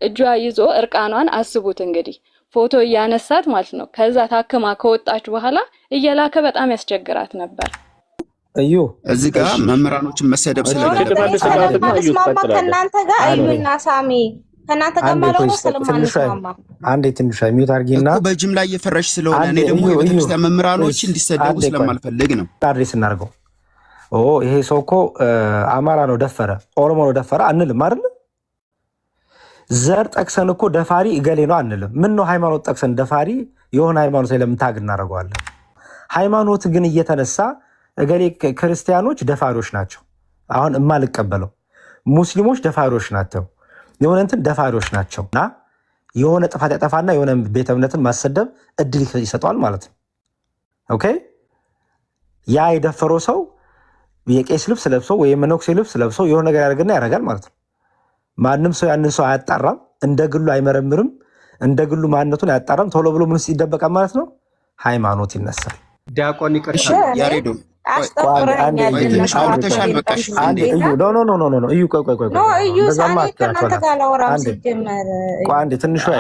እጇ ይዞ እርቃኗን አስቡት እንግዲህ ፎቶ እያነሳት ማለት ነው። ከዛ ታክማ ከወጣች በኋላ እየላከ በጣም ያስቸግራት ነበር። እዩ እዚህ ጋር መምህራኖችን መሰደብ ስለማንስማማ ከእናንተ ጋር እዩና ሳሚ ከእናንተ ጋር ማለት ነው ስለማንስማማ አንዴ ትንሽ ሚውት አድርጊና እኮ በጅምላ እየፈረሽ ስለሆነ እኔ ደግሞ የቤተክርስቲያን መምህራኖች እንዲሰደቡ ስለማልፈልግ ነው። አድሬስ እናድርገው። ይሄ ሰው እኮ አማራ ነው ደፈረ፣ ኦሮሞ ነው ደፈረ አንልም አይደል? ዘር ጠቅሰን እኮ ደፋሪ እገሌ ነው አንልም። ምን ነው ሃይማኖት ጠቅሰን ደፋሪ የሆነ ሃይማኖት ላይ ለምን ታግ እናደርገዋለን? ሃይማኖት ግን እየተነሳ እገሌ ክርስቲያኖች ደፋሪዎች ናቸው አሁን እማልቀበለው፣ ሙስሊሞች ደፋሪዎች ናቸው፣ የሆነ እንትን ደፋሪዎች ናቸው እና የሆነ ጥፋት ያጠፋና የሆነ ቤተ እምነትን ማሰደብ እድል ይሰጠዋል ማለት ነው። ኦኬ ያ የደፈረው ሰው የቄስ ልብስ ለብሶ ወይ የመነኩሴ ልብስ ለብሶ የሆነ ነገር ያደርግና ያደርጋል ማለት ነው። ማንም ሰው ያንን ሰው አያጣራም፣ እንደ ግሉ አይመረምርም፣ እንደ ግሉ ማንነቱን አያጣራም። ቶሎ ብሎ ምን ይደበቃል ማለት ነው? ሃይማኖት ይነሳል። ዲያቆን ይቅርታ ያሬዶ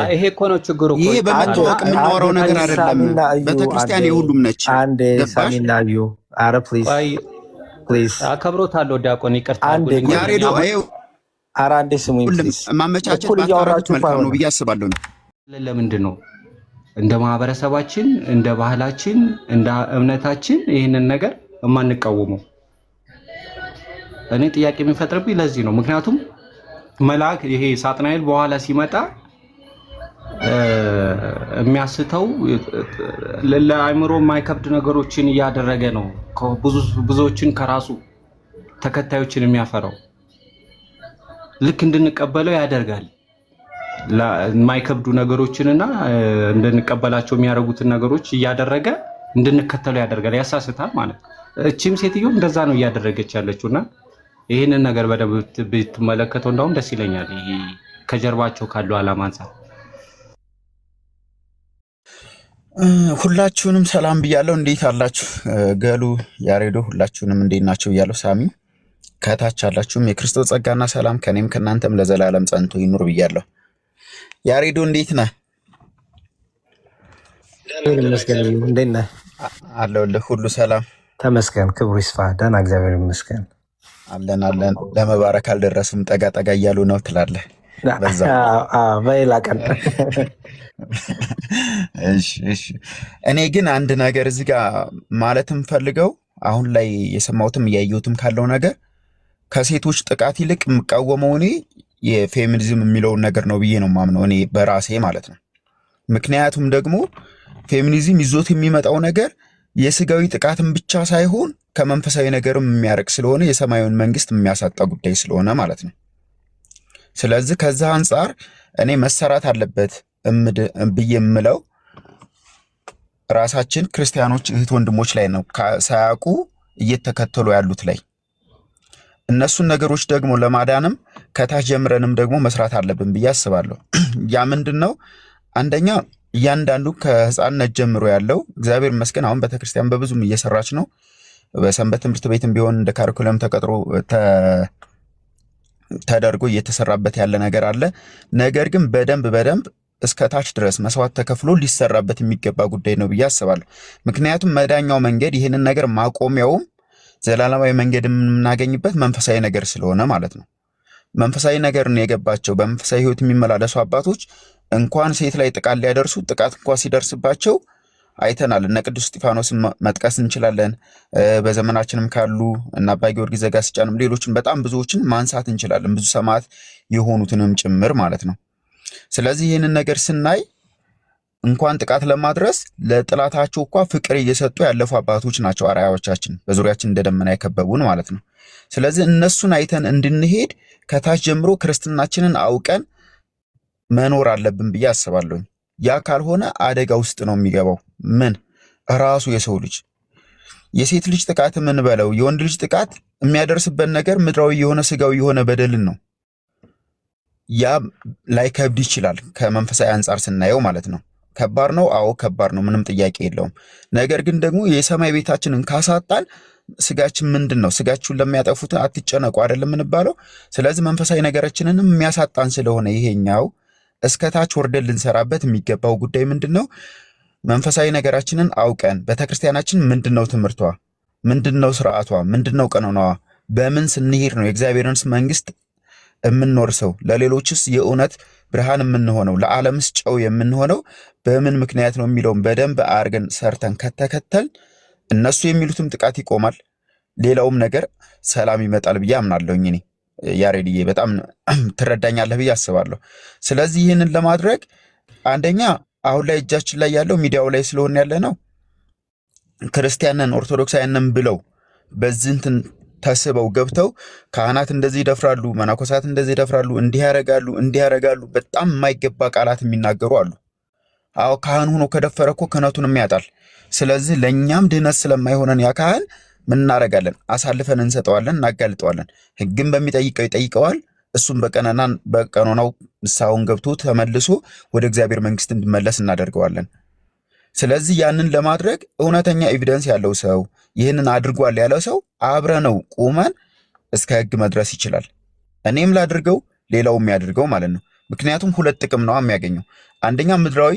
ይሄ እኮ ነው ችግሩ። ይሄ በመታወቅ የምናወራው ነገር አይደለም። ቤተክርስቲያን የሁሉም ነች። አከብሮታለሁ ዲያቆን ይቅርታ። ያሬዶ አንዴ ስሙኝ ማመቻቸት ባታረጉት መልካም ነው ብዬ አስባለሁ። ለምንድን ነው እንደ ማህበረሰባችን እንደ ባህላችን እንደ እምነታችን ይህንን ነገር የማንቃወመው? እኔ ጥያቄ የሚፈጥርብኝ ለዚህ ነው። ምክንያቱም መልአክ ይሄ ሳጥናኤል በኋላ ሲመጣ የሚያስተው ለአእምሮ የማይከብድ ነገሮችን እያደረገ ነው ብዙዎችን ከራሱ ተከታዮችን የሚያፈራው ልክ እንድንቀበለው ያደርጋል። የማይከብዱ ነገሮችንና እንድንቀበላቸው የሚያደርጉትን ነገሮች እያደረገ እንድንከተለው ያደርጋል፣ ያሳስታል ማለት ነው። እቺም ሴትዮ እንደዛ ነው እያደረገች ያለችውና ይህንን ነገር በደንብ ብትመለከተው እንደውም ደስ ይለኛል። ይሄ ከጀርባቸው ካለው ዓላማ አንፃር ሁላችሁንም ሰላም ብያለሁ። እንዴት አላችሁ? ገሉ ያሬዶ ሁላችሁንም እንዴት ናችሁ ብያለሁ። ሳሚ ከታች አላችሁም የክርስቶስ ጸጋና ሰላም ከኔም ከናንተም ለዘላለም ጸንቶ ይኑር ብያለሁ። ያሬዶ እንዴት ነህ? እንዴት ነህ? አለሁልህ። ሁሉ ሰላም ተመስገን፣ ክብሩ ይስፋ። ደህና እግዚአብሔር ይመስገን። አለን ለመባረክ አልደረስም ጠጋ ጠጋ እያሉ ነው ትላለህ። በሌላ ቀን እሺ። እኔ ግን አንድ ነገር እዚህ ጋር ማለትም ፈልገው አሁን ላይ የሰማሁትም እያየሁትም ካለው ነገር ከሴቶች ጥቃት ይልቅ የምቃወመው እኔ የፌሚኒዝም የሚለውን ነገር ነው ብዬ ነው ማምነው እኔ በራሴ ማለት ነው። ምክንያቱም ደግሞ ፌሚኒዝም ይዞት የሚመጣው ነገር የስጋዊ ጥቃትን ብቻ ሳይሆን ከመንፈሳዊ ነገርም የሚያርቅ ስለሆነ የሰማያዊውን መንግስት የሚያሳጣ ጉዳይ ስለሆነ ማለት ነው። ስለዚህ ከዛ አንጻር እኔ መሰራት አለበት ብዬ የምለው ራሳችን ክርስቲያኖች እህት ወንድሞች ላይ ነው፣ ሳያውቁ እየተከተሉ ያሉት ላይ እነሱን ነገሮች ደግሞ ለማዳንም ከታች ጀምረንም ደግሞ መስራት አለብን ብዬ አስባለሁ። ያ ምንድነው? አንደኛ እያንዳንዱ ከህፃንነት ጀምሮ ያለው እግዚአብሔር ይመስገን አሁን ቤተክርስቲያን በብዙም እየሰራች ነው። በሰንበት ትምህርት ቤትም ቢሆን እንደ ካሪኩለም ተቀጥሮ ተደርጎ እየተሰራበት ያለ ነገር አለ። ነገር ግን በደንብ እስከ ታች ድረስ መስዋዕት ተከፍሎ ሊሰራበት የሚገባ ጉዳይ ነው ብዬ አስባለሁ። ምክንያቱም መዳኛው መንገድ ይህንን ነገር ማቆሚያውም ዘላለማዊ መንገድ የምናገኝበት መንፈሳዊ ነገር ስለሆነ ማለት ነው። መንፈሳዊ ነገርን የገባቸው በመንፈሳዊ ህይወት የሚመላለሱ አባቶች እንኳን ሴት ላይ ጥቃት ሊያደርሱ ጥቃት እንኳን ሲደርስባቸው አይተናል። እነ ቅዱስ እስጢፋኖስን መጥቀስ እንችላለን። በዘመናችንም ካሉ እና አባ ጊዮርጊስ ዘጋስጫንም ሌሎችን በጣም ብዙዎችን ማንሳት እንችላለን፣ ብዙ ሰማዕት የሆኑትንም ጭምር ማለት ነው። ስለዚህ ይህንን ነገር ስናይ እንኳን ጥቃት ለማድረስ ለጥላታቸው እንኳን ፍቅር እየሰጡ ያለፉ አባቶች ናቸው አርአያዎቻችን፣ በዙሪያችን እንደ ደመና የከበቡን ማለት ነው። ስለዚህ እነሱን አይተን እንድንሄድ ከታች ጀምሮ ክርስትናችንን አውቀን መኖር አለብን ብዬ አስባለሁ። ያ ካልሆነ አደጋ ውስጥ ነው የሚገባው። ምን ራሱ የሰው ልጅ የሴት ልጅ ጥቃት ምን በለው የወንድ ልጅ ጥቃት የሚያደርስበት ነገር ምድራዊ የሆነ ስጋዊ የሆነ በደልን ነው። ያ ላይ ከብድ ይችላል ከመንፈሳዊ አንጻር ስናየው ማለት ነው። ከባድ ነው። አዎ ከባድ ነው፣ ምንም ጥያቄ የለውም። ነገር ግን ደግሞ የሰማይ ቤታችንን ካሳጣን ስጋችን ምንድን ነው? ስጋችሁን ለሚያጠፉት አትጨነቁ አይደለም እንባለው። ስለዚህ መንፈሳዊ ነገራችንንም የሚያሳጣን ስለሆነ ይሄኛው እስከታች ወርደን ልንሰራበት የሚገባው ጉዳይ ምንድነው? መንፈሳዊ ነገራችንን አውቀን ቤተክርስቲያናችን ምንድነው ትምህርቷ፣ ምንድነው ስርዓቷ፣ ምንድነው ቀኖናዋ፣ በምን ስንሄድ ነው የእግዚአብሔርን መንግስት የምንወርሰው፣ ለሌሎችስ የእውነት ብርሃን የምንሆነው፣ ለዓለምስ ጨው የምንሆነው በምን ምክንያት ነው የሚለውን በደንብ አርገን ሰርተን ከተከተል እነሱ የሚሉትም ጥቃት ይቆማል፣ ሌላውም ነገር ሰላም ይመጣል ብዬ አምናለሁኝ። እኔ ያሬድዬ በጣም ትረዳኛለህ ብዬ አስባለሁ። ስለዚህ ይህንን ለማድረግ አንደኛ አሁን ላይ እጃችን ላይ ያለው ሚዲያው ላይ ስለሆነ ያለ ነው ክርስቲያንን ኦርቶዶክሳውያንን ብለው በዚህ እንትን ተስበው ገብተው ካህናት እንደዚህ ይደፍራሉ፣ መነኮሳት እንደዚህ ይደፍራሉ፣ እንዲህ ያረጋሉ፣ በጣም የማይገባ ቃላት የሚናገሩ አሉ። አዎ ካህን ሆኖ ከደፈረ እኮ ክህነቱንም ያጣል። ስለዚህ ለእኛም ድህነት ስለማይሆነን ያ ካህን ምን እናደርጋለን? አሳልፈን እንሰጠዋለን፣ እናጋልጠዋለን። ሕግም በሚጠይቀው ይጠይቀዋል። እሱም በቀኖናው ንስሐውን ገብቶ ተመልሶ ወደ እግዚአብሔር መንግስት እንዲመለስ እናደርገዋለን። ስለዚህ ያንን ለማድረግ እውነተኛ ኤቪደንስ ያለው ሰው ይህንን አድርጓል ያለው ሰው አብረነው ቁመን እስከ ሕግ መድረስ ይችላል። እኔም ላድርገው ሌላውም ያድርገው ማለት ነው። ምክንያቱም ሁለት ጥቅም ነው የሚያገኘው። አንደኛ ምድራዊ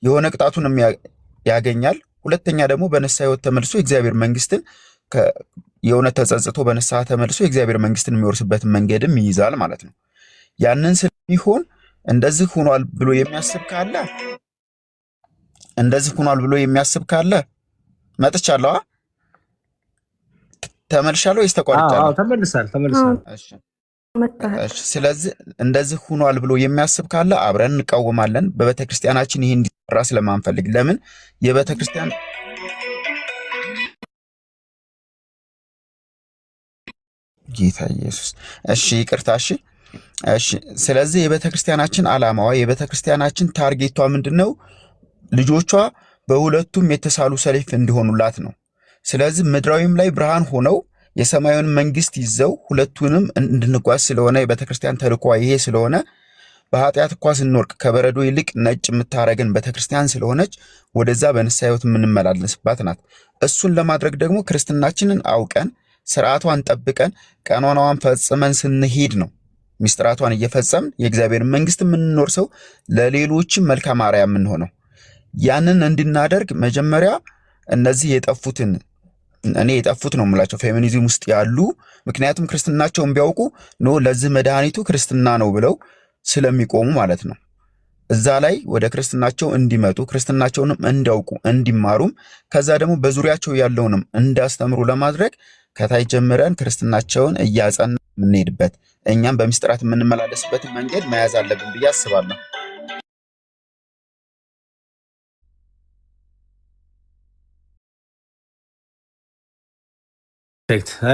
የሆነ ቅጣቱን ያገኛል። ሁለተኛ ደግሞ በንስሐ ሕይወት ተመልሶ የእግዚአብሔር መንግስትን የእውነት ተጸጽቶ በንስሐ ተመልሶ የእግዚአብሔር መንግስትን የሚወርስበትን መንገድም ይይዛል ማለት ነው። ያንን ስለሚሆን እንደዚህ ሆኗል ብሎ የሚያስብ ካለ መጥቻለሁ። ተመልሻለሁ ወይስ ተቋርጫለሁ? ተመልሳል። እሺ። ስለዚህ እንደዚህ ሆኗል ብሎ የሚያስብ ካለ አብረን እንቃወማለን። በቤተ ክርስቲያናችን ይሄ እንዲሰራ ስለማንፈልግ ለምን የቤተ ክርስቲያን ጌታ ኢየሱስ እሺ፣ ይቅርታ እሺ። ስለዚህ የቤተ ክርስቲያናችን ዓላማዋ የቤተ ክርስቲያናችን ታርጌቷ ምንድነው? ልጆቿ በሁለቱም የተሳሉ ሰይፍ እንዲሆኑላት ነው። ስለዚህ ምድራዊም ላይ ብርሃን ሆነው የሰማዩን መንግስት ይዘው ሁለቱንም እንድንጓዝ ስለሆነ የቤተ ክርስቲያን ተልኳ ይሄ ስለሆነ በኃጢአት እንኳ ስንወርቅ ከበረዶ ይልቅ ነጭ የምታረገን ቤተ ክርስቲያን ስለሆነች ወደዛ በንስሐ ሕይወት የምንመላለስባት ናት። እሱን ለማድረግ ደግሞ ክርስትናችንን አውቀን ስርዓቷን ጠብቀን ቀኖናዋን ፈጽመን ስንሄድ ነው ሚስጥራቷን እየፈጸምን የእግዚአብሔር መንግስት የምንኖርሰው ለሌሎችም መልካም አርአያ የምንሆነው። ያንን እንድናደርግ መጀመሪያ እነዚህ የጠፉትን እኔ የጠፉት ነው የምላቸው ፌሚኒዝም ውስጥ ያሉ ምክንያቱም ክርስትናቸውን ቢያውቁ ነው ለዚህ መድኃኒቱ ክርስትና ነው ብለው ስለሚቆሙ ማለት ነው። እዛ ላይ ወደ ክርስትናቸው እንዲመጡ ክርስትናቸውንም እንዲያውቁ እንዲማሩም ከዛ ደግሞ በዙሪያቸው ያለውንም እንዳስተምሩ ለማድረግ ከታይ ጀምረን ክርስትናቸውን እያጸና የምንሄድበት እኛም በሚስጥራት የምንመላለስበት መንገድ መያዝ አለብን ብዬ አስባለሁ።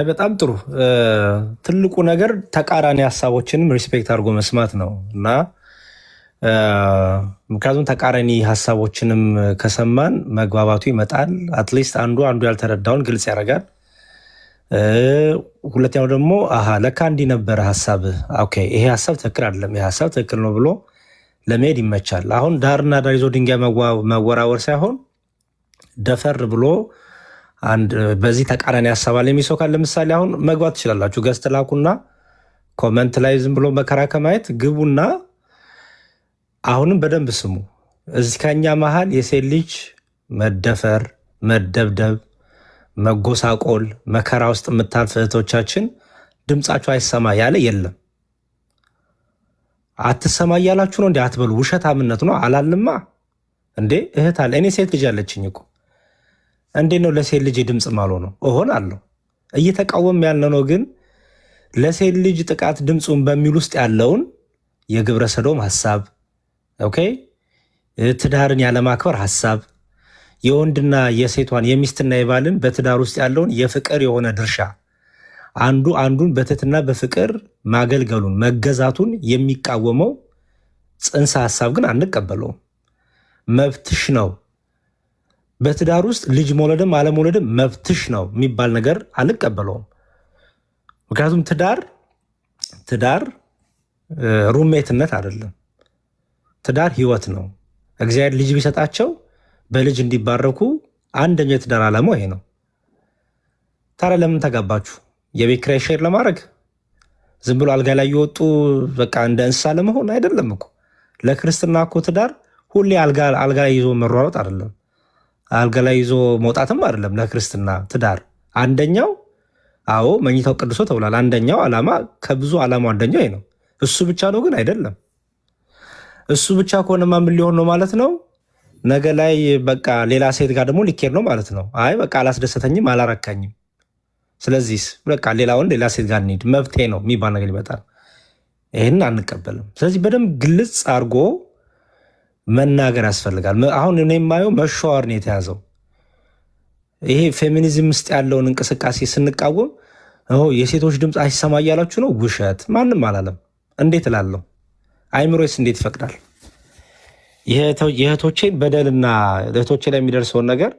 በጣም ጥሩ። ትልቁ ነገር ተቃራኒ ሀሳቦችንም ሪስፔክት አድርጎ መስማት ነው እና ምክንያቱም ተቃራኒ ሀሳቦችንም ከሰማን መግባባቱ ይመጣል። አትሊስት አንዱ ያልተረዳውን ግልጽ ያደርጋል። ሁለተኛው ደግሞ ለካ እንዲህ ነበረ ሀሳብ፣ ኦኬ ይሄ ሀሳብ ትክክል አይደለም፣ ይሄ ሀሳብ ትክክል ነው ብሎ ለመሄድ ይመቻል። አሁን ዳርና ዳር ይዞ ድንጋይ መወራወር ሳይሆን ደፈር ብሎ አንድ በዚህ ተቃራኒ ሀሳብ አለ የሚሰው ካለ ለምሳሌ አሁን መግባት ትችላላችሁ። ገስት ላኩና ኮመንት ላይ ዝም ብሎ መከራ ከማየት ግቡና አሁንም በደንብ ስሙ። እዚህ ከኛ መሃል የሴት ልጅ መደፈር፣ መደብደብ፣ መጎሳቆል፣ መከራ ውስጥ የምታልፍ እህቶቻችን ድምጻቸው አይሰማ ያለ የለም። አትሰማ እያላችሁ ነው እንዴ? አትበሉ። ውሸታምነት ነው አላልንማ እንዴ? እህት አለ። እኔ ሴት ልጅ አለችኝ እኮ እንዴት ነው ለሴት ልጅ ድምፅ ማሎ ነው እሆናለሁ። እየተቃወም ያለ ነው ግን ለሴት ልጅ ጥቃት ድምፁን በሚል ውስጥ ያለውን የግብረ ሰዶም ሀሳብ፣ ኦኬ ትዳርን ያለማክበር ሀሳብ፣ የወንድና የሴቷን የሚስትና የባልን በትዳር ውስጥ ያለውን የፍቅር የሆነ ድርሻ አንዱ አንዱን በትህትና በፍቅር ማገልገሉን መገዛቱን የሚቃወመው ጽንሰ ሀሳብ ግን አንቀበለውም። መብትሽ ነው በትዳር ውስጥ ልጅ መውለድም አለመውለድም መብትሽ ነው የሚባል ነገር አልቀበለውም። ምክንያቱም ትዳር ሩሜትነት አይደለም። ትዳር ህይወት ነው። እግዚአብሔር ልጅ ቢሰጣቸው በልጅ እንዲባረኩ አንደኛው የትዳር ዓላማው ይሄ ነው። ታዲያ ለምን ተጋባችሁ? የቤት ኪራይ ሼር ለማድረግ ዝም ብሎ አልጋ ላይ የወጡ በቃ እንደ እንስሳ ለመሆን አይደለም እኮ። ለክርስትና እኮ ትዳር ሁሌ አልጋ ላይ ይዞ መሯሯጥ አይደለም፣ አልጋ ላይ ይዞ መውጣትም አይደለም። ለክርስትና ትዳር አንደኛው አዎ መኝታው ቅዱሶ ተብሏል። አንደኛው ዓላማ ከብዙ ዓላማው አንደኛው ነው። እሱ ብቻ ነው ግን አይደለም። እሱ ብቻ ከሆነማ ምን ሊሆን ነው ማለት ነው? ነገ ላይ በቃ ሌላ ሴት ጋር ደግሞ ሊኬድ ነው ማለት ነው። አይ በቃ አላስደሰተኝም፣ አላረካኝም፣ ስለዚህ በቃ ሌላ ወንድ ሌላ ሴት ጋር እንሂድ መብቴ ነው የሚባል ነገር ይመጣል። ይህን አንቀበልም። ስለዚህ በደንብ ግልጽ አድርጎ መናገር ያስፈልጋል። አሁን እኔ የማየው መሸዋወር ነው የተያዘው። ይሄ ፌሚኒዝም ውስጥ ያለውን እንቅስቃሴ ስንቃወም የሴቶች ድምፅ አይሰማ እያላችሁ ነው። ውሸት። ማንም አላለም። እንዴት እላለሁ? አይምሮስ እንዴት ይፈቅዳል? የእህቶቼን በደልና እህቶቼ ላይ የሚደርሰውን ነገር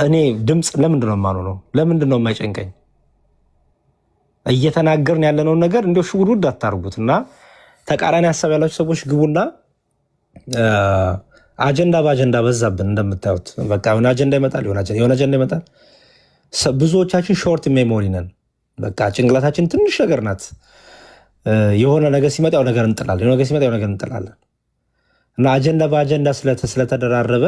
እኔ ድምፅ ለምንድን ነው የማልሆነው? ለምንድን ነው የማይጨንቀኝ? እየተናገርን ያለነውን ነገር እንዲያው ሽውድ አታርጉት እና ተቃራኒ ሀሳብ ያላችሁ ሰዎች ግቡና አጀንዳ በአጀንዳ በዛብን። እንደምታዩት በቃ የሆነ አጀንዳ ይመጣል፣ የሆነ አጀንዳ ይመጣል። ብዙዎቻችን ሾርት ሜሞሪ ነን። በቃ ጭንቅላታችን ትንሽ ነገር ናት። የሆነ ነገር ሲመጣ የሆነ ነገር እንጥላለን፣ የሆነ ነገር ሲመጣ የሆነ ነገር እንጥላለን እና አጀንዳ በአጀንዳ ስለተደራረበ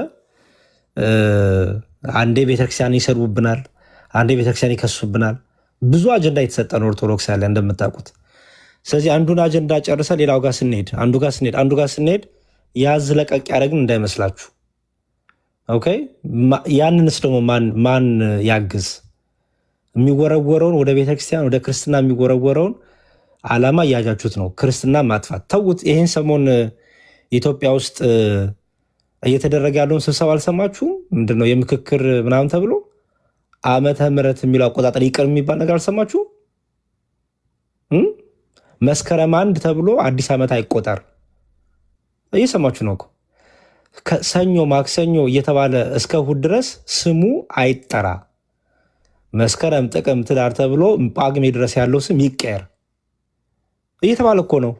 አንዴ ቤተክርስቲያን ይሰድቡብናል፣ አንዴ ቤተክርስቲያን ይከሱብናል። ብዙ አጀንዳ የተሰጠን ኦርቶዶክስ ያለ እንደምታውቁት። ስለዚህ አንዱን አጀንዳ ጨርሰ ሌላው ጋር ስንሄድ አንዱ ጋር ስንሄድ ያዝ ለቀቅ ያደረግን እንዳይመስላችሁ። ኦኬ። ያንንስ ደግሞ ማን ያግዝ? የሚወረወረውን ወደ ቤተክርስቲያን ወደ ክርስትና የሚወረወረውን ዓላማ እያያችሁት ነው። ክርስትና ማጥፋት ተውት። ይህን ሰሞን ኢትዮጵያ ውስጥ እየተደረገ ያለውን ስብሰባ አልሰማችሁም? ምንድነው የምክክር ምናምን ተብሎ ዓመተ ምሕረት የሚለው አቆጣጠር ይቅር የሚባል ነገር አልሰማችሁም? መስከረም 1 ተብሎ አዲስ ዓመት አይቆጠር እየሰማችሁ ነው እኮ። ሰኞ ማክሰኞ እየተባለ እስከ እሑድ ድረስ ስሙ አይጠራ። መስከረም ጥቅምት ህዳር ተብሎ ጳጉሜ ድረስ ያለው ስም ይቀየር እየተባለ እኮ ነው።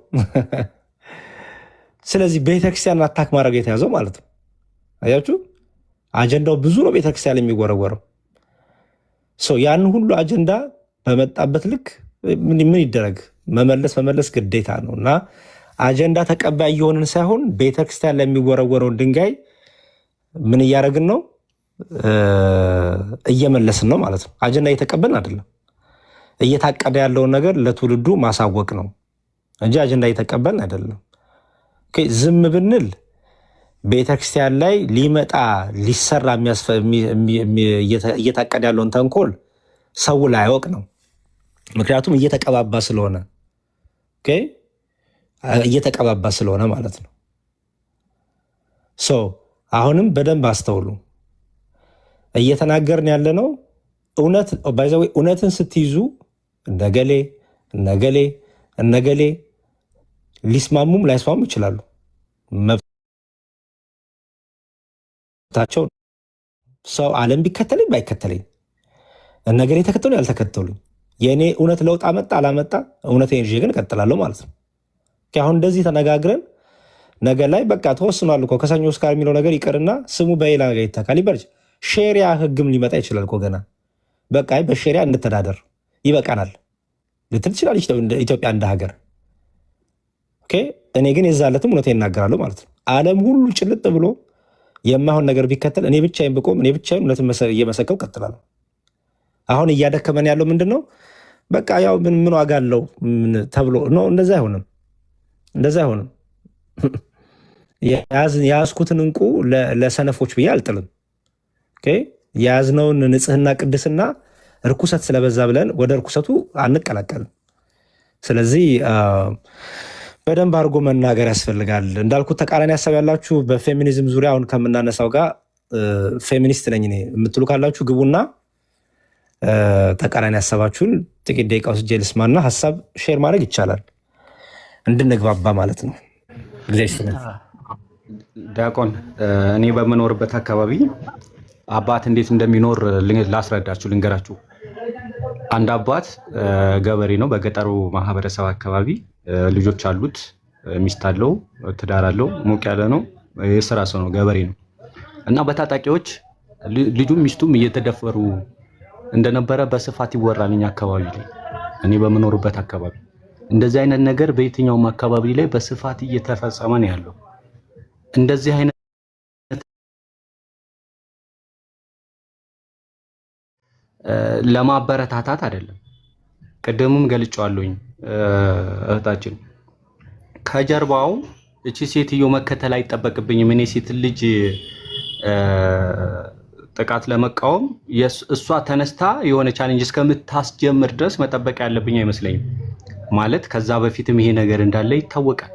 ስለዚህ ቤተክርስቲያን አታክ ማድረግ የተያዘው ማለት ነው። አያችሁ፣ አጀንዳው ብዙ ነው ቤተክርስቲያን የሚወረወረው። ያን ሁሉ አጀንዳ በመጣበት ልክ ምን ይደረግ? መመለስ ግዴታ ነው እና አጀንዳ ተቀባይ እየሆንን ሳይሆን ቤተክርስቲያን ለሚወረወረውን ድንጋይ ምን እያደረግን ነው? እየመለስን ነው ማለት ነው። አጀንዳ እየተቀበልን አይደለም። እየታቀደ ያለውን ነገር ለትውልዱ ማሳወቅ ነው እንጂ አጀንዳ እየተቀበልን አይደለም። ዝም ብንል ቤተክርስቲያን ላይ ሊመጣ ሊሰራ እየታቀደ ያለውን ተንኮል ሰው ላይ ያወቅ ነው። ምክንያቱም እየተቀባባ ስለሆነ ማለት ነው። አሁንም በደንብ አስተውሉ። እየተናገርን ያለ ነው እውነትን ስትይዙ እነገሌ ሊስማሙም ላይስማሙም ይችላሉ። መብታቸው ሰው ዓለም ቢከተለኝ ባይከተለኝ እነገሌ ተከተሉ ያልተከተሉኝ የእኔ እውነት ለውጥ አመጣ አላመጣ እውነቴን ይዤ ግን እቀጥላለሁ ማለት ነው። አሁን እንደዚህ ተነጋግረን ነገ ላይ በቃ ተወስኗል እኮ ከሰኞ እስከ ዓርብ የሚለው ነገር ይቅርና ስሙ በሌላ ነገር ይተካል። ይበርጅ ሼሪያ ህግም ሊመጣ ይችላል እኮ ገና። በቃ በሼሪያ እንተዳደር ይበቃናል ልትል ትችላለች ኢትዮጵያ እንደ ሀገር። እኔ ግን የዛለትም እውነቴን እናገራለሁ ማለት ነው። ዓለም ሁሉ ጭልጥ ብሎ የማይሆን ነገር ቢከተል እኔ ብቻዬን ብቆም እኔ ብቻዬን እውነትን እየመሰከው እቀጥላለሁ። አሁን እያደከመን ያለው ምንድን ነው? በቃ ያው ምን ዋጋ አለው ተብሎ ነው። እንደዛ አይሆንም። የያዝኩትን እንቁ ለሰነፎች ብዬ አልጥልም። የያዝነውን ንጽህና ቅድስና እርኩሰት ስለበዛ ብለን ወደ እርኩሰቱ አንቀላቀልም። ስለዚህ በደንብ አድርጎ መናገር ያስፈልጋል። እንዳልኩት ተቃራኒ ሀሳብ ያላችሁ በፌሚኒዝም ዙሪያ አሁን ከምናነሳው ጋር ፌሚኒስት ነኝ እኔ የምትሉ ካላችሁ ግቡና ተቃራኒ ሀሳባችሁን ጥቂት ደቂቃ ውስጥ ልስማና ሀሳብ ሼር ማድረግ ይቻላል፣ እንድንግባባ ማለት ነው። ዲያቆን፣ እኔ በምኖርበት አካባቢ አባት እንዴት እንደሚኖር ላስረዳችሁ፣ ልንገራችሁ። አንድ አባት ገበሬ ነው። በገጠሩ ማህበረሰብ አካባቢ ልጆች አሉት፣ ሚስት አለው፣ ትዳር አለው፣ ሞቅ ያለ ነው፣ የስራ ሰው ነው፣ ገበሬ ነው እና በታጣቂዎች ልጁም ሚስቱም እየተደፈሩ እንደነበረ በስፋት ይወራል። እኛ አካባቢ ላይ እኔ በምኖርበት አካባቢ እንደዚህ አይነት ነገር በየትኛውም አካባቢ ላይ በስፋት እየተፈጸመ ነው ያለው። እንደዚህ አይነት ለማበረታታት አይደለም። ቅድምም ገልጫለሁኝ እህታችን ከጀርባው እቺ ሴትዮ መከተል አይጠበቅብኝም። እኔ ሴት ልጅ ጥቃት ለመቃወም እሷ ተነስታ የሆነ ቻሌንጅ እስከምታስጀምር ድረስ መጠበቅ ያለብኝ አይመስለኝም። ማለት ከዛ በፊትም ይሄ ነገር እንዳለ ይታወቃል።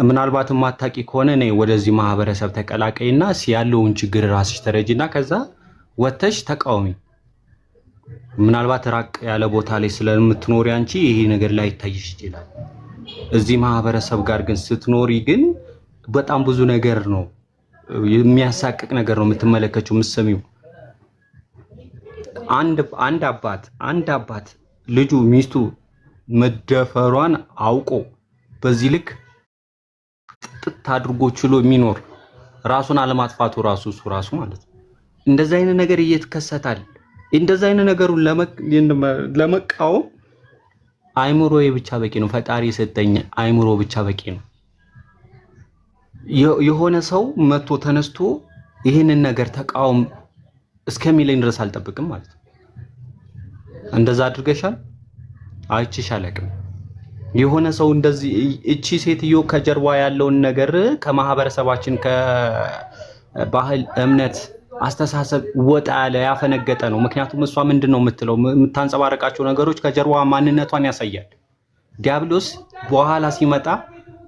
ምናልባት ማታቂ ከሆነ እኔ ወደዚህ ማህበረሰብ ተቀላቀይና ያለውን ችግር ራስሽ ተረጂና ከዛ ወተሽ ተቃውሚ። ምናልባት ራቅ ያለ ቦታ ላይ ስለምትኖሪ አንቺ ይሄ ነገር ላይ ይታይሽ ይችላል። እዚህ ማህበረሰብ ጋር ግን ስትኖሪ ግን በጣም ብዙ ነገር ነው የሚያሳቅቅ ነገር ነው የምትመለከቹው የምትሰሚው። አንድ አባት ልጁ ሚስቱ መደፈሯን አውቆ በዚህ ልክ ጥጥ አድርጎ ችሎ የሚኖር ራሱን አለማጥፋቱ እሱ ራሱ ማለት ነው። እንደዛ አይነት ነገር እየተከሰታል። እንደዛ አይነት ነገሩን ለመቃወም አይምሮዬ ብቻ በቂ ነው። ፈጣሪ የሰጠኝ አይምሮ ብቻ በቂ ነው። የሆነ ሰው መጥቶ ተነስቶ ይህንን ነገር ተቃውም እስከሚለኝ ድረስ አልጠብቅም ማለት ነው። እንደዛ አድርገሻል አይችሽ አለቅም። የሆነ ሰው እንደዚህ እቺ ሴትዮ ከጀርባ ያለውን ነገር ከማህበረሰባችን ከባህል እምነት አስተሳሰብ ወጣ ያለ ያፈነገጠ ነው። ምክንያቱም እሷ ምንድነው የምትለው የምታንጸባረቃቸው ነገሮች ከጀርባ ማንነቷን ያሳያል። ዲያብሎስ በኋላ ሲመጣ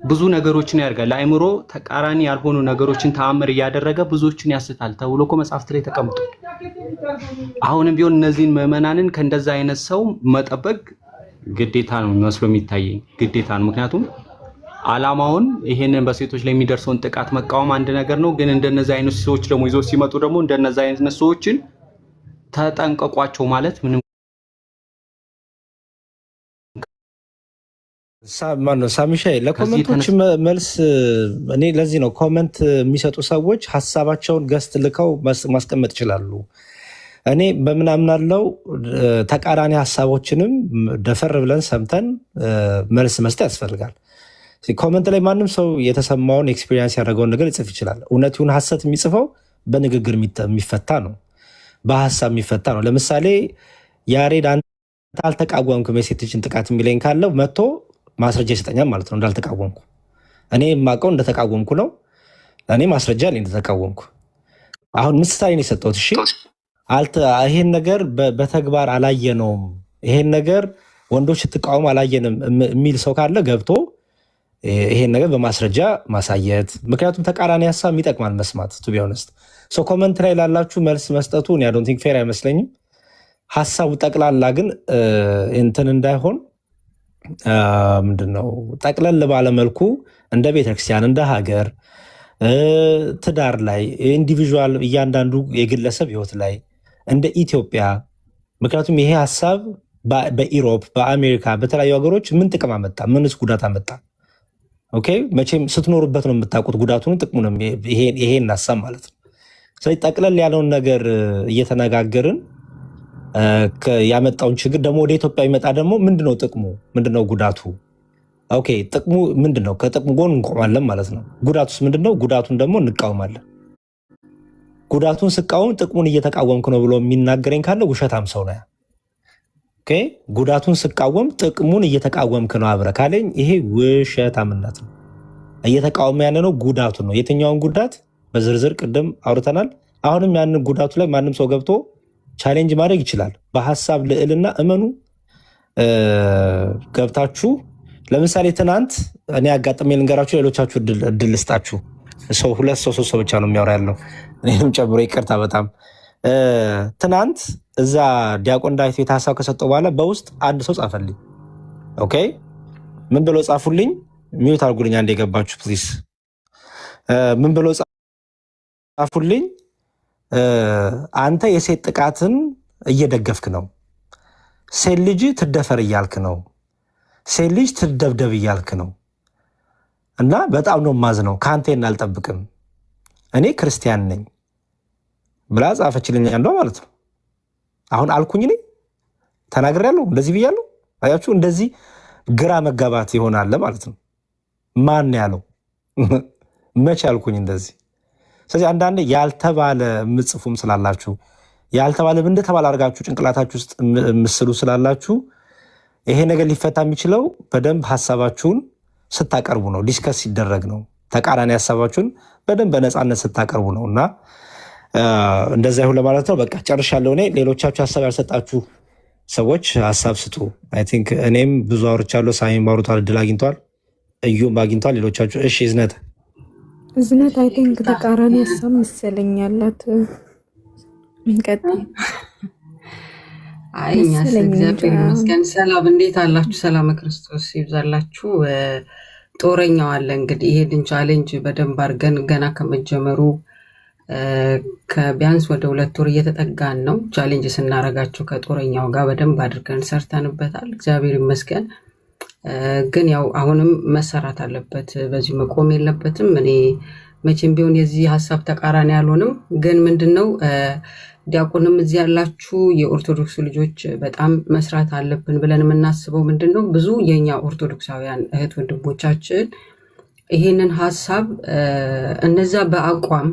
ብዙ ነገሮችን ያደርጋል። ለአእምሮ ተቃራኒ ያልሆኑ ነገሮችን ተአምር እያደረገ ብዙዎችን ያስታል ተብሎ እኮ መጽሐፍት ላይ ተቀምጧል። አሁንም ቢሆን እነዚህን ምዕመናንን ከእንደዛ አይነት ሰው መጠበቅ ግዴታ ነው መስሎ የሚታየኝ፣ ግዴታ ነው። ምክንያቱም አላማውን ይሄንን በሴቶች ላይ የሚደርሰውን ጥቃት መቃወም አንድ ነገር ነው። ግን እንደነዚህ አይነት ሰዎች ደግሞ ይዘው ሲመጡ ደግሞ እንደነዚህ አይነት ሰዎችን ተጠንቀቋቸው ማለት ምንም ሳሚሻ ለኮሜንቶች መልስ እኔ ለዚህ ነው ኮሜንት የሚሰጡ ሰዎች ሀሳባቸውን ገስት ልከው ማስቀመጥ ይችላሉ። እኔ በምናምናለው ተቃራኒ ሀሳቦችንም ደፈር ብለን ሰምተን መልስ መስጠት ያስፈልጋል። ኮሜንት ላይ ማንም ሰው የተሰማውን ኤክስፒሪየንስ ያደረገውን ነገር ይጽፍ ይችላል። እውነት ይሁን ሀሰት የሚጽፈው በንግግር የሚፈታ ነው፣ በሀሳብ የሚፈታ ነው። ለምሳሌ ያሬድ አንተ አልተቃወምክም የሴቶችን ጥቃት የሚለኝ ካለው መጥቶ ማስረጃ ይሰጠኛል ማለት ነው እንዳልተቃወምኩ። እኔ የማውቀው እንደተቃወምኩ ነው። እኔ ማስረጃ ላይ እንደተቃወምኩ አሁን ምሳሌ ነው የሰጠሁት። እሺ ይሄን ነገር በተግባር አላየነውም፣ ይሄን ነገር ወንዶች ስትቃወሙ አላየንም የሚል ሰው ካለ ገብቶ ይሄን ነገር በማስረጃ ማሳየት። ምክንያቱም ተቃራኒ ሀሳብ ይጠቅማል መስማት። ቱ ቢ ኦነስት ሶ ኮመንት ላይ ላላችሁ መልስ መስጠቱ እኔ አይ ዶንት ቲንክ ፌር አይመስለኝም። ሀሳቡ ጠቅላላ ግን እንትን እንዳይሆን ምንድነው ጠቅለል ባለመልኩ እንደ ቤተክርስቲያን እንደ ሀገር ትዳር ላይ ኢንዲቪዥዋል እያንዳንዱ የግለሰብ ህይወት ላይ እንደ ኢትዮጵያ። ምክንያቱም ይሄ ሀሳብ በኢሮፕ በአሜሪካ በተለያዩ ሀገሮች ምን ጥቅም አመጣ? ምንስ ጉዳት አመጣ? ኦኬ መቼም ስትኖሩበት ነው የምታውቁት ጉዳቱን ጥቅሙንም። ይሄን ሀሳብ ማለት ነው። ስለዚህ ጠቅለል ያለውን ነገር እየተነጋገርን ያመጣውን ችግር ደግሞ ወደ ኢትዮጵያ ይመጣ ደግሞ ምንድነው ጥቅሙ? ምንድነው ጉዳቱ? ኦኬ ጥቅሙ ምንድነው? ከጥቅሙ ጎን እንቆማለን ማለት ነው። ጉዳቱስ ምንድነው? ጉዳቱን ደግሞ እንቃወማለን። ጉዳቱን ስቃወም ጥቅሙን እየተቃወምክ ነው ብሎ የሚናገረኝ ካለ ውሸታም ሰው ነው። ኦኬ ጉዳቱን ስቃወም ጥቅሙን እየተቃወምክ ነው አብረህ ካለኝ ይሄ ውሸታምነት ነው። እየተቃወመ ያለ ነው ጉዳቱን ነው። የትኛውን ጉዳት በዝርዝር ቅድም አውርተናል። አሁንም ያንን ጉዳቱ ላይ ማንም ሰው ገብቶ ቻሌንጅ ማድረግ ይችላል። በሀሳብ ልዕልና እመኑ። ገብታችሁ ለምሳሌ ትናንት እኔ አጋጥሜ ልንገራችሁ፣ ሌሎቻችሁ እድል ልስጣችሁ። ሰው ሁለት ሰው ሶስት ሰው ብቻ ነው የሚያወራ ያለው እኔንም ጨምሮ ይቅርታ በጣም ትናንት እዛ ዲያቆን ዳዊት ቤት ሀሳብ ከሰጠው በኋላ በውስጥ አንድ ሰው ጻፈልኝ። ኦኬ ምን ብሎ ጻፉልኝ? ሚዩት አድርጉልኝ አንድ የገባችሁ ፕሊዝ። ምን ብሎ ጻፉልኝ? አንተ የሴት ጥቃትን እየደገፍክ ነው፣ ሴት ልጅ ትደፈር እያልክ ነው፣ ሴት ልጅ ትደብደብ እያልክ ነው እና በጣም ነው ማዝነው፣ ከአንተ አልጠብቅም፣ እኔ ክርስቲያን ነኝ ብላ ጻፈችልኝ አንዷ ማለት ነው። አሁን አልኩኝ እኔ ተናግሬያለሁ፣ እንደዚህ ብያለሁ። አያችሁ እንደዚህ ግራ መጋባት ይሆናል ማለት ነው። ማን ያለው መች ያልኩኝ እንደዚህ። ስለዚህ አንዳንዴ ያልተባለ ምጽፉም ስላላችሁ ያልተባለ እንደተባለ አድርጋችሁ ጭንቅላታችሁ ውስጥ ምስሉ ስላላችሁ ይሄ ነገር ሊፈታ የሚችለው በደንብ ሐሳባችሁን ስታቀርቡ ነው። ዲስከስ ሲደረግ ነው። ተቃራኒ ሐሳባችሁን በደንብ በነፃነት ስታቀርቡ ነው። እና እንደዛ ይሁን ለማለት ነው። በቃ ጨርሻለሁ። እኔ ሌሎቻችሁ ሐሳብ ያልሰጣችሁ ሰዎች ሐሳብ ስጡ። አይ ቲንክ እኔም ብዙ አውርቻለሁ። ሳሚም አውርቷል፣ እድል አግኝቷል፣ እዩም አግኝቷል። ሌሎቻችሁ እሺ። እዝነት አይ ቲንክ ተቃራኒ ሐሳብ መሰለኝ ያላት እንቀጥል። አይ እኛስ እግዚአብሔር ይመስገን። ሰላም እንዴት አላችሁ? ሰላም ክርስቶስ ይብዛላችሁ። ጦረኛው አለ እንግዲህ ይሄን ቻሌንጅ በደንብ አድርገን ገና ከመጀመሩ ከቢያንስ ወደ 2 ወር እየተጠጋን ነው። ቻሌንጅ ስናረጋቸው ከጦረኛው ጋር በደንብ አድርገን ሰርተንበታል። እግዚአብሔር ይመስገን። ግን ያው አሁንም መሰራት አለበት። በዚህ መቆም የለበትም። እኔ መቼም ቢሆን የዚህ ሐሳብ ተቃራኒ አልሆንም። ግን ምንድነው ዲያቆንም እዚህ ያላችሁ የኦርቶዶክስ ልጆች በጣም መስራት አለብን ብለን የምናስበው ምንድነው ብዙ የኛ ኦርቶዶክሳውያን እህት ወንድሞቻችን ይሄንን ሐሳብ እነዛ በአቋም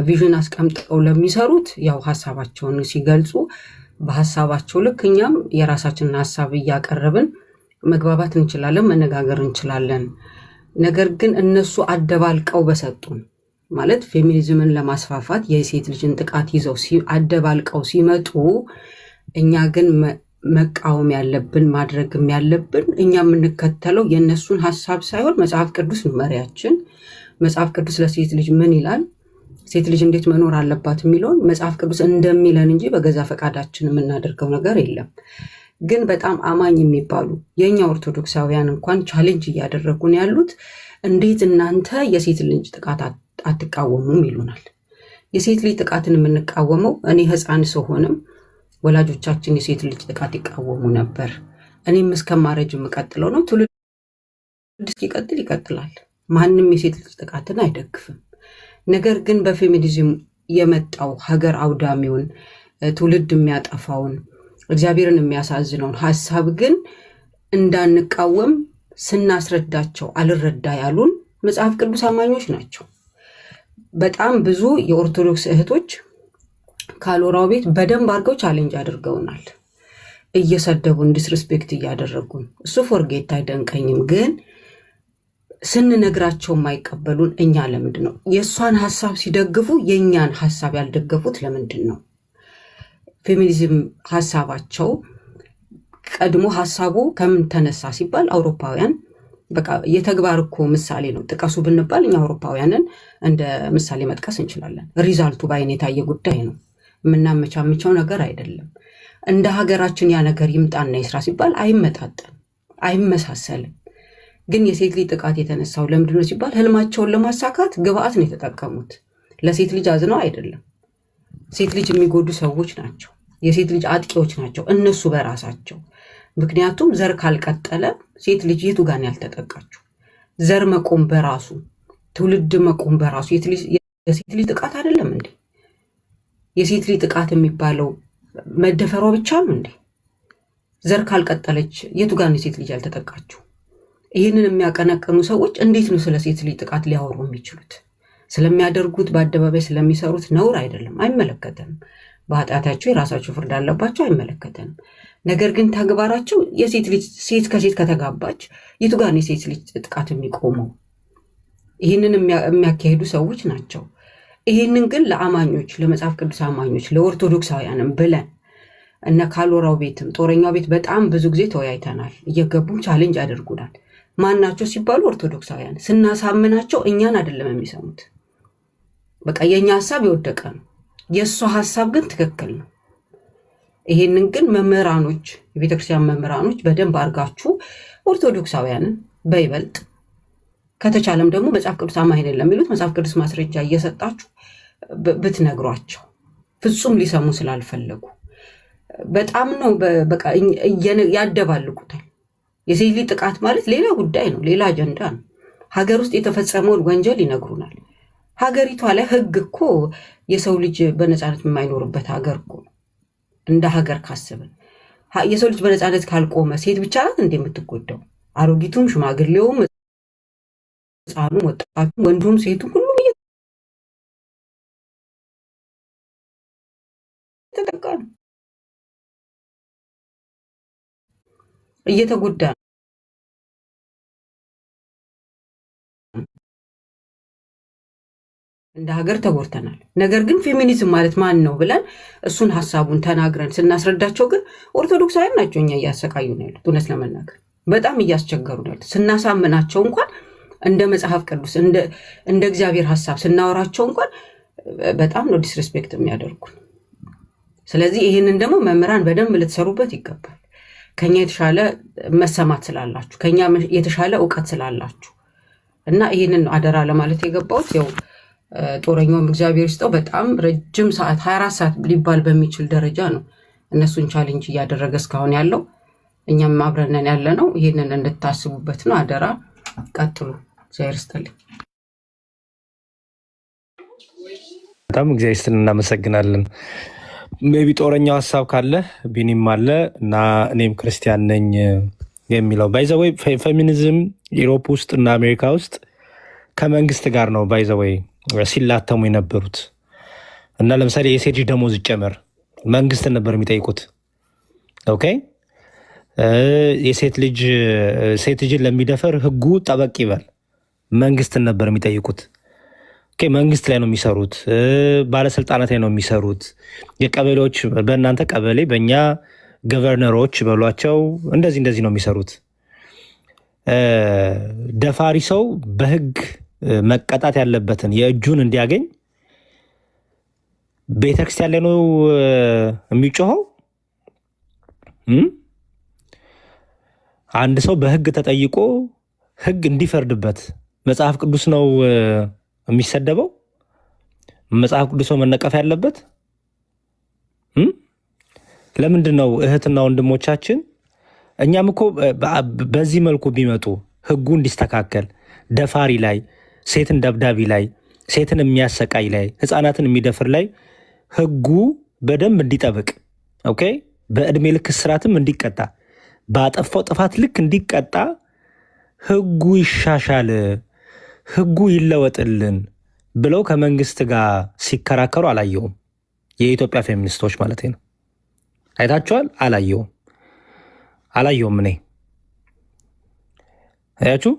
ቪዥን አስቀምጠው ለሚሰሩት ያው ሐሳባቸውን ሲገልጹ በሐሳባቸው ልክ እኛም የራሳችንን ሐሳብ እያቀረብን መግባባት እንችላለን፣ መነጋገር እንችላለን። ነገር ግን እነሱ አደባልቀው በሰጡን ማለት ፌሚኒዝምን ለማስፋፋት የሴት ልጅን ጥቃት ይዘው አደባልቀው ሲመጡ እኛ ግን መቃወም ያለብን ማድረግም ያለብን እኛ የምንከተለው የእነሱን ሐሳብ ሳይሆን መጽሐፍ ቅዱስ መሪያችን። መጽሐፍ ቅዱስ ለሴት ልጅ ምን ይላል፣ ሴት ልጅ እንዴት መኖር አለባት የሚለውን መጽሐፍ ቅዱስ እንደሚለን እንጂ በገዛ ፈቃዳችን የምናደርገው ነገር የለም። ግን በጣም አማኝ የሚባሉ የኛ ኦርቶዶክሳውያን እንኳን ቻሌንጅ እያደረጉን ያሉት እንዴት እናንተ የሴት ልጅ ጥቃት አትቃወሙም ይሉናል። የሴት ልጅ ጥቃትን የምንቃወመው እኔ ሕፃን ስሆንም ወላጆቻችን የሴት ልጅ ጥቃት ይቃወሙ ነበር። እኔም እስከማረጅ የምቀጥለው ነው። ትውልድ እስኪቀጥል ይቀጥላል። ማንም የሴት ልጅ ጥቃትን አይደግፍም። ነገር ግን በፌሚኒዝም የመጣው ሀገር አውዳሚውን ትውልድ የሚያጠፋውን እግዚአብሔርን የሚያሳዝነውን ሐሳብ ግን እንዳንቃወም ስናስረዳቸው አልረዳ ያሉን መጽሐፍ ቅዱስ አማኞች ናቸው። በጣም ብዙ የኦርቶዶክስ እህቶች ካሎራው ቤት በደንብ አድርገው ቻሌንጅ አድርገውናል፣ እየሰደቡን ዲስሪስፔክት እያደረጉን። እሱ ፎርጌት አይደንቀኝም። ግን ስንነግራቸው የማይቀበሉን እኛ ለምንድን ነው? የእሷን ሐሳብ ሲደግፉ የእኛን ሐሳብ ያልደገፉት ለምንድን ነው? ፌሚኒዝም ሐሳባቸው ቀድሞ ሐሳቡ ከምን ተነሳ ሲባል አውሮፓውያን በቃ የተግባር እኮ ምሳሌ ነው ጥቀሱ ብንባል እኛ አውሮፓውያንን እንደ ምሳሌ መጥቀስ እንችላለን። ሪዛልቱ ባይን የታየ ጉዳይ ነው። የምናመቻምቸው ነገር አይደለም። እንደ ሀገራችን ያ ነገር ይምጣና ይስራ ሲባል አይመጣጠን፣ አይመሳሰልም። ግን የሴት ልጅ ጥቃት የተነሳው ለምንድነው ሲባል ህልማቸውን ለማሳካት ግብአት ነው የተጠቀሙት። ለሴት ልጅ አዝነው አይደለም። ሴት ልጅ የሚጎዱ ሰዎች ናቸው። የሴት ልጅ አጥቂዎች ናቸው እነሱ በራሳቸው። ምክንያቱም ዘር ካልቀጠለ ሴት ልጅ የቱ ጋር ያልተጠቃችው? ዘር መቆም በራሱ ትውልድ መቆም በራሱ የሴት ልጅ ጥቃት አይደለም እንዴ? የሴት ልጅ ጥቃት የሚባለው መደፈሯ ብቻ ነው እንዴ? ዘር ካልቀጠለች የቱ ጋር የሴት ልጅ ያልተጠቃችው? ይህንን የሚያቀነቅኑ ሰዎች እንዴት ነው ስለ ሴት ልጅ ጥቃት ሊያወሩ የሚችሉት? ስለሚያደርጉት በአደባባይ ስለሚሰሩት ነውር አይደለም፣ አይመለከተንም። በኃጢአታቸው የራሳቸው ፍርድ አለባቸው፣ አይመለከተንም። ነገር ግን ተግባራቸው የሴት ልጅ ሴት ከሴት ከተጋባች የቱ ጋር የሴት ልጅ ጥቃት የሚቆመው? ይህንን የሚያካሄዱ ሰዎች ናቸው። ይህንን ግን ለአማኞች ለመጽሐፍ ቅዱስ አማኞች ለኦርቶዶክሳውያንም ብለን እነ ካሎራው ቤትም ጦረኛው ቤት በጣም ብዙ ጊዜ ተወያይተናል። እየገቡም ቻሌንጅ ያደርጉናል። ማናቸው ሲባሉ ኦርቶዶክሳውያን። ስናሳምናቸው እኛን አይደለም የሚሰሙት። በቃ የኛ ሐሳብ የወደቀ ነው፣ የእሷ ሐሳብ ግን ትክክል ነው። ይሄንን ግን መምህራኖች፣ የቤተክርስቲያን መምህራኖች በደንብ አድርጋችሁ ኦርቶዶክሳውያንን በይበልጥ ከተቻለም ደግሞ መጽሐፍ ቅዱስ አማኝ ነን ለሚሉት መጽሐፍ ቅዱስ ማስረጃ እየሰጣችሁ ብትነግሯቸው፣ ፍጹም ሊሰሙ ስላልፈለጉ በጣም ነው በቃ ያደባልቁታል። የሴት ልጅ ጥቃት ማለት ሌላ ጉዳይ ነው፣ ሌላ አጀንዳ ነው። ሀገር ውስጥ የተፈጸመውን ወንጀል ይነግሩናል። ሀገሪቷ ላይ ህግ እኮ የሰው ልጅ በነፃነት የማይኖርበት ሀገር እኮ እንደ ሀገር ካስብን የሰው ልጅ በነፃነት ካልቆመ ሴት ብቻ ናት እንደምትጎዳው? አሮጊቱም፣ ሽማግሌውም፣ ህፃኑም፣ ወጣቱም፣ ወንዱም፣ ሴቱም ሁሉም እየተጠቃ ነው፣ እየተጎዳ ነው። እንደ ሀገር ተጎድተናል። ነገር ግን ፌሚኒዝም ማለት ማን ነው ብለን እሱን ሀሳቡን ተናግረን ስናስረዳቸው ግን ኦርቶዶክሳውያን ናቸው እኛ እያሰቃዩ ነው ያሉት። እውነት ለመናገር በጣም እያስቸገሩ ነው ያሉት። ስናሳምናቸው እንኳን እንደ መጽሐፍ ቅዱስ እንደ እግዚአብሔር ሀሳብ ስናወራቸው እንኳን በጣም ነው ዲስሬስፔክት የሚያደርጉን። ስለዚህ ይህንን ደግሞ መምህራን በደንብ ልትሰሩበት ይገባል። ከኛ የተሻለ መሰማት ስላላችሁ፣ ከኛ የተሻለ እውቀት ስላላችሁ እና ይህንን አደራ ለማለት የገባሁት ያው ጦረኛውም እግዚአብሔር ይስጠው በጣም ረጅም ሰዓት 24 ሰዓት ሊባል በሚችል ደረጃ ነው እነሱን ቻሌንጅ እያደረገ እስካሁን ያለው። እኛም አብረነን ያለ ነው። ይህንን እንድታስቡበት ነው። አደራ ቀጥሉ። እግዚአብሔር ይስጥልኝ። በጣም እግዚአብሔር ይስጥልን። እናመሰግናለን። ሜቢ ጦረኛው ሀሳብ ካለ ቢኒም አለ እና እኔም ክርስቲያን ነኝ የሚለው ባይዘወይ ፌሚኒዝም ዩሮፕ ውስጥ እና አሜሪካ ውስጥ ከመንግስት ጋር ነው ባይዘወይ ሲላተሙ የነበሩት እና ለምሳሌ የሴት ልጅ ደሞዝ ይጨመር መንግስትን ነበር የሚጠይቁት። ኦኬ የሴት ልጅን ለሚደፈር ህጉ ጠበቅ ይበል መንግስትን ነበር የሚጠይቁት። ኦኬ መንግስት ላይ ነው የሚሰሩት፣ ባለስልጣናት ላይ ነው የሚሰሩት። የቀበሌዎች በእናንተ ቀበሌ በእኛ ገቨርነሮች በሏቸው እንደዚህ ነው የሚሰሩት። ደፋሪ ሰው በህግ መቀጣት ያለበትን የእጁን እንዲያገኝ ቤተክርስቲያን ላይ ነው የሚጮኸው። አንድ ሰው በህግ ተጠይቆ ህግ እንዲፈርድበት መጽሐፍ ቅዱስ ነው የሚሰደበው? መጽሐፍ ቅዱስ ነው መነቀፍ ያለበት? ለምንድን ነው እህትና ወንድሞቻችን እኛም እኮ በዚህ መልኩ ቢመጡ ህጉ እንዲስተካከል ደፋሪ ላይ፣ ሴትን ደብዳቢ ላይ፣ ሴትን የሚያሰቃይ ላይ፣ ህፃናትን የሚደፍር ላይ ህጉ በደንብ እንዲጠብቅ ኦኬ፣ በእድሜ ልክ እስራትም እንዲቀጣ፣ ባጠፋው ጥፋት ልክ እንዲቀጣ ህጉ ይሻሻል፣ ህጉ ይለወጥልን ብለው ከመንግስት ጋር ሲከራከሩ አላየውም። የኢትዮጵያ ፌሚኒስቶች ማለት ነው። አይታችኋል? አላየውም እኔ አያችሁ።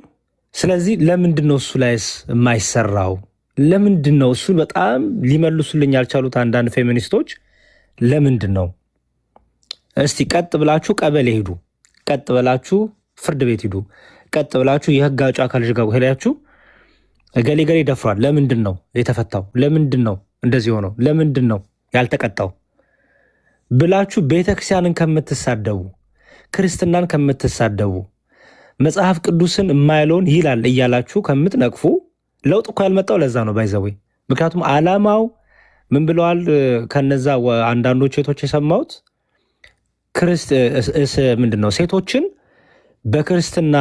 ስለዚህ ለምንድን ነው እሱ ላይስ የማይሰራው? ለምንድን ነው እሱን በጣም ሊመልሱልኝ ያልቻሉት አንዳንድ ፌሚኒስቶች? ለምንድን ነው? እስቲ ቀጥ ብላችሁ ቀበሌ ሂዱ፣ ቀጥ ብላችሁ ፍርድ ቤት ሂዱ፣ ቀጥ ብላችሁ የህግ አውጪ አካል ጋር ሄዳችሁ እገሌ ገሌ ደፍሯል፣ ለምንድን ነው የተፈታው? ለምንድን ነው እንደዚህ ሆነው? ለምንድን ነው ያልተቀጣው ብላችሁ ቤተክርስቲያንን ከምትሳደቡ፣ ክርስትናን ከምትሳደቡ፣ መጽሐፍ ቅዱስን የማይለውን ይላል እያላችሁ ከምትነቅፉ ለውጥ እኮ ያልመጣው ለዛ ነው ባይዘወይ። ምክንያቱም አላማው ምን ብለዋል? ከነዛ አንዳንዶች ሴቶች የሰማሁት ምንድን ነው ሴቶችን በክርስትና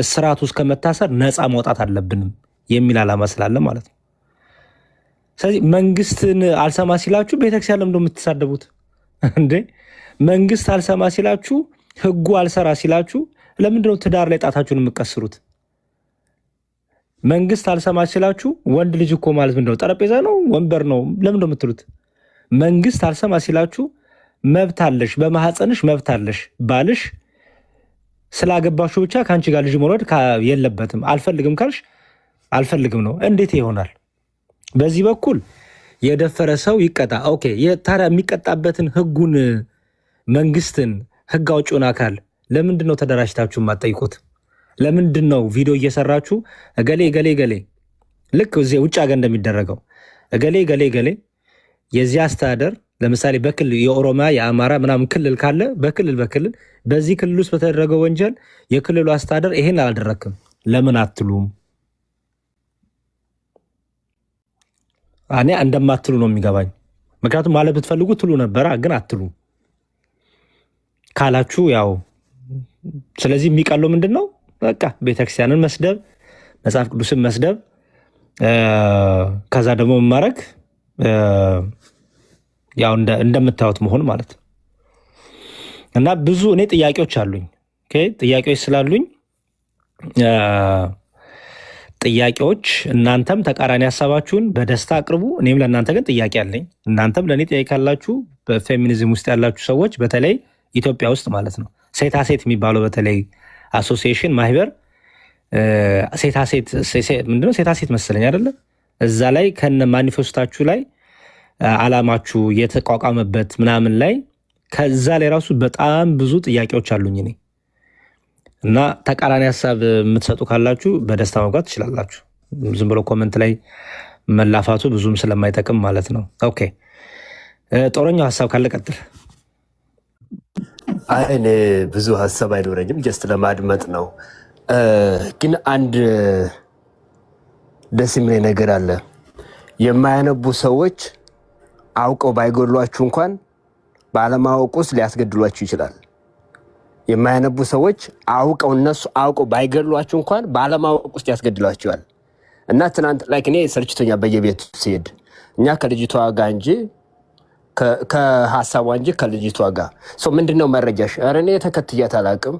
ስርዓት ውስጥ ከመታሰር ነፃ መውጣት አለብንም የሚል አላማ ስላለ ማለት ነው። ስለዚህ መንግስትን አልሰማ ሲላችሁ ቤተክርስቲያን ለምንድን ነው የምትሳደቡት እንዴ? መንግስት አልሰማ ሲላችሁ፣ ህጉ አልሰራ ሲላችሁ ለምንድን ነው ትዳር ላይ ጣታችሁን የምትቀስሩት? መንግስት አልሰማ ሲላችሁ ወንድ ልጅ እኮ ማለት ምንድን ነው? ጠረጴዛ ነው ወንበር ነው ለምንድን ነው የምትሉት? መንግስት አልሰማ ሲላችሁ መብት አለሽ፣ በማህፀንሽ መብት አለሽ፣ ባልሽ ስላገባችሁ ብቻ ከአንቺ ጋር ልጅ መውለድ የለበትም፣ አልፈልግም ካልሽ አልፈልግም ነው። እንዴት ይሆናል? በዚህ በኩል የደፈረ ሰው ይቀጣ። ኦኬ፣ ታዲያ የሚቀጣበትን ህጉን መንግስትን ህግ አውጪውን አካል ለምንድን ነው ተደራጅታችሁ የማትጠይቁት? ለምንድን ነው ቪዲዮ እየሰራችሁ እገሌ ገሌ ገሌ ልክ እዚህ ውጭ ሀገር እንደሚደረገው እገሌ ገሌ ገሌ የዚህ አስተዳደር ለምሳሌ በክልል የኦሮሚያ የአማራ ምናምን ክልል ካለ በክልል በዚህ ክልል ውስጥ በተደረገው ወንጀል የክልሉ አስተዳደር ይሄን አላደረክም ለምን አትሉም? እኔ እንደማትሉ ነው የሚገባኝ። ምክንያቱም ማለት ብትፈልጉ ትሉ ነበረ፣ ግን አትሉ ካላችሁ ያው ስለዚህ የሚቀለው ምንድን ነው? በቃ ቤተክርስቲያንን መስደብ፣ መጽሐፍ ቅዱስን መስደብ፣ ከዛ ደግሞ ማድረግ ያው እንደምታዩት መሆን ማለት ነው። እና ብዙ እኔ ጥያቄዎች አሉኝ። ኦኬ ጥያቄዎች ስላሉኝ ጥያቄዎች እናንተም ተቃራኒ ሐሳባችሁን በደስታ አቅርቡ። እኔም ለእናንተ ግን ጥያቄ አለኝ። እናንተም ለእኔ ጥያቄ ካላችሁ በፌሚኒዝም ውስጥ ያላችሁ ሰዎች በተለይ ኢትዮጵያ ውስጥ ማለት ነው ሴታ ሴት የሚባለው በተለይ አሶሲዬሽን ማህበር ሴታ ሴት ምንድነው ሴታ ሴት መሰለኝ አይደለ? እዛ ላይ ከነ ማኒፌስታችሁ ላይ አላማችሁ የተቋቋመበት ምናምን ላይ ከዛ ላይ ራሱ በጣም ብዙ ጥያቄዎች አሉኝ እኔ እና ተቃራኒ ሐሳብ የምትሰጡ ካላችሁ በደስታ መግባት ትችላላችሁ። ዝም ብሎ ኮሜንት ላይ መላፋቱ ብዙም ስለማይጠቅም ማለት ነው። ኦኬ ጦረኛው ሐሳብ ካለ ቀጥል። እኔ ብዙ ሐሳብ አይኖረኝም፣ ጀስት ለማድመጥ ነው። ግን አንድ ደስ የሚለኝ ነገር አለ። የማያነቡ ሰዎች አውቀው ባይገድሏችሁ እንኳን ባለማወቅ ውስጥ ሊያስገድሏችሁ ይችላል። የማያነቡ ሰዎች አውቀው እነሱ አውቀው ባይገድሏችሁ እንኳን ባለማወቅ ውስጥ ያስገድሏችኋል። እና ትናንት ላይክ እኔ ሰልችቶኛ በየቤቱ ሲሄድ እኛ ከልጅቷ ጋር እንጂ ከሐሳቧ እንጂ ከልጅቷ ጋር ምንድነው መረጃሽ? ኧረ እኔ ተከትያት አላውቅም።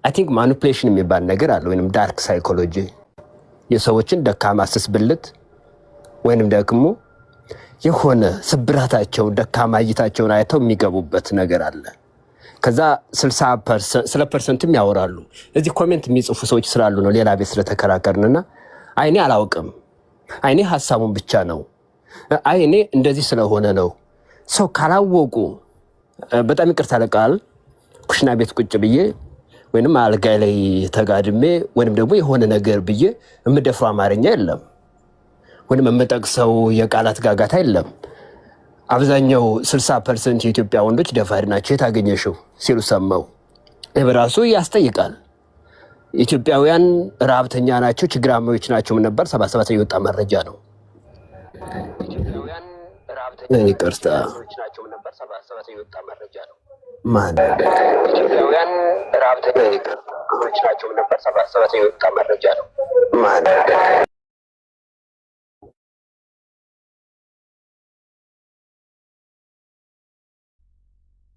አይ ቲንክ ማኒፕሌሽን የሚባል ነገር አለ፣ ወይንም ዳርክ ሳይኮሎጂ የሰዎችን ደካማ ስስ ብልት ወይንም ደግሞ የሆነ ስብራታቸውን ደካማ እይታቸውን አይተው የሚገቡበት ነገር አለ። ከዛ 60% ስለ ፐርሰንትም ያወራሉ። እዚህ ኮሜንት የሚጽፉ ሰዎች ስላሉ ነው ሌላ ቤት ስለተከራከርንና አይኔ አላውቅም፣ አይኔ ሐሳቡን ብቻ ነው፣ አይኔ እንደዚህ ስለሆነ ነው። ሰው ካላወቁ በጣም ይቅርታ ለቃል ኩሽና ቤት ቁጭ ብዬ ወይንም አልጋይ ላይ ተጋድሜ ወይንም ደግሞ የሆነ ነገር ብዬ የምደፍረው አማርኛ የለም፣ ወይንም የምጠቅሰው የቃላት ጋጋታ የለም። አብዛኛው 60% የኢትዮጵያ ወንዶች ደፋሪ ናቸው የታገኘሽው ሲሉ ሰማው። በራሱ ያስጠይቃል። ኢትዮጵያውያን ረሃብተኛ ናቸው፣ ችግራማዎች ናቸው ነበር 77 የወጣ መረጃ ነው። ኢትዮጵያውያን ረሃብተኛ ይቅርታ ናቸው ነበር 77 የወጣ መረጃ ነው። ማን ኢትዮጵያውያን ረሃብተኛ ናቸው ነበር 77 የወጣ መረጃ ነው። ማን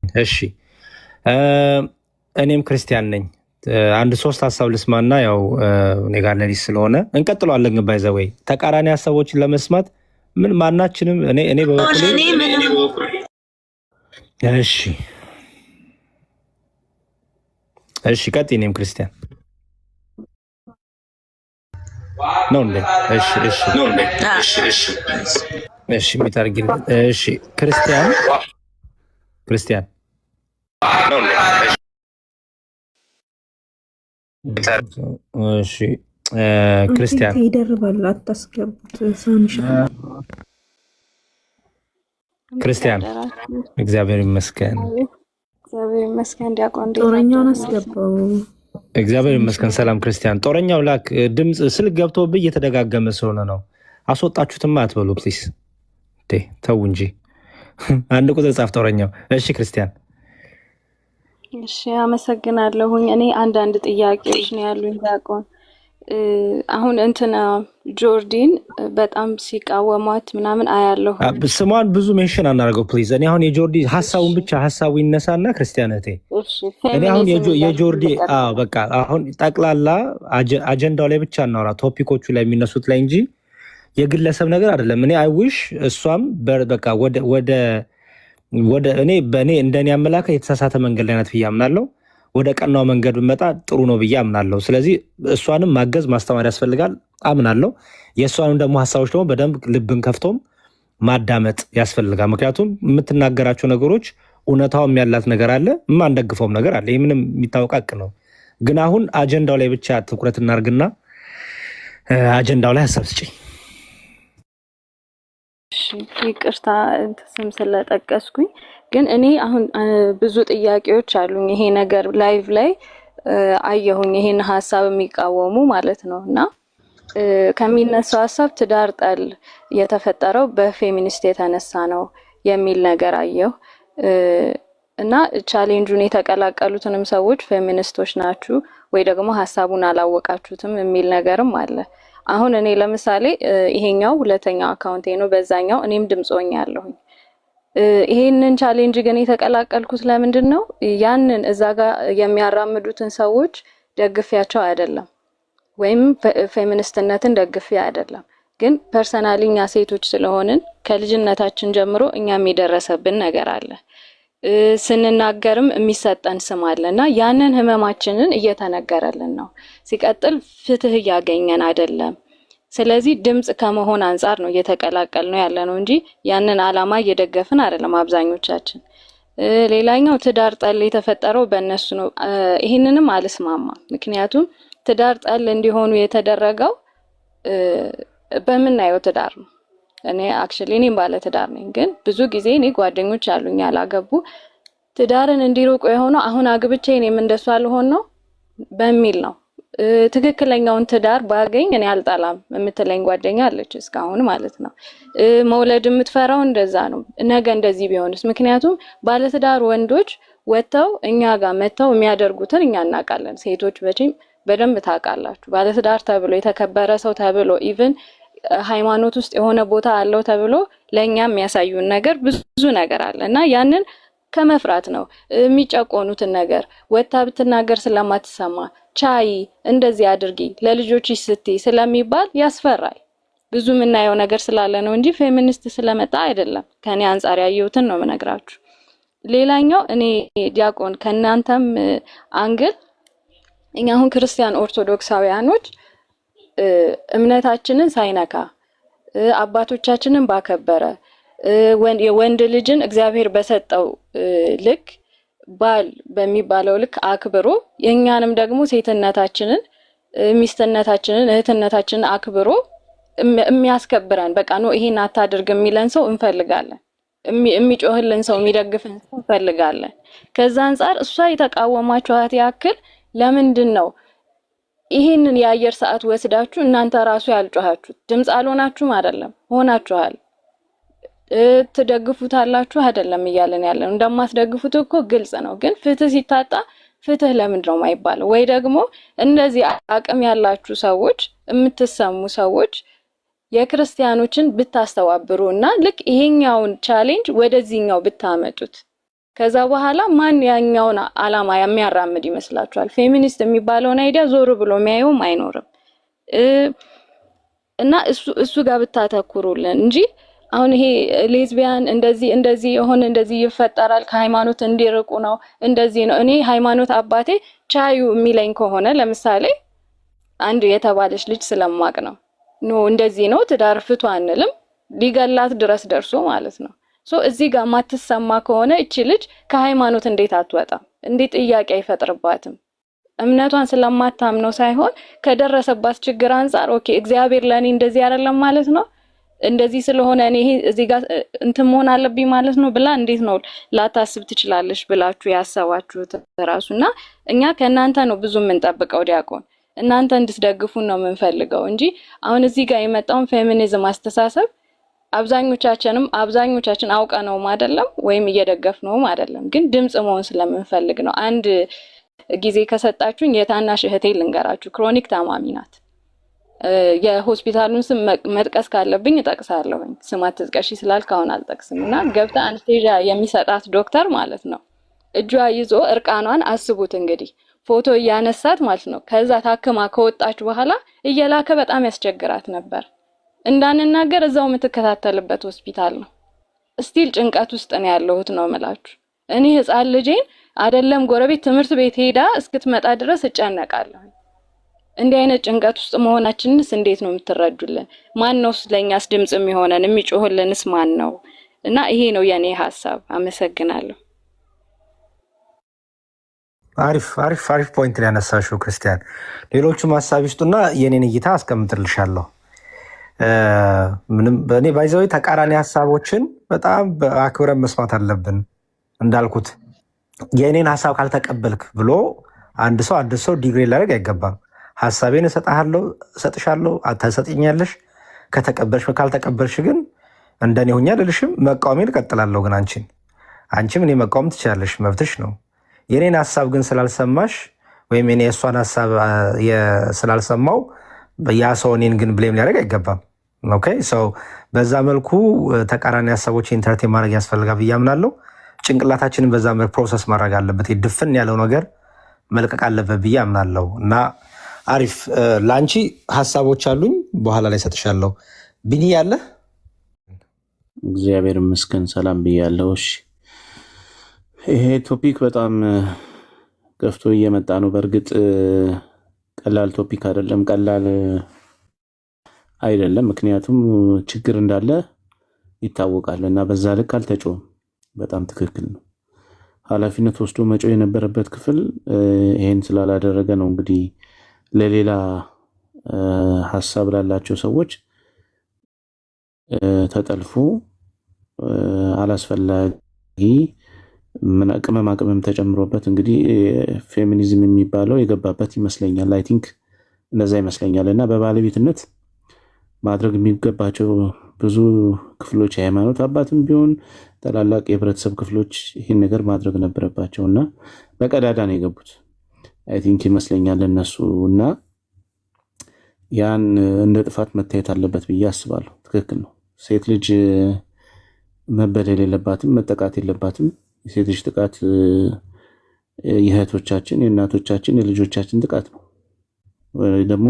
እሺ እኔም ክርስቲያን ነኝ። አንድ 3 ሐሳብ ልስማና ያው እኔ ጋር ለሊት ስለሆነ እንቀጥለዋለን። ግን ባይዘ ወይ ተቃራኒ ሐሳቦችን ለመስማት ምን ማናችንም እኔ በበኩሌ እሺ ቀጥይ። እኔም ክርስቲያን ነው እንዴ? እሺ የሚታርግልኝ እሺ ክርስቲያን ነው እንዴ? እሺ ክርስቲያን ይደርባል። አታስገቡት። ሳንሻ ክርስቲያን እግዚአብሔር ይመስገን። እግዚአብሔር ይመስገን። ዲያቆን ጦረኛውን አስገባው። እግዚአብሔር ይመስገን። ሰላም ክርስቲያን። ጦረኛው ላክ ድምፅ ስልክ ገብቶብኝ እየተደጋገመ ስለሆነ ነው። አስወጣችሁትማ አትበሉ ፕሊስ። ተው እንጂ አንድ ቁጥር ጻፍ ጦረኛው። እሺ ክርስቲያን። እሺ አመሰግናለሁኝ። እኔ አንዳንድ ጥያቄዎች ነው ያሉኝ ዲያቆን። አሁን እንትና ጆርዲን በጣም ሲቃወሟት ምናምን አያለሁ። ስሟን ብዙ ሜንሽን አናደርገው ፕሊዝ። እኔ አሁን የጆርዲ ሐሳቡን ብቻ ሐሳቡ ይነሳና ክርስቲያነቴ እኔ አሁን የጆርዲ በቃ አሁን ጠቅላላ አጀንዳው ላይ ብቻ እናወራ፣ ቶፒኮቹ ላይ የሚነሱት ላይ እንጂ የግለሰብ ነገር አይደለም። እኔ አይውሽ እሷም በቃ ወደ እኔ እንደኔ አመላከት የተሳሳተ መንገድ ላይ ናት ብዬ አምናለሁ። ወደ ቀናው መንገድ ብመጣ ጥሩ ነው ብዬ አምናለሁ። ስለዚህ እሷንም ማገዝ ማስተማር ያስፈልጋል አምናለሁ። የእሷንም ደግሞ ሐሳቦች ደግሞ በደንብ ልብን ከፍቶም ማዳመጥ ያስፈልጋል። ምክንያቱም የምትናገራቸው ነገሮች እውነታውም ያላት ነገር አለ፣ የማንደግፈውም ነገር አለ። ይህ ምንም የሚታወቅ ሀቅ ነው። ግን አሁን አጀንዳው ላይ ብቻ ትኩረት እናርግና አጀንዳው ላይ ሐሳብ ስጪኝ። ይቅርታ ስም ስለጠቀስኩኝ፣ ግን እኔ አሁን ብዙ ጥያቄዎች አሉኝ። ይሄ ነገር ላይቭ ላይ አየሁኝ፣ ይሄን ሐሳብ የሚቃወሙ ማለት ነው። እና ከሚነሳው ሐሳብ ትዳር ጠል የተፈጠረው በፌሚኒስት የተነሳ ነው የሚል ነገር አየሁ። እና ቻሌንጁን የተቀላቀሉትንም ሰዎች ፌሚኒስቶች ናችሁ ወይ ደግሞ ሐሳቡን አላወቃችሁትም የሚል ነገርም አለ። አሁን እኔ ለምሳሌ ይሄኛው ሁለተኛው አካውንቴ ነው፣ በዛኛው እኔም ድምጾኝ ያለሁኝ ይሄንን ቻሌንጅ ግን የተቀላቀልኩት ለምንድን ነው? ያንን እዛ ጋር የሚያራምዱትን ሰዎች ደግፊያቸው አይደለም፣ ወይም ፌሚኒስትነትን ደግፊ አይደለም። ግን ፐርሰናሊ እኛ ሴቶች ስለሆንን ከልጅነታችን ጀምሮ እኛም የደረሰብን ነገር አለ። ስንናገርም የሚሰጠን ስም አለና ያንን ህመማችንን እየተነገረልን ነው። ሲቀጥል ፍትህ እያገኘን አይደለም። ስለዚህ ድምጽ ከመሆን አንጻር ነው እየተቀላቀል ነው ያለ ነው እንጂ ያንን አላማ እየደገፍን አይደለም አብዛኞቻችን። ሌላኛው ትዳር ጠል የተፈጠረው በእነሱ ነው። ይህንንም አልስማማም። ምክንያቱም ትዳር ጠል እንዲሆኑ የተደረገው በምናየው ትዳር ነው። እኔም ባለ ትዳር ነኝ፣ ግን ብዙ ጊዜ እኔ ጓደኞች አሉኝ ያላገቡ ትዳርን እንዲሩቁ የሆነው አሁን አግብቼ እኔም እንደሱ አልሆን ነው በሚል ነው። ትክክለኛውን ትዳር ባገኝ እኔ አልጣላም የምትለኝ ጓደኛ አለች እስካሁን ማለት ነው። መውለድ የምትፈራው እንደዛ ነው፣ ነገ እንደዚህ ቢሆንስ? ምክንያቱም ባለትዳር ወንዶች ወጥተው እኛ ጋር መጥተው የሚያደርጉትን እኛ እናውቃለን። ሴቶች በደንብ ታውቃላችሁ። ባለትዳር ተብሎ የተከበረ ሰው ተብሎ ኢቭን ሃይማኖት ውስጥ የሆነ ቦታ አለው ተብሎ ለኛ የሚያሳዩን ነገር ብዙ ነገር አለ እና ያንን ከመፍራት ነው የሚጨቆኑትን ነገር ወጣ ብትናገር ስለማትሰማ ቻይ እንደዚህ አድርጊ ለልጆችሽ ስትይ ስለሚባል ያስፈራል። ብዙ የምናየው ነገር ስላለ ነው እንጂ ፌሚኒስት ስለመጣ አይደለም። ከኔ አንጻር ያየሁትን ነው የምነግራችሁ። ሌላኛው እኔ ዲያቆን ከናንተም አንግል እኛ አሁን ክርስቲያን ኦርቶዶክሳውያኖች እምነታችንን ሳይነካ አባቶቻችንን ባከበረ የወንድ ልጅን እግዚአብሔር በሰጠው ልክ ባል በሚባለው ልክ አክብሮ የኛንም ደግሞ ሴትነታችንን ሚስትነታችንን እህትነታችንን አክብሮ የሚያስከብረን በቃ ነው ይሄን አታድርግ የሚለን ሰው እንፈልጋለን። የሚጮህልን ሰው የሚደግፈን ሰው እንፈልጋለን። ከዛ አንፃር እሷ የተቃወማችኋት ያክል ለምንድን ነው ይሄንን የአየር ሰዓት ወስዳችሁ እናንተ ራሱ ያልጮሃችሁ? ድምጽ አልሆናችሁም አይደለም፣ ሆናችኋል። ትደግፉታላችሁ አይደለም እያለን ያለን። እንደማትደግፉት እኮ ግልጽ ነው። ግን ፍትህ ሲታጣ ፍትህ ለምንድን ነው የማይባለው? ወይ ደግሞ እንደዚህ አቅም ያላችሁ ሰዎች የምትሰሙ ሰዎች የክርስቲያኖችን ብታስተባብሩ እና ልክ ይሄኛውን ቻሌንጅ ወደዚህኛው ብታመጡት ከዛ በኋላ ማን ያኛውን አላማ የሚያራምድ ይመስላችኋል? ፌሚኒስት የሚባለውን አይዲያ ዞር ብሎ የሚያየውም አይኖርም። እና እሱ ጋር ብታተኩሩልን እንጂ አሁን ይሄ ሌዝቢያን እንደዚህ የሆነ እንደዚህ ይፈጠራል ከሃይማኖት እንዲርቁ ነው እንደዚህ ነው። እኔ ሃይማኖት አባቴ ቻዩ የሚለኝ ከሆነ ለምሳሌ አንድ የተባለች ልጅ ስለማቅ ነው እንደዚህ ነው ትዳር ፍቱ አንልም ሊገላት ድረስ ደርሶ ማለት ነው። እዚህ ጋር ማትሰማ ከሆነ እቺ ልጅ ከሃይማኖት እንዴት አትወጣም? እንዴት ጥያቄ አይፈጥርባትም? እምነቷን ስለማታምነው ሳይሆን ከደረሰባት ችግር አንፃር ኦኬ እግዚአብሔር ለኔ እንደዚህ አይደለም ማለት ነው እንደዚህ ስለሆነ እኔ እዚህ ጋር እንትን መሆን አለብኝ ማለት ነው ብላ እንዴት ነው ላታስብ ትችላለሽ ብላችሁ ያሰባችሁት ራሱና እኛ ከእናንተ ነው ብዙ የምንጠብቀው ዲያቆን እናንተ እንድትደግፉን ነው የምንፈልገው እንጂ አሁን እዚህ ጋር የመጣውን ፌሚኒዝም አስተሳሰብ አብዛኞቻችን አውቀነውም አይደለም ወይም እየደገፍነውም አይደለም፣ ግን ድምጽ መሆን ስለምንፈልግ ነው። አንድ ጊዜ ከሰጣችሁኝ የታናሽ እህቴ ልንገራችሁ። ክሮኒክ ታማሚ ናት። የሆስፒታሉን ስም መጥቀስ ካለብኝ እጠቅሳለሁ። ስም አትጥቀሺ ስላልክ አሁን አልጠቅስም። እና ገብታ አንስቴዣ የሚሰጣት ዶክተር ማለት ነው እጇ ይዞ እርቃኗን አስቡት እንግዲህ ፎቶ እያነሳት ማለት ነው። ከዛ ታክማ ከወጣች በኋላ እየላከ በጣም ያስቸግራት ነበር። እንዳንናገር እዛው የምትከታተልበት ሆስፒታል ነው። ስቲል ጭንቀት ውስጥ ነው ያለሁት ነው የምላችሁ። እኔ ህፃን ልጄን አይደለም ጎረቤት ትምህርት ቤት ሄዳ እስክትመጣ ድረስ እጨነቃለሁ። እንዲህ አይነት ጭንቀት ውስጥ መሆናችንስ እንዴት ነው የምትረዱልን? ማን ነው ስለኛስ ድምጽ የሚሆነን የሚጮህልንስ ማን ነው? እና ይሄ ነው የኔ ሐሳብ። አመሰግናለሁ። አሪፍ ፖይንት ነው ያነሳሽው ክርስቲያን። ሌሎቹም ሐሳብ ይስጡና የኔን እይታ አስቀምጥልሻለሁ። ምንም በእኔ ባይዘው ተቃራኒ ሐሳቦችን በጣም አክብረን መስማት አለብን። እንዳልኩት የኔን ሐሳብ ካልተቀበልክ ብሎ አንድ ሰው ዲግሪ ላደርግ አይገባም። ሐሳቤን እሰጥሻለሁ፣ ታሰጥኛለሽ። ከተቀበልሽ ካልተቀበልሽ ግን እንደኔ ሆኛ ልልሽም መቃወሜን እቀጥላለሁ። ግን አንቺም እኔ መቃወም ትችላለሽ፣ መብትሽ ነው። የኔን ሐሳብ ግን ስላልሰማሽ ወይም የኔ እሷን ሐሳብ ስላልሰማው ያ ሰው እኔን ግን ብሌም ሊያደርግ አይገባም። ኦኬ ሰው በዛ መልኩ ተቃራኒ ሀሳቦች ኢንተርቴን ማድረግ ያስፈልጋል ብዬ አምናለሁ። ጭንቅላታችንን በዛ መልኩ ፕሮሰስ ማድረግ አለበት። ድፍን ያለው ነገር መልቀቅ አለበት ብዬ አምናለሁ። እና አሪፍ ለአንቺ ሀሳቦች አሉኝ፣ በኋላ ላይ ሰጥሻለሁ። ቢኒ ያለ እግዚአብሔር ይመስገን ሰላም ብያለሁ። እሺ ይሄ ቶፒክ በጣም ገፍቶ እየመጣ ነው። በእርግጥ ቀላል ቶፒክ አይደለም፣ ቀላል አይደለም። ምክንያቱም ችግር እንዳለ ይታወቃል እና በዛ ልክ አልተጮም። በጣም ትክክል ነው። ኃላፊነት ወስዶ መጮህ የነበረበት ክፍል ይሄን ስላላደረገ ነው እንግዲህ ለሌላ ሀሳብ ላላቸው ሰዎች ተጠልፎ አላስፈላጊ ቅመማ ቅመም ተጨምሮበት እንግዲህ ፌሚኒዝም የሚባለው የገባበት ይመስለኛል። አይ ቲንክ እንደዛ ይመስለኛል። እና በባለቤትነት ማድረግ የሚገባቸው ብዙ ክፍሎች የሃይማኖት አባትም ቢሆን ታላላቅ የህብረተሰብ ክፍሎች ይህን ነገር ማድረግ ነበረባቸው እና በቀዳዳ ነው የገቡት አይ ቲንክ ይመስለኛል እነሱ። እና ያን እንደ ጥፋት መታየት አለበት ብዬ አስባለሁ። ትክክል ነው። ሴት ልጅ መበደል የለባትም፣ መጠቃት የለባትም። የሴት ልጅ ጥቃት የእህቶቻችን፣ የእናቶቻችን፣ የልጆቻችን ጥቃት ነው። ደግሞ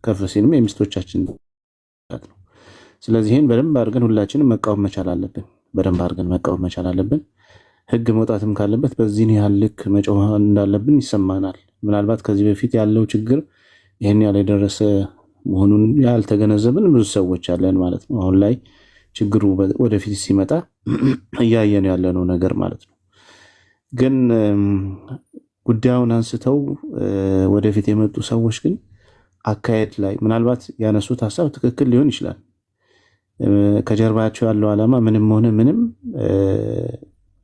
ከፍ ሲልም የሚስቶቻችን ጥቃት ነው። ስለዚህ ይህን በደንብ አድርገን ሁላችንም መቃወም መቻል አለብን። በደንብ አድርገን መቃወም መቻል አለብን። ህግ መውጣትም ካለበት በዚህን ያህል ልክ መጮህ እንዳለብን ይሰማናል። ምናልባት ከዚህ በፊት ያለው ችግር ይህን ያህል የደረሰ መሆኑን ያልተገነዘብን ብዙ ሰዎች አለን ማለት ነው። አሁን ላይ ችግሩ ወደፊት ሲመጣ እያየን ያለነው ነገር ማለት ነው። ግን ጉዳዩን አንስተው ወደፊት የመጡ ሰዎች ግን አካሄድ ላይ ምናልባት ያነሱት ሀሳብ ትክክል ሊሆን ይችላል። ከጀርባቸው ያለው ዓላማ ምንም ሆነ ምንም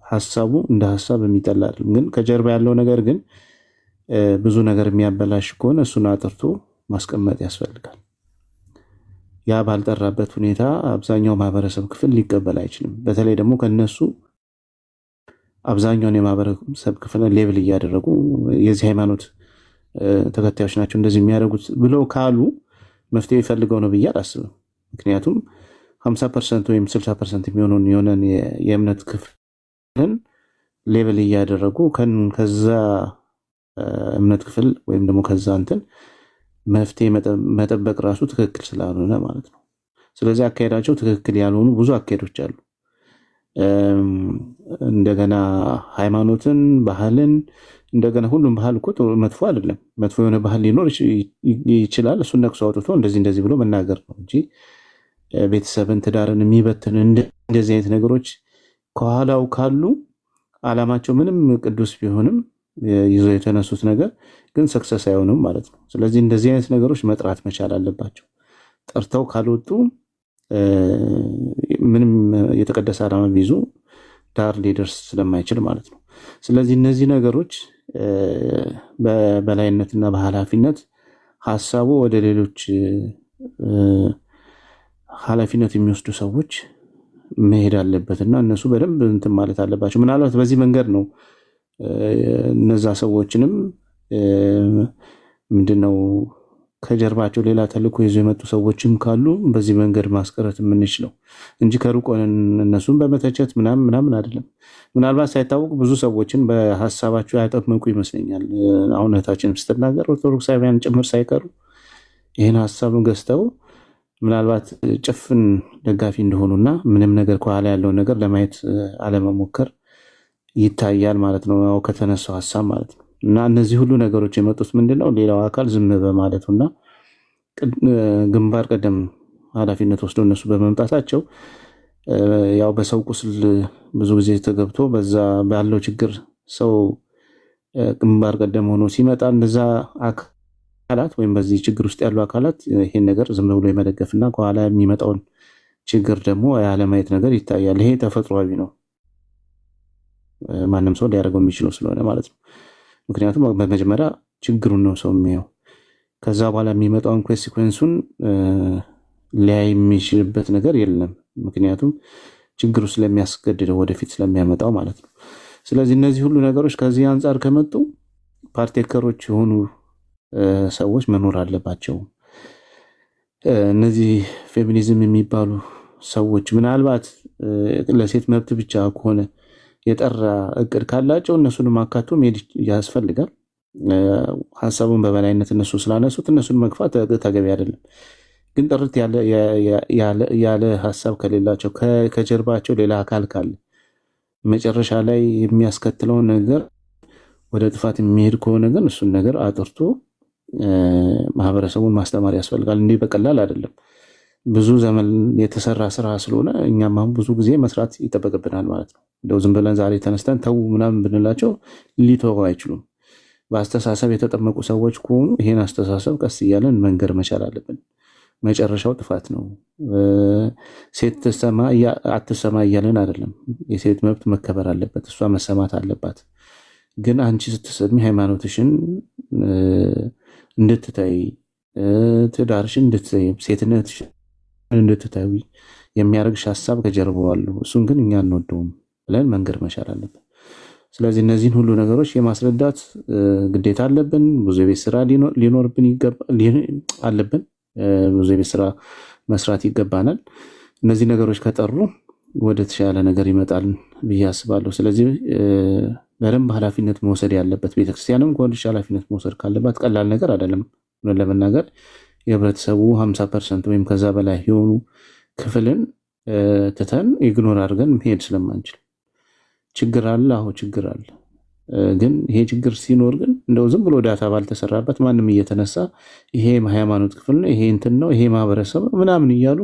ሀሳቡ እንደ ሀሳብ የሚጠላ አይደለም። ግን ከጀርባ ያለው ነገር ግን ብዙ ነገር የሚያበላሽ ከሆነ እሱን አጥርቶ ማስቀመጥ ያስፈልጋል። ያ ባልጠራበት ሁኔታ አብዛኛው ማህበረሰብ ክፍል ሊቀበል አይችልም። በተለይ ደግሞ ከነሱ አብዛኛውን የማህበረሰብ ክፍል ሌብል እያደረጉ የዚህ ሃይማኖት ተከታዮች ናቸው እንደዚህ የሚያደርጉት ብለው ካሉ መፍትሄ ይፈልገው ነው ብዬ አላስብም። ምክንያቱም 50% ወይም 60% የሚሆነውን የሆነን የእምነት ክፍልን ሌብል እያደረጉ ከዛ እምነት ክፍል ወይም ደግሞ ከዛ እንትን መፍትሄ መጠበቅ ራሱ ትክክል ስላልሆነ ማለት ነው። ስለዚህ አካሄዳቸው ትክክል ያልሆኑ ብዙ አካሄዶች አሉ። እንደገና ሃይማኖትን፣ ባህልን እንደገና ሁሉም ባህል እኮ መጥፎ አይደለም። መጥፎ የሆነ ባህል ሊኖር ይችላል። እሱን ነቅሶ አውጥቶ እንደዚህ ብሎ መናገር ነው እንጂ ቤተሰብን፣ ትዳርን የሚበትን እንደዚህ አይነት ነገሮች ከኋላው ካሉ ዓላማቸው ምንም ቅዱስ ቢሆንም ይዞ የተነሱት ነገር ግን ሰክሰስ አይሆንም ማለት ነው። ስለዚህ እንደዚህ አይነት ነገሮች መጥራት መቻል አለባቸው። ጠርተው ካልወጡ ምንም የተቀደሰ ዓላማ ቢይዙ ዳር ሊደርስ ስለማይችል ማለት ነው። ስለዚህ እነዚህ ነገሮች በበላይነትና በኃላፊነት ሀሳቡ ወደ ሌሎች ኃላፊነት የሚወስዱ ሰዎች መሄድ አለበትና እነሱ በደንብ እንትን ማለት አለባቸው። ምናልባት በዚህ መንገድ ነው እነዛ ሰዎችንም ምንድነው ከጀርባቸው ሌላ ተልእኮ ይዞ የመጡ ሰዎችም ካሉ በዚህ መንገድ ማስቀረት የምንችለው እንጂ ከሩቅ ሆነን እነሱን በመተቸት ምናምን አይደለም። ምናልባት ሳይታወቅ ብዙ ሰዎችን በሀሳባቸው ያጠመቁ ይመስለኛል። አሁን እህታችን ስትናገር ኦርቶዶክሳውያን ጭምር ሳይቀሩ ይህን ሀሳብን ገዝተው ምናልባት ጭፍን ደጋፊ እንደሆኑና ምንም ነገር ከኋላ ያለውን ነገር ለማየት አለመሞከር ይታያል ማለት ነው። ያው ከተነሳው ሀሳብ ማለት ነው። እና እነዚህ ሁሉ ነገሮች የመጡት ምንድነው ሌላው አካል ዝም በማለቱና ግንባር ቀደም ኃላፊነት ወስዶ እነሱ በመምጣታቸው ያው በሰው ቁስል ብዙ ጊዜ ተገብቶ በዛ ባለው ችግር ሰው ግንባር ቀደም ሆኖ ሲመጣ እነዛ አካላት ወይም በዚህ ችግር ውስጥ ያሉ አካላት ይሄን ነገር ዝም ብሎ የመደገፍና ከኋላ የሚመጣውን ችግር ደግሞ ያለማየት ነገር ይታያል። ይሄ ተፈጥሯዊ ነው። ማንም ሰው ሊያደርገው የሚችለው ስለሆነ ማለት ነው። ምክንያቱም በመጀመሪያ ችግሩን ነው ሰው የሚያየው። ከዛ በኋላ የሚመጣውን ኮንሲኩዌንሱን ሊያይ የሚችልበት ነገር የለም። ምክንያቱም ችግሩ ስለሚያስገድደው ወደፊት ስለሚያመጣው ማለት ነው። ስለዚህ እነዚህ ሁሉ ነገሮች ከዚህ አንጻር ከመጡ ፓርቴከሮች የሆኑ ሰዎች መኖር አለባቸው። እነዚህ ፌሚኒዝም የሚባሉ ሰዎች ምናልባት ለሴት መብት ብቻ ከሆነ የጠራ እቅድ ካላቸው እነሱንም አካቶ መሄድ ያስፈልጋል። ሀሳቡን በበላይነት እነሱ ስላነሱት እነሱን መግፋት ተገቢ አይደለም። ግን ጥርት ያለ ሀሳብ ከሌላቸው ከጀርባቸው ሌላ አካል ካለ መጨረሻ ላይ የሚያስከትለውን ነገር ወደ ጥፋት የሚሄድ ከሆነ ግን እሱን ነገር አጥርቶ ማህበረሰቡን ማስተማር ያስፈልጋል። እንዲህ በቀላል አይደለም። ብዙ ዘመን የተሰራ ስራ ስለሆነ እኛም አሁን ብዙ ጊዜ መስራት ይጠበቅብናል ማለት ነው። እንደው ዝም ብለን ዛሬ ተነስተን ተው ምናምን ብንላቸው ሊተው አይችሉም። በአስተሳሰብ የተጠመቁ ሰዎች ከሆኑ ይሄን አስተሳሰብ ቀስ እያለን መንገር መቻል አለብን። መጨረሻው ጥፋት ነው። ሴት አትሰማ እያለን አይደለም። የሴት መብት መከበር አለበት፣ እሷ መሰማት አለባት። ግን አንቺ ስትሰሚ ሃይማኖትሽን እንድትታይ፣ ትዳርሽን እንድትታይ፣ ሴትነትሽን እንድትታይ የሚያደርግሽ ሀሳብ ከጀርባው አሉ። እሱን ግን እኛ አንወደውም ብለን መንገር መቻል አለብን። ስለዚህ እነዚህን ሁሉ ነገሮች የማስረዳት ግዴታ አለብን። ብዙ የቤት ስራ ሊኖርብን አለብን። ብዙ የቤት ስራ መስራት ይገባናል። እነዚህ ነገሮች ከጠሩ ወደ ተሻለ ነገር ይመጣል ብዬ አስባለሁ። ስለዚህ በደንብ ኃላፊነት መውሰድ ያለበት ቤተክርስቲያንም ከወንድሽ ኃላፊነት መውሰድ ካለባት ቀላል ነገር አይደለም። ለመናገር የህብረተሰቡ 50% ወይም ከዛ በላይ የሆኑ ክፍልን ትተን ኢግኖር አድርገን መሄድ ስለማንችል ችግር አለ። አሁን ችግር አለ። ግን ይሄ ችግር ሲኖር ግን እንደው ዝም ብሎ ዳታ ባልተሰራበት ማንም እየተነሳ ይሄ ሃይማኖት ክፍል ነው፣ ይሄ እንትን ነው፣ ይሄ ማህበረሰብ ምናምን እያሉ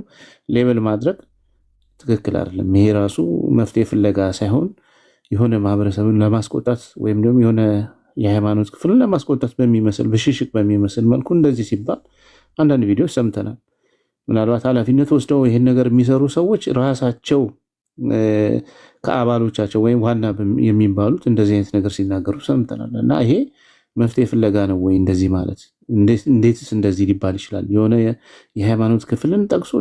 ሌብል ማድረግ ትክክል አይደለም። ይሄ ራሱ መፍትሄ ፍለጋ ሳይሆን የሆነ ማህበረሰብን ለማስቆጣት ወይም ደግሞ የሆነ የሃይማኖት ክፍልን ለማስቆጣት በሚመስል ብሽሽቅ በሚመስል መልኩ እንደዚህ ሲባል አንዳንድ ቪዲዮዎች ሰምተናል። ምናልባት ኃላፊነት ወስደው ይሄን ነገር የሚሰሩ ሰዎች ራሳቸው ከአባሎቻቸው ወይም ዋና የሚባሉት እንደዚህ አይነት ነገር ሲናገሩ ሰምተናል። እና ይሄ መፍትሄ ፍለጋ ነው ወይ? እንደዚህ ማለት እንዴትስ እንደዚህ ሊባል ይችላል? የሆነ የሃይማኖት ክፍልን ጠቅሶ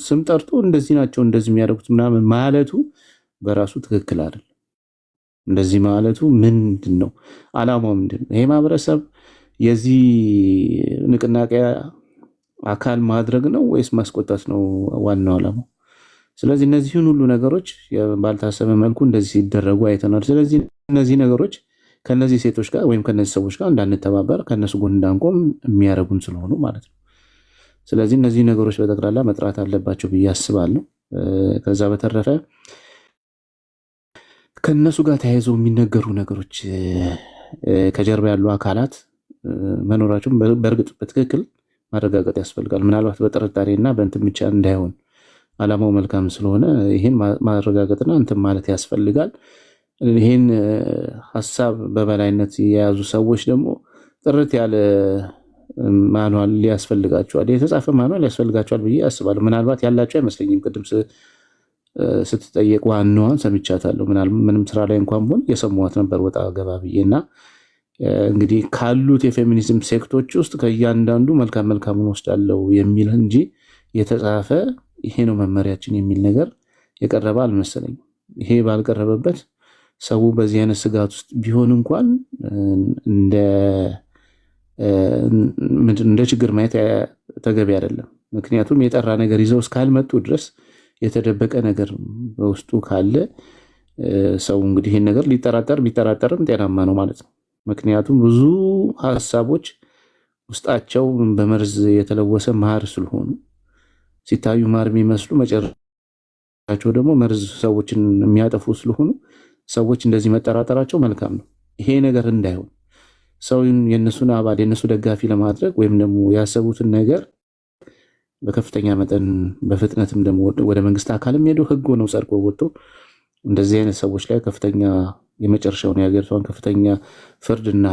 ስም ጠርቶ እንደዚህ ናቸው እንደዚህ የሚያደርጉት ምናምን ማለቱ በራሱ ትክክል አይደለም። እንደዚህ ማለቱ ምንድን ነው? አላማው ምንድን ነው? ይሄ ማህበረሰብ የዚህ ንቅናቄ አካል ማድረግ ነው ወይስ ማስቆጣት ነው ዋናው አላማው? ስለዚህ እነዚህን ሁሉ ነገሮች ባልታሰበ መልኩ እንደዚህ ሲደረጉ አይተናል። ስለዚህ እነዚህ ነገሮች ከነዚህ ሴቶች ጋር ወይም ከነዚህ ሰዎች ጋር እንዳንተባበር ከነሱ ጎን እንዳንቆም የሚያደርጉን ስለሆኑ ማለት ነው። ስለዚህ እነዚህ ነገሮች በጠቅላላ መጥራት አለባቸው ብዬ አስባለሁ። ከዛ በተረፈ ከነሱ ጋር ተያይዘው የሚነገሩ ነገሮች ከጀርባ ያሉ አካላት መኖራቸውን በእርግጥ በትክክል ማረጋገጥ ያስፈልጋል። ምናልባት በጥርጣሬና በእንትን ብቻ እንዳይሆን አላማው መልካም ስለሆነ ይህን ማረጋገጥና እንትን ማለት ያስፈልጋል። ይህን ሀሳብ በበላይነት የያዙ ሰዎች ደግሞ ጥርት ያለ ማኑዋል ሊያስፈልጋቸዋል፣ የተጻፈ ማኑዋል ያስፈልጋቸዋል ብዬ አስባለሁ። ምናልባት ያላቸው አይመስለኝም። ቅድም ስትጠየቅ ዋናዋን ሰምቻታለሁ። ምንም ስራ ላይ እንኳን ቢሆን የሰማኋት ነበር ወጣ ገባ ብዬ እና እንግዲህ ካሉት የፌሚኒዝም ሴክቶች ውስጥ ከእያንዳንዱ መልካሙን ወስዳለው የሚል እንጂ የተጻፈ ይሄ ነው መመሪያችን የሚል ነገር የቀረበ አልመሰለኝም። ይሄ ባልቀረበበት ሰው በዚህ አይነት ስጋት ውስጥ ቢሆን እንኳን እንደ ችግር ማየት ተገቢ አይደለም። ምክንያቱም የጠራ ነገር ይዘው እስካልመጡ ድረስ የተደበቀ ነገር በውስጡ ካለ ሰው እንግዲህ ይህን ነገር ቢጠራጠርም ጤናማ ነው ማለት ነው። ምክንያቱም ብዙ ሀሳቦች ውስጣቸው በመርዝ የተለወሰ ማር ስለሆኑ ሲታዩ ማር የሚመስሉ መጨረሻቸው ደግሞ መርዝ ሰዎችን የሚያጠፉ ስለሆኑ ሰዎች እንደዚህ መጠራጠራቸው መልካም ነው። ይሄ ነገር እንዳይሆን ሰው የነሱን አባል የነሱ ደጋፊ ለማድረግ ወይም ደግሞ ያሰቡትን ነገር በከፍተኛ መጠን በፍጥነትም ደግሞ ወደ መንግስት አካልም ሄዶ ህግ ሆነው ጸድቆ ወጥቶ እንደዚህ አይነት ሰዎች ላይ ከፍተኛ የመጨረሻውን የሀገሪቷን ከፍተኛ ፍርድና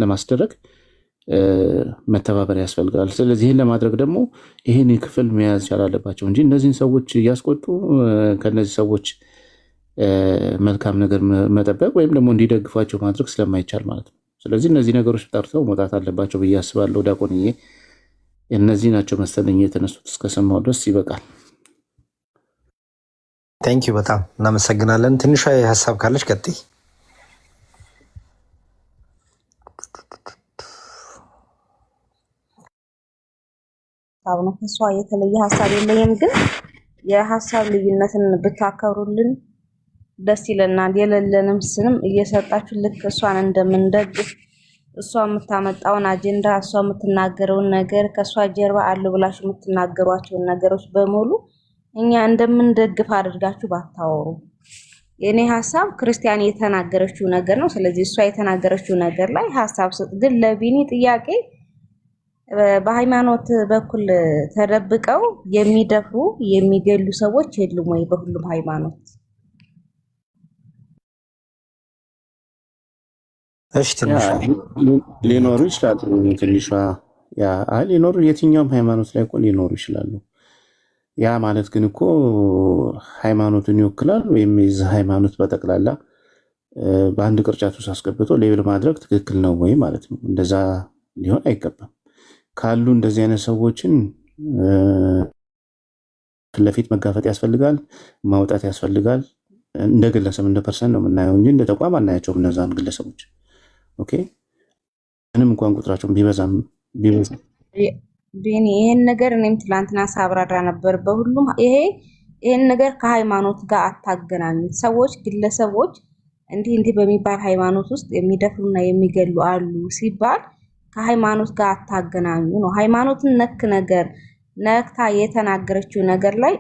ለማስደረግ መተባበር ያስፈልጋል። ስለዚህ ይህን ለማድረግ ደግሞ ይህን ክፍል መያዝ ይቻል አለባቸው እንጂ እነዚህን ሰዎች እያስቆጡ ከነዚህ ሰዎች መልካም ነገር መጠበቅ ወይም ደግሞ እንዲደግፏቸው ማድረግ ስለማይቻል ማለት ነው። ስለዚህ እነዚህ ነገሮች ጠርተው መውጣት አለባቸው ብዬ አስባለሁ። ዲያቆንዬ እነዚህ ናቸው መሰለኝ የተነሱት። እስከሰማሁ ድረስ ይበቃል። ታንኪዩ በጣም እናመሰግናለን። ትንሿ ሀሳብ ካለች ቀጥይ። ሀሳብ ነው። ከሷ የተለየ ሀሳብ የለኝም። ግን የሀሳብ ልዩነትን ብታከብሩልን ደስ ይለናል። የሌለንም ስንም እየሰጣችሁ ልክ እሷን እንደምንደግፍ እሷ የምታመጣውን አጀንዳ እሷ የምትናገረውን ነገር ከእሷ ጀርባ አሉ ብላችሁ የምትናገሯቸውን ነገሮች በሙሉ እኛ እንደምንደግፍ አድርጋችሁ ባታወሩ። የኔ ሀሳብ ክርስቲያን የተናገረችው ነገር ነው። ስለዚህ እሷ የተናገረችው ነገር ላይ ሀሳብ ስጥ። ግን ለቢኒ ጥያቄ በሃይማኖት በኩል ተደብቀው የሚደፍሩ የሚገሉ ሰዎች የሉም ወይ? በሁሉም ሃይማኖት እሺ፣ ትንሽ ሊኖሩ ይችላሉ። ትንሿ ሊኖሩ የትኛውም ሃይማኖት ላይ እኮ ሊኖሩ ይችላሉ። ያ ማለት ግን እኮ ሃይማኖትን ይወክላል ወይም የዚህ ሃይማኖት በጠቅላላ በአንድ ቅርጫት ውስጥ አስገብቶ ሌብል ማድረግ ትክክል ነው ወይ ማለት ነው? እንደዛ ሊሆን አይገባም። ካሉ እንደዚህ አይነት ሰዎችን ፊት ለፊት መጋፈጥ ያስፈልጋል፣ ማውጣት ያስፈልጋል። እንደ ግለሰብ እንደ ፐርሰን ነው የምናየው እንጂ እንደ ተቋም አናያቸውም እነዛን ግለሰቦች። ኦኬ፣ ምንም እንኳን ቁጥራቸውን ቢበዛም ቢኒ ይሄን ነገር እኔም ትላንትና ሳብራራ ነበር። በሁሉም ይሄን ነገር ከሃይማኖት ጋር አታገናኙት። ሰዎች ግለሰቦች እንዲህ በሚባል ሃይማኖት ውስጥ የሚደፍሩና የሚገሉ አሉ ሲባል ከሃይማኖት ጋር አታገናኙ ነው። ሃይማኖትን ነክ ነገር ነክታ የተናገረችው ነገር ላይ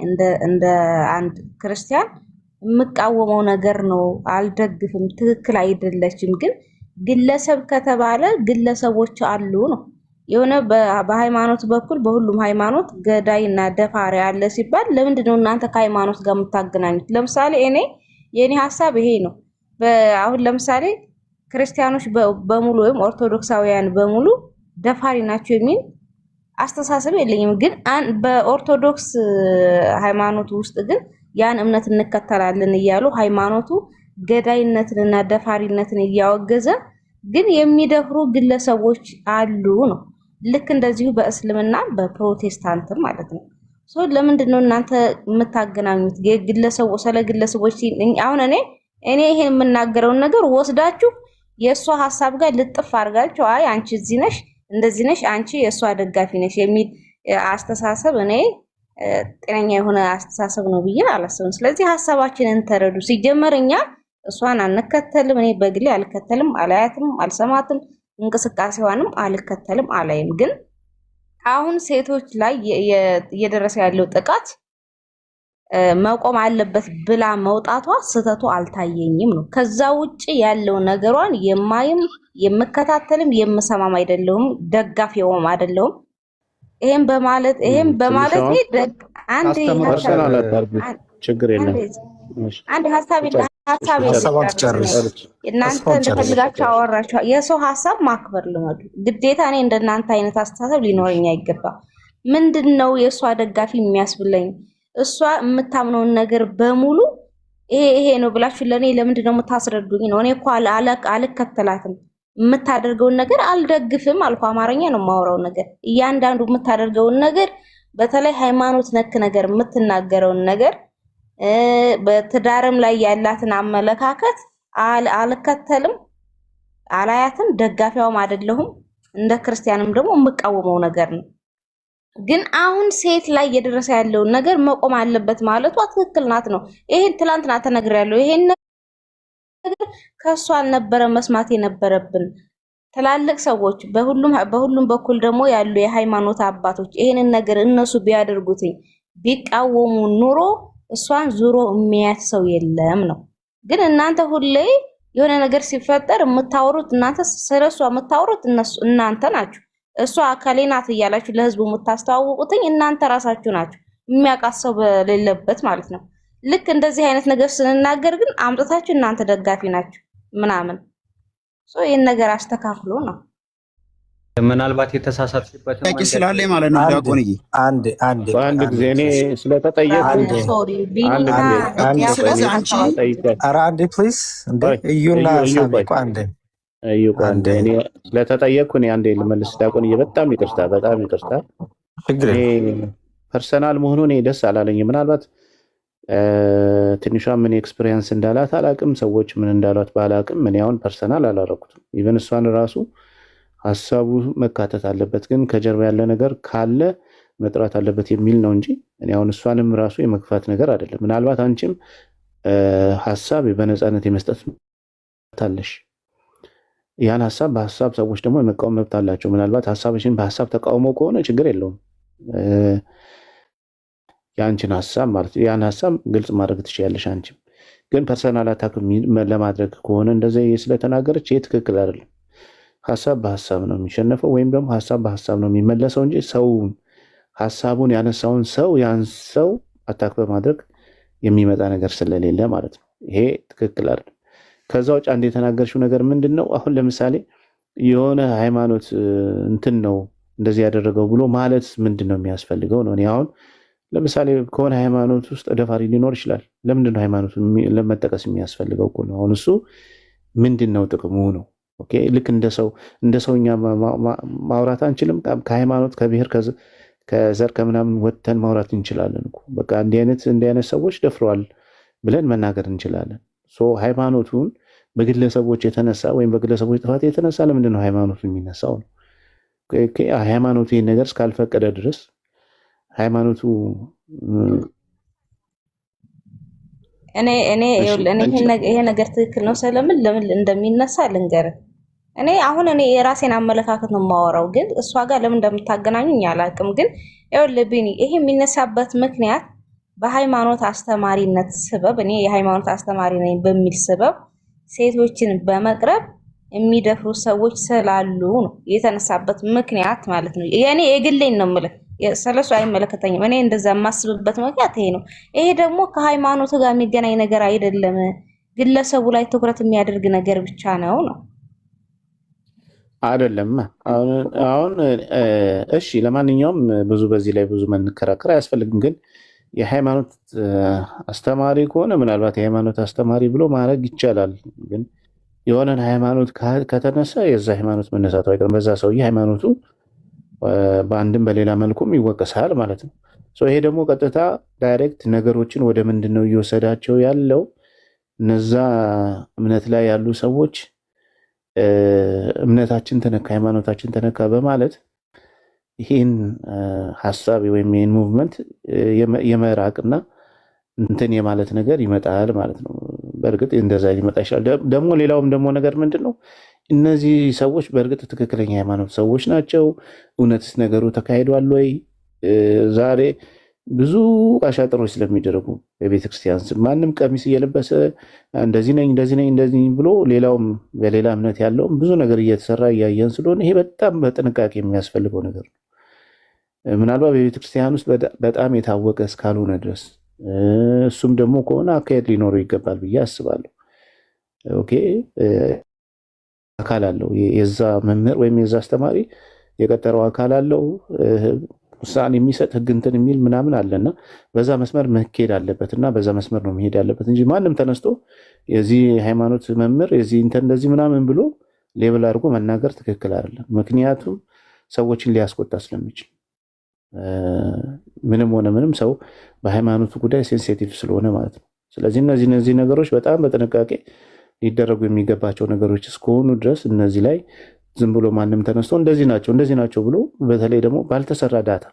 እንደ አንድ ክርስቲያን የምቃወመው ነገር ነው። አልደግፍም፣ ትክክል አይደለችም። ግን ግለሰብ ከተባለ ግለሰቦች አሉ ነው። የሆነ በሃይማኖት በኩል በሁሉም ሃይማኖት ገዳይና ደፋሪ አለ ሲባል ለምንድን ነው እናንተ ከሃይማኖት ጋር የምታገናኙት? ለምሳሌ የኔ ሀሳብ ይሄ ነው። አሁን ለምሳሌ ክርስቲያኖች በሙሉ ወይም ኦርቶዶክሳውያን በሙሉ ደፋሪ ናቸው የሚል አስተሳሰብ የለኝም። ግን በኦርቶዶክስ ሃይማኖት ውስጥ ግን ያን እምነት እንከተላለን እያሉ ሃይማኖቱ ገዳይነትንና ደፋሪነትን እያወገዘ ግን የሚደፍሩ ግለሰቦች አሉ ነው። ልክ እንደዚሁ በእስልምና በፕሮቴስታንት ማለት ነው። ለምንድን ነው እናንተ የምታገናኙት? ስለ ግለሰቦች አሁን እኔ ይሄን የምናገረውን ነገር ወስዳችሁ የእሷ ሀሳብ ጋር ልጥፍ አድርጋችሁ አይ አንቺ እዚህ ነሽ እንደዚህ ነሽ አንቺ የእሷ ደጋፊ ነሽ የሚል አስተሳሰብ እኔ ጤነኛ የሆነ አስተሳሰብ ነው ብዬ አላስብም። ስለዚህ ሀሳባችንን ተረዱ። ሲጀመር እኛ እሷን አንከተልም። እኔ በግሌ አልከተልም፣ አላያትም፣ አልሰማትም፣ እንቅስቃሴዋንም አልከተልም፣ አላይም። ግን አሁን ሴቶች ላይ እየደረሰ ያለው ጥቃት መቆም አለበት ብላ መውጣቷ ስህተቱ አልታየኝም ነው። ከዛ ውጪ ያለው ነገሯን የማይም የምከታተልም የምሰማም አይደለሁም፣ ደጋፊውም አይደለሁም። ይሄን በማለት ችግር የለም። አንድ ሀሳብ እናንተ እንደፈልጋችሁ አወራችሁ። የሰው ሀሳብ ማክበር ልመዱ። ግዴታ እኔ እንደናንተ አይነት አስተሳሰብ ሊኖረኝ አይገባም። ምንድነው የእሷ ደጋፊ የሚያስብለኝ? እሷ የምታምነውን ነገር በሙሉ ይሄ ነው ብላችሁ ለኔ ለምንድነው የምታስረዱኝ ነው? እኔ እኮ አልከተላትም፣ የምታደርገውን ነገር አልደግፍም አልኩ። አማርኛ ነው የማወራው ነገር። እያንዳንዱ የምታደርገውን ነገር በተለይ ሃይማኖት ነክ ነገር የምትናገረውን ነገር በትዳርም ላይ ያላትን አመለካከት አልከተልም፣ አላያትም፣ ደጋፊዋም አይደለሁም። እንደ ክርስቲያንም ደግሞ የምቃወመው ነገር ነው። ግን አሁን ሴት ላይ እየደረሰ ያለውን ነገር መቆም አለበት ማለቷ ትክክል ናት ነው። ይሄን ትላንትና ተነግሬያለሁ። ይሄን ነገር ከሷ አልነበረ መስማት የነበረብን። ትላልቅ ሰዎች በሁሉም በኩል ደግሞ ያሉ የሃይማኖት አባቶች ይሄንን ነገር እነሱ ቢያደርጉትኝ ቢቃወሙ ኑሮ እሷን ዙሮ የሚያት ሰው የለም ነው። ግን እናንተ ሁሌ የሆነ ነገር ሲፈጠር የምታወሩት እናንተ ስለሷ የምታወሩት እናንተ ናችሁ። እሷ አካሌ ናት እያላችሁ ለህዝቡ የምታስተዋውቁትኝ እናንተ ራሳችሁ ናችሁ፣ የሚያውቃት ሰው በሌለበት ማለት ነው። ልክ እንደዚህ አይነት ነገር ስንናገር ግን አምጥታችሁ እናንተ ደጋፊ ናችሁ ምናምን። ይህን ነገር አስተካክሎ ነው። ምናልባት የተሳሳትሽበት ስላለ ማለት ነው። ዲያቆንዬ በአንድ ጊዜ እኔ ስለተጠየቅኩ እኔ ስለተጠየቅኩ እኔ አንዴ ልመልስ። ዲያቆንዬ በጣም ይቅርታ፣ በጣም ይቅርታ። ፐርሰናል መሆኑ እኔ ደስ አላለኝ። ምናልባት ትንሿ ምን ኤክስፒሪየንስ እንዳላት አላቅም፣ ሰዎች ምን እንዳሏት ባላቅም እኔ አሁን ፐርሰናል አላረኩትም። ኢቨን እሷን ራሱ ሀሳቡ መካተት አለበት። ግን ከጀርባ ያለ ነገር ካለ መጥራት አለበት የሚል ነው እንጂ እኔ አሁን እሷንም ራሱ የመግፋት ነገር አይደለም። ምናልባት አንቺም ሀሳብ በነፃነት የመስጠት መብት አለሽ። ያን ሀሳብ በሀሳብ ሰዎች ደግሞ የመቃወም መብት አላቸው። ምናልባት ሀሳብሽን በሀሳብ ተቃውሞ ከሆነ ችግር የለውም። የአንቺን ሀሳብ ማለት ያን ሀሳብ ግልጽ ማድረግ ትችያለሽ። አንቺም ግን ፐርሰናል አታክ ለማድረግ ከሆነ እንደዚህ ስለተናገረች ይህ ትክክል አይደለም። ሀሳብ በሀሳብ ነው የሚሸነፈው ወይም ደግሞ ሀሳብ በሀሳብ ነው የሚመለሰው እንጂ ሰውን ሀሳቡን ያነሳውን ሰው ያን ሰው አታክ በማድረግ የሚመጣ ነገር ስለሌለ ማለት ነው። ይሄ ትክክል አይደለም። ከዛ ውጭ አንድ የተናገርሽው ነገር ምንድን ነው? አሁን ለምሳሌ የሆነ ሃይማኖት እንትን ነው እንደዚህ ያደረገው ብሎ ማለት ምንድን ነው የሚያስፈልገው ነው። እኔ አሁን ለምሳሌ ከሆነ ሃይማኖት ውስጥ ደፋሪ ሊኖር ይችላል። ለምንድን ነው ሃይማኖት ለመጠቀስ የሚያስፈልገው? እኮ ነው። አሁን እሱ ምንድን ነው ጥቅሙ ነው? ኦኬ ልክ እንደ ሰውኛ ማውራት አንችልም? ከሃይማኖት ከብሔር ከዘር ከምናምን ወጥተን ማውራት እንችላለን እኮ። በቃ እንዲህ አይነት ሰዎች ደፍረዋል ብለን መናገር እንችላለን። ሃይማኖቱን በግለሰቦች የተነሳ ወይም በግለሰቦች ጥፋት የተነሳ ለምንድን ነው ሃይማኖቱ የሚነሳው ነው? ሃይማኖቱ ይህን ነገር እስካልፈቀደ ድረስ ሃይማኖቱ ይሄ ነገር ትክክል ነው ስለምን ለምን እንደሚነሳ ልንገርህ። እኔ የራሴን አመለካከት ነው የማወራው፣ ግን እሷ ጋር ለምን እንደምታገናኙኝ አላውቅም። ግን ይኸውልህ ቢኒ፣ ይሄ የሚነሳበት ምክንያት በሃይማኖት አስተማሪነት ሰበብ፣ እኔ የሃይማኖት አስተማሪ ነኝ በሚል ሰበብ ሴቶችን በመቅረብ የሚደፍሩ ሰዎች ስላሉ ነው የተነሳበት ምክንያት ማለት ነው። የኔ የግሌን ነው የምልህ፣ ስለሱ አይመለከተኝም። እኔ እንደዛ የማስብበት ምክንያት ይሄ ነው። ይሄ ደግሞ ከሃይማኖት ጋር የሚገናኝ ነገር አይደለም፣ ግለሰቡ ላይ ትኩረት የሚያደርግ ነገር ብቻ ነው ነው አይደለም። አሁን እሺ፣ ለማንኛውም ብዙ በዚህ ላይ ብዙ መንከራከር አያስፈልግም። ግን የሃይማኖት አስተማሪ ከሆነ ምናልባት የሃይማኖት አስተማሪ ብሎ ማድረግ ይቻላል። ግን የሆነን ሃይማኖት ከተነሳ የዛ ሃይማኖት መነሳቱ አይቀርም። በዛ ሰውዬ ሃይማኖቱ በአንድም በሌላ መልኩም ይወቀሳል ማለት ነው። ይሄ ደግሞ ቀጥታ ዳይሬክት ነገሮችን ወደ ምንድን ነው እየወሰዳቸው ያለው? እነዛ እምነት ላይ ያሉ ሰዎች እምነታችን ተነካ፣ ሃይማኖታችን ተነካ በማለት ይህን ሀሳብ ወይም ይህን ሙቭመንት የመራቅና እንትን የማለት ነገር ይመጣል ማለት ነው። በእርግጥ እንደዛ ሊመጣ ይችላል። ደግሞ ሌላውም ደግሞ ነገር ምንድን ነው፣ እነዚህ ሰዎች በእርግጥ ትክክለኛ ሃይማኖት ሰዎች ናቸው? እውነትስ ነገሩ ተካሂዷል ወይ? ዛሬ ብዙ አሻጥሮች ስለሚደረጉ በቤተክርስቲያን ስም ማንም ቀሚስ እየለበሰ እንደዚህ ነኝ እንደዚህ ብሎ ሌላውም በሌላ እምነት ያለውም ብዙ ነገር እየተሰራ እያየን ስለሆነ ይሄ በጣም በጥንቃቄ የሚያስፈልገው ነገር ነው። ምናልባት በቤተክርስቲያን ውስጥ በጣም የታወቀ እስካልሆነ ድረስ እሱም ደግሞ ከሆነ አካሄድ ሊኖረው ይገባል ብዬ አስባለሁ። ኦኬ አካል አለው፣ የዛ መምህር ወይም የዛ አስተማሪ የቀጠረው አካል አለው፣ ውሳኔ የሚሰጥ ህግ እንትን የሚል ምናምን አለና በዛ መስመር መሄድ አለበት እና በዛ መስመር ነው መሄድ ያለበት እንጂ ማንም ተነስቶ የዚህ ሃይማኖት መምህር የዚህ እንትን እንደዚህ ምናምን ብሎ ሌብል አድርጎ መናገር ትክክል አይደለም። ምክንያቱም ሰዎችን ሊያስቆጣ ስለሚችል ምንም ሆነ ምንም ሰው በሃይማኖቱ ጉዳይ ሴንሲቲቭ ስለሆነ ማለት ነው። ስለዚህ እነዚህ ነገሮች በጣም በጥንቃቄ ሊደረጉ የሚገባቸው ነገሮች እስከሆኑ ድረስ እነዚህ ላይ ዝም ብሎ ማንም ተነስቶ እንደዚህ ናቸው ብሎ በተለይ ደግሞ ባልተሰራ ዳታ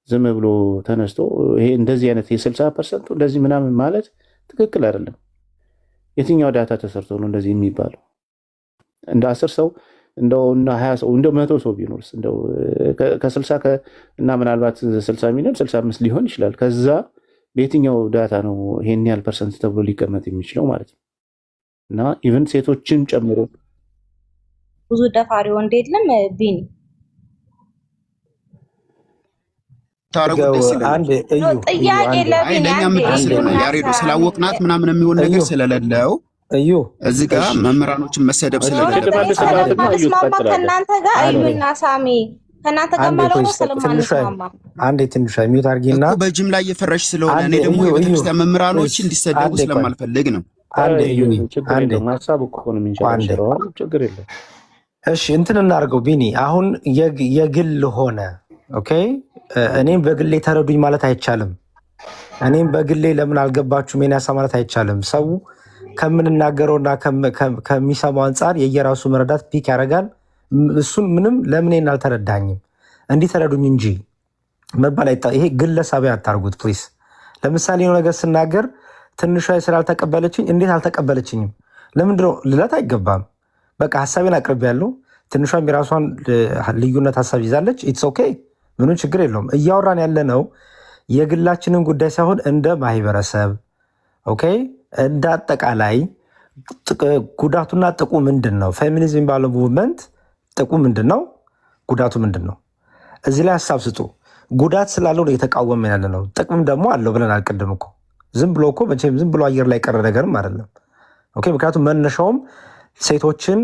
ዝም ብሎ ተነስቶ ይሄ እንደዚህ አይነት የ60% እንደዚህ ምናምን ማለት ትክክል አይደለም። የትኛው ዳታ ተሰርቶ ነው እንደዚህ የሚባለው? እንደ 10 ሰው እንደው እና 20 ሰው እንደው 100 ሰው ቢኖርስ እንደው ከ60 እና ምናልባት 60 ሚሊዮን 65 ሊሆን ይችላል። ከዛ በየትኛው ዳታ ነው ይሄን ያህል ፐርሰንት ተብሎ ሊቀመጥ የሚችለው ማለት ነው? እና ኢቭን ሴቶችን ጨምሮ ብዙ ደፋሪ ወንድ የለም ቢኒ ጥያቄ ያሬዱ ስላወቅናት ምናምን የሚሆን ነገር ስለሌለው እዚህ ጋር መምህራኖችን መሰደብ ስለማስማማ ከእናንተ ጋር አዩና ሳሚ ከእናንተ ጋር ማለት ስለማንስማማ አንዴ ትንሽ ሚዩት አድርጊና በጅምላ እየፈረሽ ስለሆነ እኔ ደግሞ የቤተክርስቲያን መምህራኖች እንዲሰደቡ ስለማልፈልግ ነው። አንዴ ሀሳብ እኮ ነው የሚንሸራሸረው። ችግር የለም። እሺ እንትን እናድርገው ቢኒ። አሁን የግል ሆነ ኦኬ። እኔም በግሌ ተረዱኝ ማለት አይቻልም። እኔም በግሌ ለምን አልገባችሁም የኔ ሀሳብ ማለት አይቻልም። ሰው ከምንናገረውና ከሚሰማው አንጻር የየራሱ መረዳት ፒክ ያደርጋል። እሱን ምንም ለምን አልተረዳኝም እንዲህ ተረዱኝ እንጂ መባል ይሄ ግለሰባዊ አታርጉት ፕሊስ። ለምሳሌ የሆነ ነገር ስናገር ትንሿ ስላልተቀበለችኝ እንዴት አልተቀበለችኝም ለምንድነው ልላት አይገባም። በቃ ሀሳቤን አቅርቤያለሁ። ትንሿም የራሷን ልዩነት ሀሳብ ይዛለች። ኢትስ ኦኬ፣ ምንም ችግር የለውም። እያወራን ያለነው የግላችንን ጉዳይ ሳይሆን እንደ ማህበረሰብ ኦኬ፣ እንደ አጠቃላይ ጉዳቱና ጥቁ ምንድን ነው? ፌሚኒዝም የሚባለው ሙቭመንት ጥቁ ምንድን ነው? ጉዳቱ ምንድን ነው? እዚህ ላይ ሀሳብ ስጡ። ጉዳት ስላለው ነው እየተቃወመን ያለ ነው። ጥቅምም ደግሞ አለው ብለን አልቅድም እኮ ዝም ብሎ እኮ መቼም ዝም ብሎ አየር ላይ ቀረ ነገርም አይደለም። ኦኬ፣ ምክንያቱም መነሻውም ሴቶችን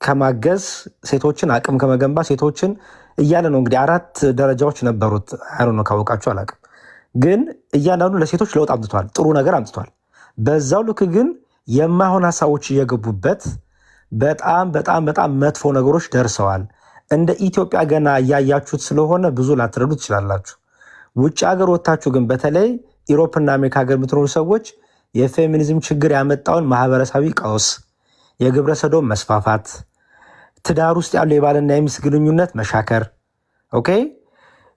ከማገዝ ሴቶችን አቅም ከመገንባት ሴቶችን እያለ ነው። እንግዲህ 4 ደረጃዎች ነበሩት። አይ ነው ካወቃችሁ አላቅም፣ ግን እያንዳንዱ ለሴቶች ለውጥ አምጥቷል፣ ጥሩ ነገር አምጥቷል። በዛው ልክ ግን የማይሆን ሀሳቦች እየገቡበት በጣም በጣም በጣም መጥፎ ነገሮች ደርሰዋል። እንደ ኢትዮጵያ ገና እያያችሁት ስለሆነ ብዙ ላትረዱ ትችላላችሁ። ውጭ ሀገር ወጥታችሁ ግን በተለይ ኢሮፕና አሜሪካ ሀገር የምትኖሩ ሰዎች የፌሚኒዝም ችግር ያመጣውን ማህበረሰባዊ ቀውስ፣ የግብረ ሰዶም መስፋፋት፣ ትዳር ውስጥ ያሉ የባልና የሚስት ግንኙነት መሻከር ኦኬ፣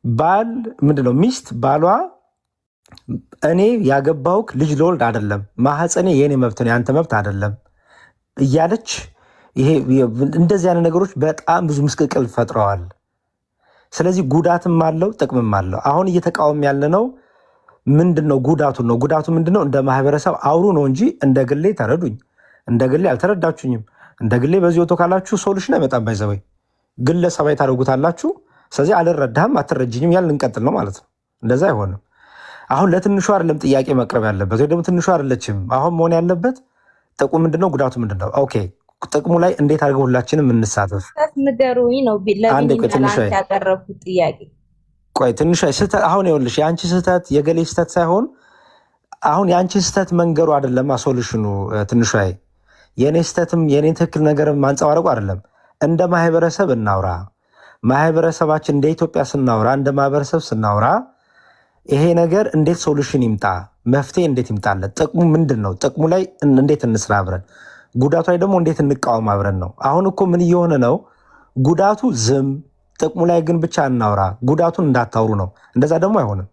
ባል ምንድነው ሚስት ባሏ እኔ ያገባውክ ልጅ ለወልድ አይደለም፣ ማህፀኔ የኔ መብት ነው ያንተ መብት አይደለም እያለች ይሄ እንደዚህ አይነት ነገሮች በጣም ብዙ ምስቅልቅል ፈጥረዋል። ስለዚህ ጉዳትም አለው ጥቅምም አለው። አሁን እየተቃወም ያለነው ምንድነው? ጉዳቱን ነው። ጉዳቱ ምንድነው? እንደ ማህበረሰብ አውሩ ነው እንጂ እንደ ግሌ ተረዱኝ። እንደ ግሌ አልተረዳችሁኝም። እንደ ግሌ በዚህ ወጥቶ ካላችሁ ሶሉሽን አይመጣም። ባይዘወይ ግለሰባዊ ታደርጉታላችሁ። ስለዚህ አልረዳህም አትረጅኝም ያልን እንቀጥል ነው ማለት ነው። እንደዛ አይሆንም። አሁን ለትንሹ አይደለም ጥያቄ መቅረብ ያለበት፣ ወይ ደግሞ ትንሹ አይደለችም። አሁን መሆን ያለበት ጥቅሙ ምንድነው? ጉዳቱ ምንድነው? ኦኬ፣ ጥቅሙ ላይ እንዴት አድርገው ሁላችንም እንሳተፍ ንገሩኝ ነው ያቀረብኩት ጥያቄ። ቆይ ትንሿ ስህተት አሁን ይኸውልሽ፣ የአንቺ ስህተት የገሌ ስህተት ሳይሆን አሁን የአንቺ ስህተት መንገሩ አይደለም ሶሉሽኑ። ትንሿ የኔ ስህተትም የኔን ትክክል ነገር ማንጸባረቁ አይደለም። እንደ ማህበረሰብ እናውራ። ማህበረሰባችን እንደ ኢትዮጵያ ስናውራ፣ እንደ ማህበረሰብ ስናውራ ይሄ ነገር እንዴት ሶሉሽን ይምጣ፣ መፍትሄ እንዴት ይምጣለት፣ ጥቅሙ ምንድን ነው፣ ጥቅሙ ላይ እንዴት እንስራ አብረን፣ ጉዳቱ ላይ ደግሞ እንዴት እንቃወም አብረን ነው። አሁን እኮ ምን እየሆነ ነው? ጉዳቱ ዝም፣ ጥቅሙ ላይ ግን ብቻ እናውራ፣ ጉዳቱን እንዳታውሩ ነው። እንደዛ ደግሞ አይሆንም።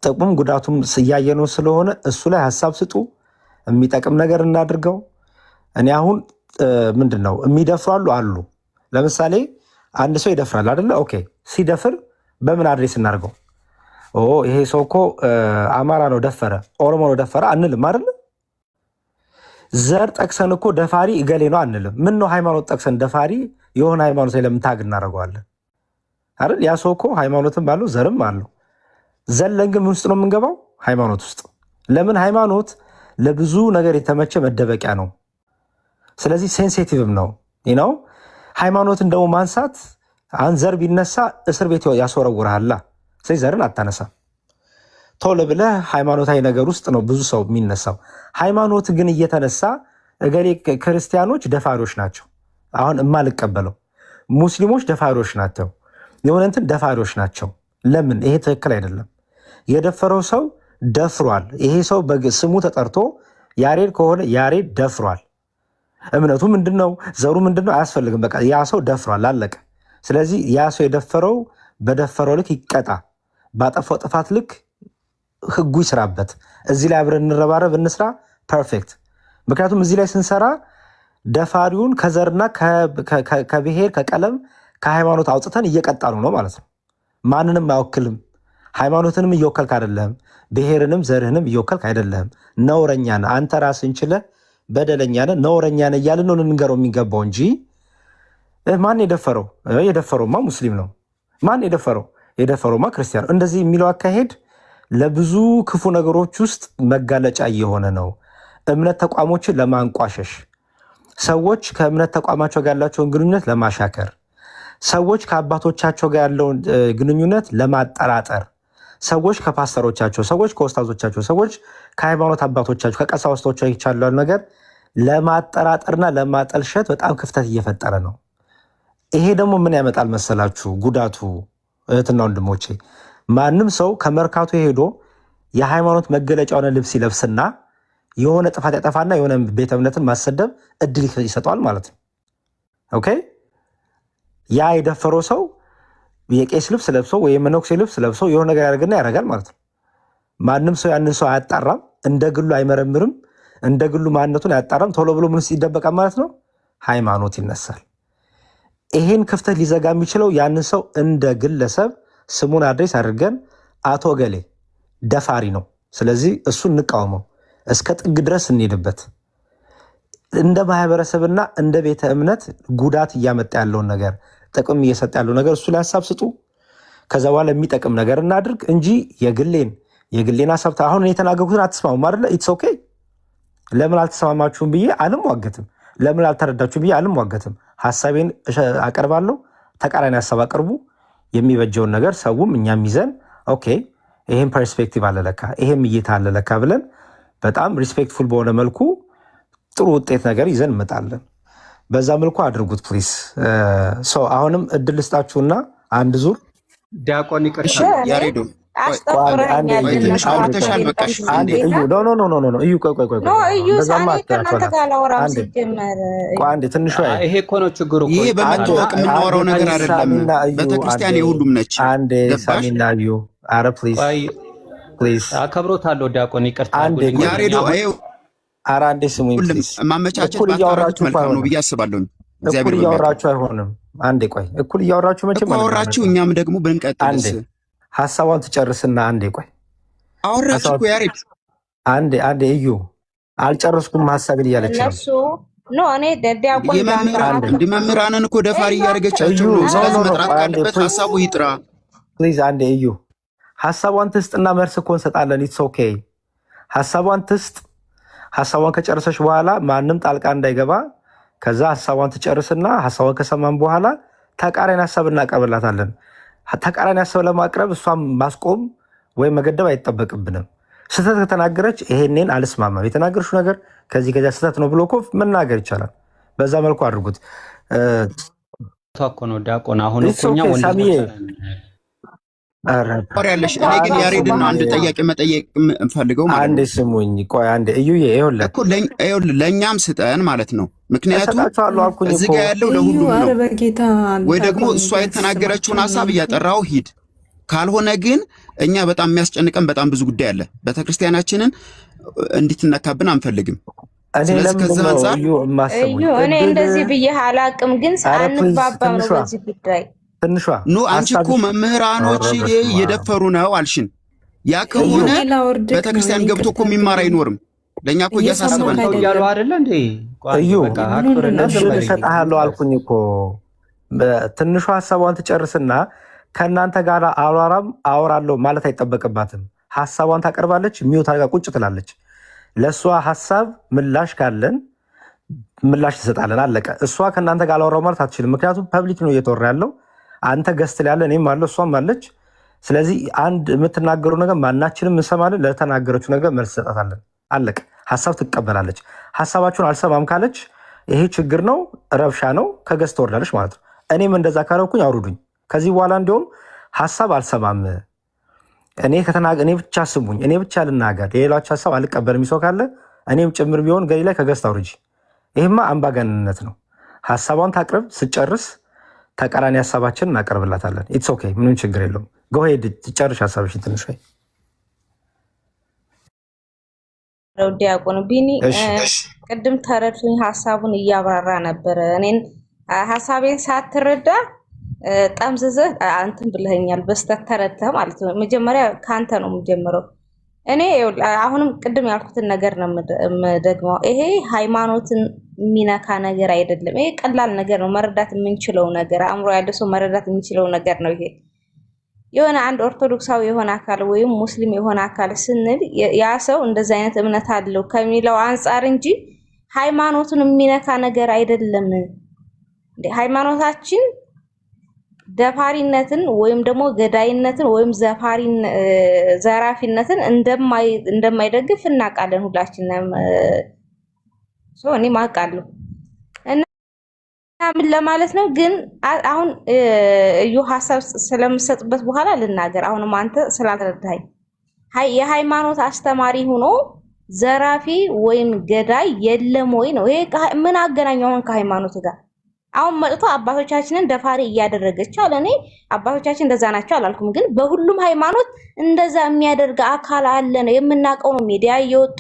ጥቅሙም ጉዳቱም እያየነው ስለሆነ እሱ ላይ ሀሳብ ስጡ፣ የሚጠቅም ነገር እናድርገው። እኔ አሁን ምንድን ነው የሚደፍሩ አሉ። ለምሳሌ አንድ ሰው ይደፍራል አይደለ? ኦኬ፣ ሲደፍር በምን አድሬስ እናድርገው? ይሄ ሰው እኮ አማራ ነው ደፈረ፣ ኦሮሞ ነው ደፈረ አንልም አይደለ? ዘር ጠቅሰን እኮ ደፋሪ እገሌ ነው አንልም። ምን ነው ሃይማኖት ጠቅሰን ደፋሪ የሆነ ሃይማኖት ላይ ለምን ታግ እናደርገዋለን አይደል? ያ ሰው እኮ ሃይማኖትም ባለው ዘርም አለው። ዘለን ግን ምን ውስጥ ነው የምንገባው? ሃይማኖት ውስጥ። ለምን? ሃይማኖት ለብዙ ነገር የተመቸ መደበቂያ ነው። ስለዚህ ሴንሲቲቭም ነው ነው። ሃይማኖትን ደግሞ ማንሳት ዘር ቢነሳ እስር ቤት ያስወረውርሃላ። ስለዚህ ዘርን አታነሳም። ቶሎ ብለህ ሃይማኖታዊ ነገር ውስጥ ነው ብዙ ሰው የሚነሳው። ሃይማኖት ግን እየተነሳ እገሌ ክርስቲያኖች ደፋሪዎች ናቸው፣ አሁን የማልቀበለው ሙስሊሞች ደፋሪዎች ናቸው፣ የሆነ እንትን ደፋሪዎች ናቸው። ለምን? ይሄ ትክክል አይደለም። የደፈረው ሰው ደፍሯል። ይሄ ሰው ስሙ ተጠርቶ ያሬድ ከሆነ ያሬድ ደፍሯል። እምነቱ ምንድነው? ዘሩ ምንድነው? አያስፈልግም። በቃ ያ ሰው ደፍሯል፣ አለቀ። ስለዚህ ያ ሰው የደፈረው በደፈረው ልክ ይቀጣ፣ ባጠፋው ጥፋት ልክ ህጉ ይስራበት። እዚህ ላይ አብረን እንረባረብ፣ እንስራ። ፐርፌክት። ምክንያቱም እዚህ ላይ ስንሰራ ደፋሪውን ከዘርና ከብሔር ከቀለም ከሃይማኖት አውጥተን እየቀጣ ነው ማለት ነው። ማንንም አይወክልም። ሃይማኖትንም እየወከልክ አይደለም፣ ብሔርንም ዘርህንም እየወከልክ አይደለም። ነውረኛ ነህ አንተ፣ ራስን ችለህ በደለኛ ነህ፣ ነውረኛ ነህ እያልን ነው ልንገረው የሚገባው እንጂ ማን የደፈረው? የደፈረውማ ሙስሊም ነው። ማን የደፈረው? የደፈረውማ ክርስቲያን ነው። እንደዚህ የሚለው አካሄድ ለብዙ ክፉ ነገሮች ውስጥ መጋለጫ እየሆነ ነው። እምነት ተቋሞችን ለማንቋሸሽ፣ ሰዎች ከእምነት ተቋማቸው ጋር ያላቸውን ግንኙነት ለማሻከር፣ ሰዎች ከአባቶቻቸው ጋር ያለውን ግንኙነት ለማጠራጠር፣ ሰዎች ከፓስተሮቻቸው፣ ሰዎች ከወስታዞቻቸው፣ ሰዎች ከሃይማኖት አባቶቻቸው ከቀሳውስቶቻቸው ያለውን ነገር ለማጠራጠርና ለማጠልሸት በጣም ክፍተት እየፈጠረ ነው። ይሄ ደግሞ ምን ያመጣል መሰላችሁ? ጉዳቱ እህትና ወንድሞቼ፣ ማንም ሰው ከመርካቶ ሄዶ የሃይማኖት መገለጫ የሆነ ልብስ ይለብስና የሆነ ጥፋት ያጠፋና የሆነ ቤተ እምነትን ማሰደብ እድል ይሰጠዋል ማለት ነው። ኦኬ፣ ያ የደፈረው ሰው የቄስ ልብስ ለብሶ ወይ የመነኩሴ ልብስ ለብሶ የሆነ ነገር ያደርግና ያደርጋል ማለት ነው። ማንም ሰው ያንን ሰው አያጣራም፣ እንደ ግሉ አይመረምርም፣ እንደ ግሉ ማንነቱን አያጣራም። ቶሎ ብሎ ምን ይደበቃል ማለት ነው? ሃይማኖት ይነሳል። ይሄን ክፍተት ሊዘጋ የሚችለው ያንን ሰው እንደ ግለሰብ ስሙን አድሬስ አድርገን አቶ ገሌ ደፋሪ ነው፣ ስለዚህ እሱን እንቃወመው፣ እስከ ጥግ ድረስ እንሄድበት። እንደ ማህበረሰብና እንደ ቤተ እምነት ጉዳት እያመጣ ያለውን ነገር ጥቅም እየሰጠ ያለው ነገር እሱ ላይ ሀሳብ ስጡ። ከዛ በኋላ የሚጠቅም ነገር እናድርግ እንጂ የግሌን ሀሳብ አሁን የተናገርኩትን አትስማሙም አይደለ? ኢትስ ኦኬ። ለምን አልተስማማችሁም ብዬ አልሟገትም። ለምን አልተረዳችሁም ብዬ አልሟገትም። ሀሳቤን አቀርባለሁ። ተቃራኒ ሀሳብ አቅርቡ። የሚበጀውን ነገር ሰውም እኛም ይዘን ኦኬ ይሄም ፐርስፔክቲቭ አለለካ ይሄም እይታ አለለካ ብለን በጣም ሪስፔክትፉል በሆነ መልኩ ጥሩ ውጤት ነገር ይዘን እንመጣለን። በዛ መልኩ አድርጉት ፕሊስ። አሁንም እድል ልስጣችሁና አንድ ዙር ዲያቆን ይቅርታ ያሬዶ ይሄ እኮ ነው ችግሩ። ይሄ በመታወቅ የምናወራው ነገር አይደለም። ቤተክርስቲያን የሁሉም ነች። አከብሮታለሁ ዲያቆን ይቅርታ። ያሬዶ አንዴ ስሙኝ ፕሊዝ። ማመቻቸት ባታረጉት መልካም ነው ብዬ አስባለሁ። እኩል እያወራችሁ አይሆንም። አንዴ ቆይ፣ እኩል እያወራችሁ መቼም አወራችሁ፣ እኛም ደግሞ ብንቀጥልስ? ሀሳቧን ትጨርስና አንዴ ቆይ። አወራችሁ እኮ ያሬድ። አንዴ እዩ፣ አልጨረስኩም ሀሳቤን እያለች ነው። እኔ ዲያቆን መምህራንን እኮ ደፋሪ እያደረገቻቸው ነው። ስለዚህ መጥራት ካለበት ሀሳቡ ይጥራ ፕሊዝ። አንዴ እዩ፣ ሀሳቧን ትስጥና መልስ እኮ እንሰጣለን። ኢትስ ኦኬ። ሀሳቧን ትስጥ። ሀሳቧን ከጨረሰች በኋላ ማንም ጣልቃ እንዳይገባ። ከዛ ሀሳቧን ትጨርስና ሀሳቧን ከሰማን በኋላ ተቃራኒ ሀሳብ እናቀርብላታለን። ተቃራኒ ሀሳብ ለማቅረብ እሷም ማስቆም ወይም መገደብ አይጠበቅብንም። ስህተት ከተናገረች ይሄንን አልስማማም፣ የተናገርሽው ነገር ከዚህ ከዚያ ስህተት ነው ብሎ እኮ መናገር ይቻላል። በዛ መልኩ አድርጉት። እኮ ነው ዲያቆን። አሁን እኮ እኛ ወንድሞች ያለሽ እኔ ግን ያሬድና አንድ ጥያቄ መጠየቅ የምፈልገው ማለት ነው። አንዴ ስሙኝ፣ ቆይ አንዴ እዩዬ፣ ይኸውልህ እኮ ለእኛም ስጠን ማለት ነው። ምክንያቱም እዚህ ጋር ያለው ለሁሉም ነው። ወይ ደግሞ እሷ የተናገረችውን ሀሳብ እያጠራው ሂድ፣ ካልሆነ ግን እኛ በጣም የሚያስጨንቀን በጣም ብዙ ጉዳይ አለ። ቤተክርስቲያናችንን እንድትነካብን አንፈልግም። ስለዚህ ከዚህ አንጻር እኔ እንደዚህ ብዬ አላቅም፣ ግን አንባባም ነው በዚህ ጉዳይ ትንሿ አንቺ እኮ መምህራኖች እየደፈሩ ነው አልሽን። ያ ከሆነ ቤተክርስቲያን ገብቶ እኮ የሚማር አይኖርም። ለእኛ እኮ እያሳስበን ነው እያሉ አይደለ እንዴ? እሰጥሃለሁ አልኩኝ እኮ። ትንሿ ሀሳቧን ትጨርስና ከእናንተ ጋር አወራለሁ ማለት አይጠበቅባትም። ሀሳቧን ታቀርባለች፣ ሚውት አድርጋ ቁጭ ትላለች። ለእሷ ሀሳብ ምላሽ ካለን ምላሽ ትሰጣለን። አለቀ። እሷ ከእናንተ ጋር አላወራው ማለት አትችልም። ምክንያቱም ፐብሊክ ነው እየተወራ ያለው። አንተ ገስት ላይ ያለ እኔም አለ እሷም አለች። ስለዚህ አንድ የምትናገሩ ነገር ማናችንም እንሰማለን። ለተናገረችው ነገር መልስ ሰጣታለን። አለቀ። ሀሳብ ትቀበላለች። ሀሳባችሁን አልሰማም ካለች ይሄ ችግር ነው፣ ረብሻ ነው፣ ከገስት ትወርዳለች ማለት ነው። እኔም እንደዛ ካረኩኝ አውርዱኝ። ከዚህ በኋላ እንዲሁም ሀሳብ አልሰማም፣ እኔ ብቻ ስሙኝ፣ እኔ ብቻ ልናገር፣ የሌላችሁ ሀሳብ አልቀበልም ሰው ካለ እኔም ጭምር ቢሆን ገሌ ላይ ከገስት አውርጂ። ይህማ አምባገንነት ነው። ሀሳቧን ታቅርብ፣ ስጨርስ ተቃራኒ ሀሳባችን እናቀርብላታለን። ኢትስ ኦኬ፣ ምንም ችግር የለውም። ጎሄድ ትጨርሽ ሀሳብሽን። ትንሽ ዲያቆን ቢኒ ቅድም ተረድቶኝ ሀሳቡን እያብራራ ነበረ። እኔን ሀሳቤን ሳትረዳ ጠምዝዘህ አንተን ብለኸኛል። በስተት ተረድተህ ማለት ነው። መጀመሪያ ከአንተ ነው የምጀምረው። እኔ አሁንም ቅድም ያልኩትን ነገር ነው የምደግመው። ይሄ ሃይማኖትን የሚነካ ነገር አይደለም። ይሄ ቀላል ነገር ነው፣ መረዳት የምንችለው ነገር፣ አእምሮ ያለ ሰው መረዳት የሚችለው ነገር ነው። ይሄ የሆነ አንድ ኦርቶዶክሳዊ የሆነ አካል ወይም ሙስሊም የሆነ አካል ስንል ያ ሰው እንደዚህ አይነት እምነት አለው ከሚለው አንጻር እንጂ ሃይማኖቱን የሚነካ ነገር አይደለም። ሃይማኖታችን ደፋሪነትን ወይም ደግሞ ገዳይነትን ወይም ዘራፊነትን እንደማይደግፍ እናውቃለን ሁላችንም። እኔም አውቃለሁ እና ምን ለማለት ነው። ግን አሁን እዩ ሀሳብ ስለምሰጥበት በኋላ ልናገር። አሁንም አንተ ስላልተረዳኸኝ የሃይማኖት አስተማሪ ሆኖ ዘራፊ ወይም ገዳይ የለም ወይ ነው። ይሄ ምን አገናኘው አሁን ከሃይማኖት ጋር? አሁን መጥቶ አባቶቻችንን ደፋሪ እያደረገች አለ። እኔ አባቶቻችን እንደዛ ናቸው አላልኩም፣ ግን በሁሉም ሃይማኖት እንደዛ የሚያደርግ አካል አለ ነው የምናውቀው። ነው ሚዲያ እየወጡ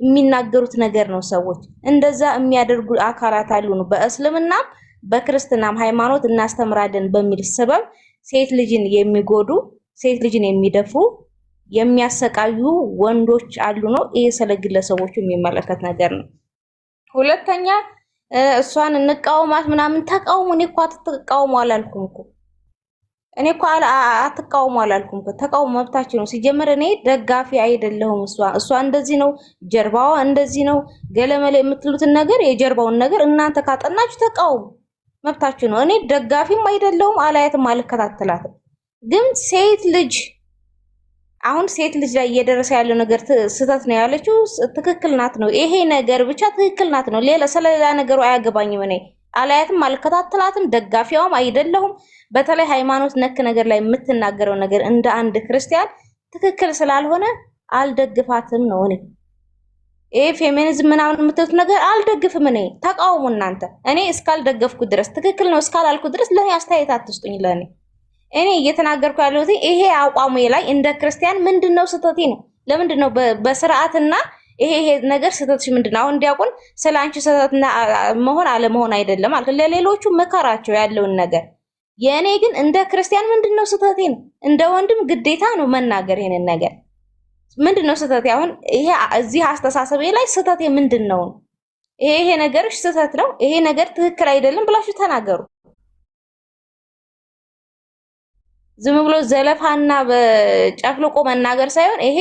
የሚናገሩት ነገር ነው። ሰዎች እንደዛ የሚያደርጉ አካላት አሉ ነው። በእስልምናም በክርስትናም ሃይማኖት እናስተምራለን በሚል ሰበብ ሴት ልጅን የሚጎዱ ሴት ልጅን የሚደፍሩ የሚያሰቃዩ ወንዶች አሉ ነው። ይሄ ስለ ግለሰቦቹ የሚመለከት ነገር ነው። ሁለተኛ እሷን እንቃወማት ምናምን ተቃውሙ። እኔ እኮ አትቃውሙ አላልኩም እኮ እኔ እኮ አትቃውሙ አላልኩም እኮ። ተቃውሙ መብታችሁ ነው። ሲጀመር እኔ ደጋፊ አይደለሁም። እሷ እንደዚህ ነው፣ ጀርባዋ እንደዚህ ነው፣ ገለመለ የምትሉትን ነገር የጀርባውን ነገር እናንተ ካጠናችሁ ተቃውሙ መብታችሁ ነው። እኔ ደጋፊም አይደለሁም፣ አላያትም፣ አልከታተላትም። ግን ሴት ልጅ አሁን ሴት ልጅ ላይ እየደረሰ ያለው ነገር ስህተት ነው ያለችው ትክክል ናት ነው። ይሄ ነገር ብቻ ትክክል ናት ነው። ሌላ ስለሌላ ነገሩ አያገባኝም። እኔ አላያትም፣ አልከታተላትም፣ ደጋፊዋም አይደለሁም። በተለይ ሃይማኖት ነክ ነገር ላይ የምትናገረው ነገር እንደ አንድ ክርስቲያን ትክክል ስላልሆነ አልደግፋትም ነው። እኔ ይሄ ፌሚኒዝም ምናምን የምትሉት ነገር አልደግፍም። እኔ ተቃውሙ እናንተ። እኔ እስካልደገፍኩ ድረስ ትክክል ነው እስካላልኩ ድረስ ለኔ አስተያየት አትስጡኝ። ለኔ እኔ እየተናገርኩ ያለሁት ይሄ አቋሙ ላይ እንደ ክርስቲያን ምንድነው ስህተቴ ነው? ለምንድነው በስርዓትና ይሄ ነገር ስህተትሽ ምንድነው? አሁን ዲያቆን ስላንቺ ስህተትና መሆን አለመሆን አይደለም ማለት ለሌሎቹ መከራቸው ያለውን ነገር። የኔ ግን እንደ ክርስቲያን ምንድነው ስህተቴ ነው? እንደ ወንድም ግዴታ ነው መናገር ይሄንን ነገር። ምንድነው ስህተቴ? አሁን ይሄ እዚህ አስተሳሰቤ ላይ ስህተቴ ምንድነው? ይሄ ነገርሽ ስህተት ነው፣ ይሄ ነገር ትክክል አይደለም ብላችሁ ተናገሩ። ዝም ብሎ ዘለፋና በጨፍልቆ መናገር ሳይሆን ይሄ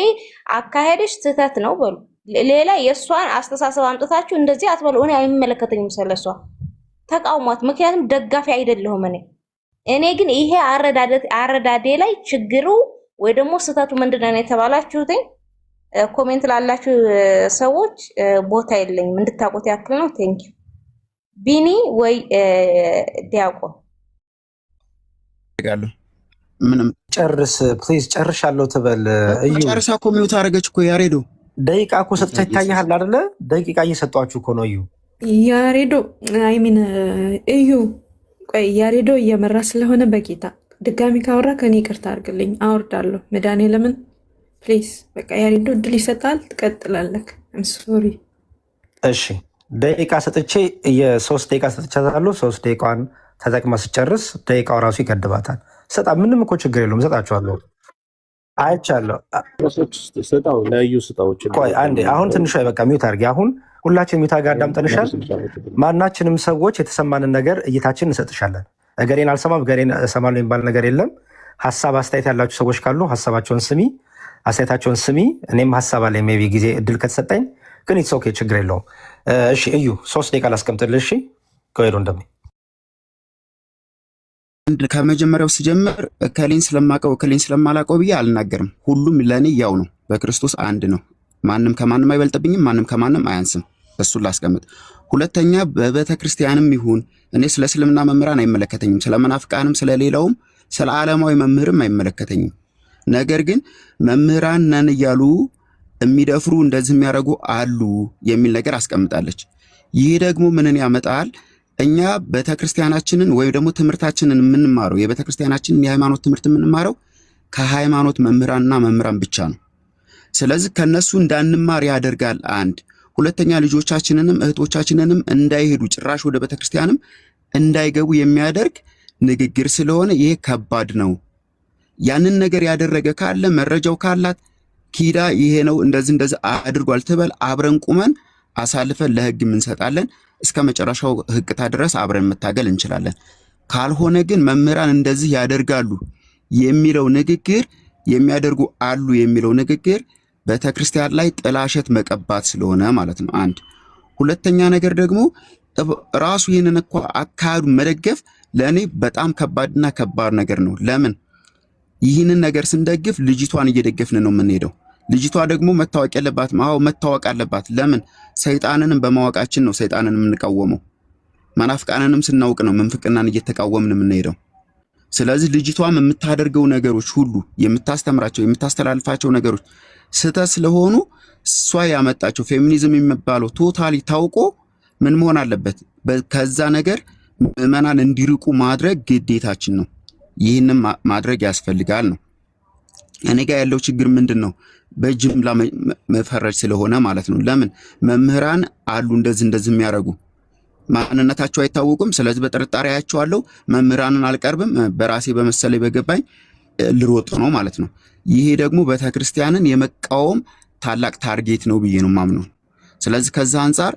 አካሄድሽ ስህተት ነው በሉ። ሌላ የሷን አስተሳሰብ አምጥታችሁ እንደዚህ አትበሉ። እኔ አይመለከተኝም ስለሷ ተቃውሟት፣ ምክንያቱም ደጋፊ አይደለሁም እኔ ግን ይሄ አረዳዴ ላይ ችግሩ ወይ ደግሞ ስህተቱ ምንድነው ነው የተባላችሁት? ኮሜንት ላላችሁ ሰዎች ቦታ የለኝም እንድታውቁት ያክል ነው። ቴንክ ዩ ቢኒ ወይ ዲያቆን ምንም ጨርስ ፕሊዝ። ጨርሻለሁ ትበል እዩ። ጨርሳ እኮ ሚውት አደረገች እኮ ያሬዶ። ደቂቃ እኮ ሰጥታ ይታያል አይደለ? ደቂቃ እየሰጧችሁ እኮ ነው እዩ። ያሬዶ አይሚን እዩ። ቆይ ያሬዶ እየመራ ስለሆነ በጌታ ድጋሚ ካወራ ከኔ ይቅርታ አድርግልኝ። አወርዳለሁ። መድኃኒዓለምን ፕሊዝ። በቃ ያሬዶ እድል ይሰጣል፣ ትቀጥላለህ። አም ሶሪ። እሺ ደቂቃ ሰጥቼ የ3 ደቂቃ ሰጥቻታለሁ። 3 ደቂቃዋን ተጠቅማ ስጨርስ ደቂቃው ራሱ ይገድባታል። ሰጣ ምንም እኮ ችግር የለውም። ሰጣችኋለሁ። አይቻለሁ። ስጣው ለዩ ስጣዎች። ቆይ አንዴ አሁን ትንሿ በቃ ሚውት አድርጊ። አሁን ሁላችን ሚውት አድርጋ አዳምጠንሻል። ማናችንም ሰዎች የተሰማንን ነገር እይታችን እንሰጥሻለን። እገሌን አልሰማም እገሌን እሰማለሁ የሚባል ነገር የለም። ሀሳብ አስተያየት ያላችሁ ሰዎች ካሉ ሀሳባቸውን ስሚ፣ አስተያየታቸውን ስሚ። እኔም ሀሳብ አለኝ ሜይ ቢ ጊዜ እድል ከተሰጠኝ፣ ግን ኢትስ ኦኬ ችግር የለውም። እሺ እዩ 3 ደቂቃ ላስቀምጥልሽ። እሺ ከሄዶ እንደሚ ከመጀመሪያው ስጀምር እከሌን ስለማቀው እከሌን ስለማላቀው ብዬ አልናገርም። ሁሉም ለኔ ያው ነው። በክርስቶስ አንድ ነው። ማንም ከማንም አይበልጥብኝም፣ ማንም ከማንም አያንስም። እሱን ላስቀምጥ። ሁለተኛ በቤተ ክርስቲያንም ይሁን እኔ ስለ እስልምና መምህራን አይመለከተኝም፣ ስለ መናፍቃንም ስለሌላውም ስለ ዓለማዊ መምህርም አይመለከተኝም። ነገር ግን መምህራን ነን እያሉ የሚደፍሩ እንደዚህ የሚያደርጉ አሉ የሚል ነገር አስቀምጣለች። ይህ ደግሞ ምንን ያመጣል? እኛ ቤተክርስቲያናችንን ወይም ደግሞ ትምህርታችንን የምንማረው የቤተክርስቲያናችንን የሃይማኖት ትምህርት የምንማረው ከሃይማኖት መምህራንና መምህራን ብቻ ነው። ስለዚህ ከነሱ እንዳንማር ያደርጋል። አንድ ሁለተኛ ልጆቻችንንም እህቶቻችንንም እንዳይሄዱ ጭራሽ ወደ ቤተክርስቲያንም እንዳይገቡ የሚያደርግ ንግግር ስለሆነ ይሄ ከባድ ነው። ያንን ነገር ያደረገ ካለ መረጃው ካላት ኪዳ ይሄ ነው እንደዚህ አድርጓል ትበል። አብረን ቁመን አሳልፈን ለህግ እንሰጣለን። እስከ መጨረሻው ህቅታ ድረስ አብረን መታገል እንችላለን። ካልሆነ ግን መምህራን እንደዚህ ያደርጋሉ የሚለው ንግግር የሚያደርጉ አሉ የሚለው ንግግር ቤተክርስቲያን ላይ ጥላሸት መቀባት ስለሆነ ማለት ነው። አንድ ሁለተኛ ነገር ደግሞ ራሱ ይህንን እኮ አካሄዱ መደገፍ ለእኔ በጣም ከባድና ከባድ ነገር ነው። ለምን ይህንን ነገር ስንደግፍ ልጅቷን እየደገፍን ነው የምንሄደው። ልጅቷ ደግሞ መታወቅ ያለባትም መታወቅ አለባት። ለምን ሰይጣንንም በማወቃችን ነው ሰይጣንን የምንቃወመው። መናፍቃንንም ስናውቅ ነው መንፍቅናን እየተቃወምን የምንሄደው። ስለዚህ ልጅቷም የምታደርገው ነገሮች ሁሉ የምታስተምራቸው የምታስተላልፋቸው ነገሮች ስህተት ስለሆኑ እሷ ያመጣቸው ፌሚኒዝም የሚባለው ቶታሊ ታውቆ ምን መሆን አለበት? ከዛ ነገር ምዕመናን እንዲርቁ ማድረግ ግዴታችን ነው። ይህንን ማድረግ ያስፈልጋል ነው። እኔ ጋር ያለው ችግር ምንድን ነው? በጅምላ መፈረጅ ስለሆነ ማለት ነው። ለምን መምህራን አሉ እንደዚህ የሚያደርጉ ማንነታቸው አይታወቁም። ስለዚህ በጥርጣሬ ያያቸዋለሁ። መምህራንን አልቀርብም፣ በራሴ በመሰለኝ በገባኝ ልሮጥ ነው ማለት ነው። ይሄ ደግሞ ቤተክርስቲያንን የመቃወም ታላቅ ታርጌት ነው ብዬ ነው ማምነው። ስለዚህ ከዛ አንፃር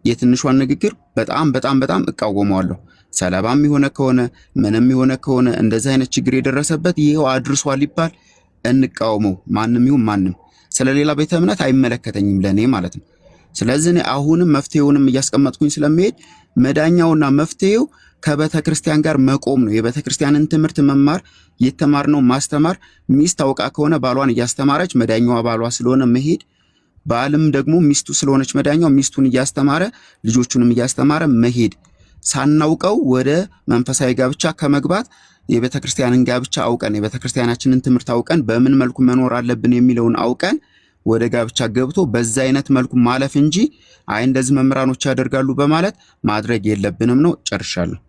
የትንሿን ንግግር በጣም እቃወመዋለሁ። ሰለባም የሆነ ከሆነ ምንም የሆነ ከሆነ እንደዚህ አይነት ችግር የደረሰበት ይሄው አድርሷል ይባል እንቃወመው። ማንም ይሁን ማንም ስለሌላ ቤተ እምነት አይመለከተኝም ለኔ ማለት ነው። ስለዚህ እኔ አሁንም መፍትሄውንም እያስቀመጥኩኝ ስለሚሄድ መዳኛውና መፍትሄው ከቤተ ክርስቲያን ጋር መቆም ነው። የቤተ ክርስቲያንን ትምህርት መማር፣ የተማርነው ማስተማር። ሚስት አውቃ ከሆነ ባሏን እያስተማረች መዳኛዋ ባሏ ስለሆነ መሄድ፣ ባልም ደግሞ ሚስቱ ስለሆነች መዳኛው ሚስቱን እያስተማረ ልጆቹንም እያስተማረ መሄድ። ሳናውቀው ወደ መንፈሳዊ ጋብቻ ከመግባት የቤተ ክርስቲያንን ጋብቻ አውቀን የቤተ ክርስቲያናችንን ትምህርት አውቀን በምን መልኩ መኖር አለብን የሚለውን አውቀን ወደ ጋብቻ ገብቶ በዛ አይነት መልኩ ማለፍ እንጂ አይ እንደዚህ መምህራኖች ያደርጋሉ በማለት ማድረግ የለብንም ነው። ጨርሻለሁ።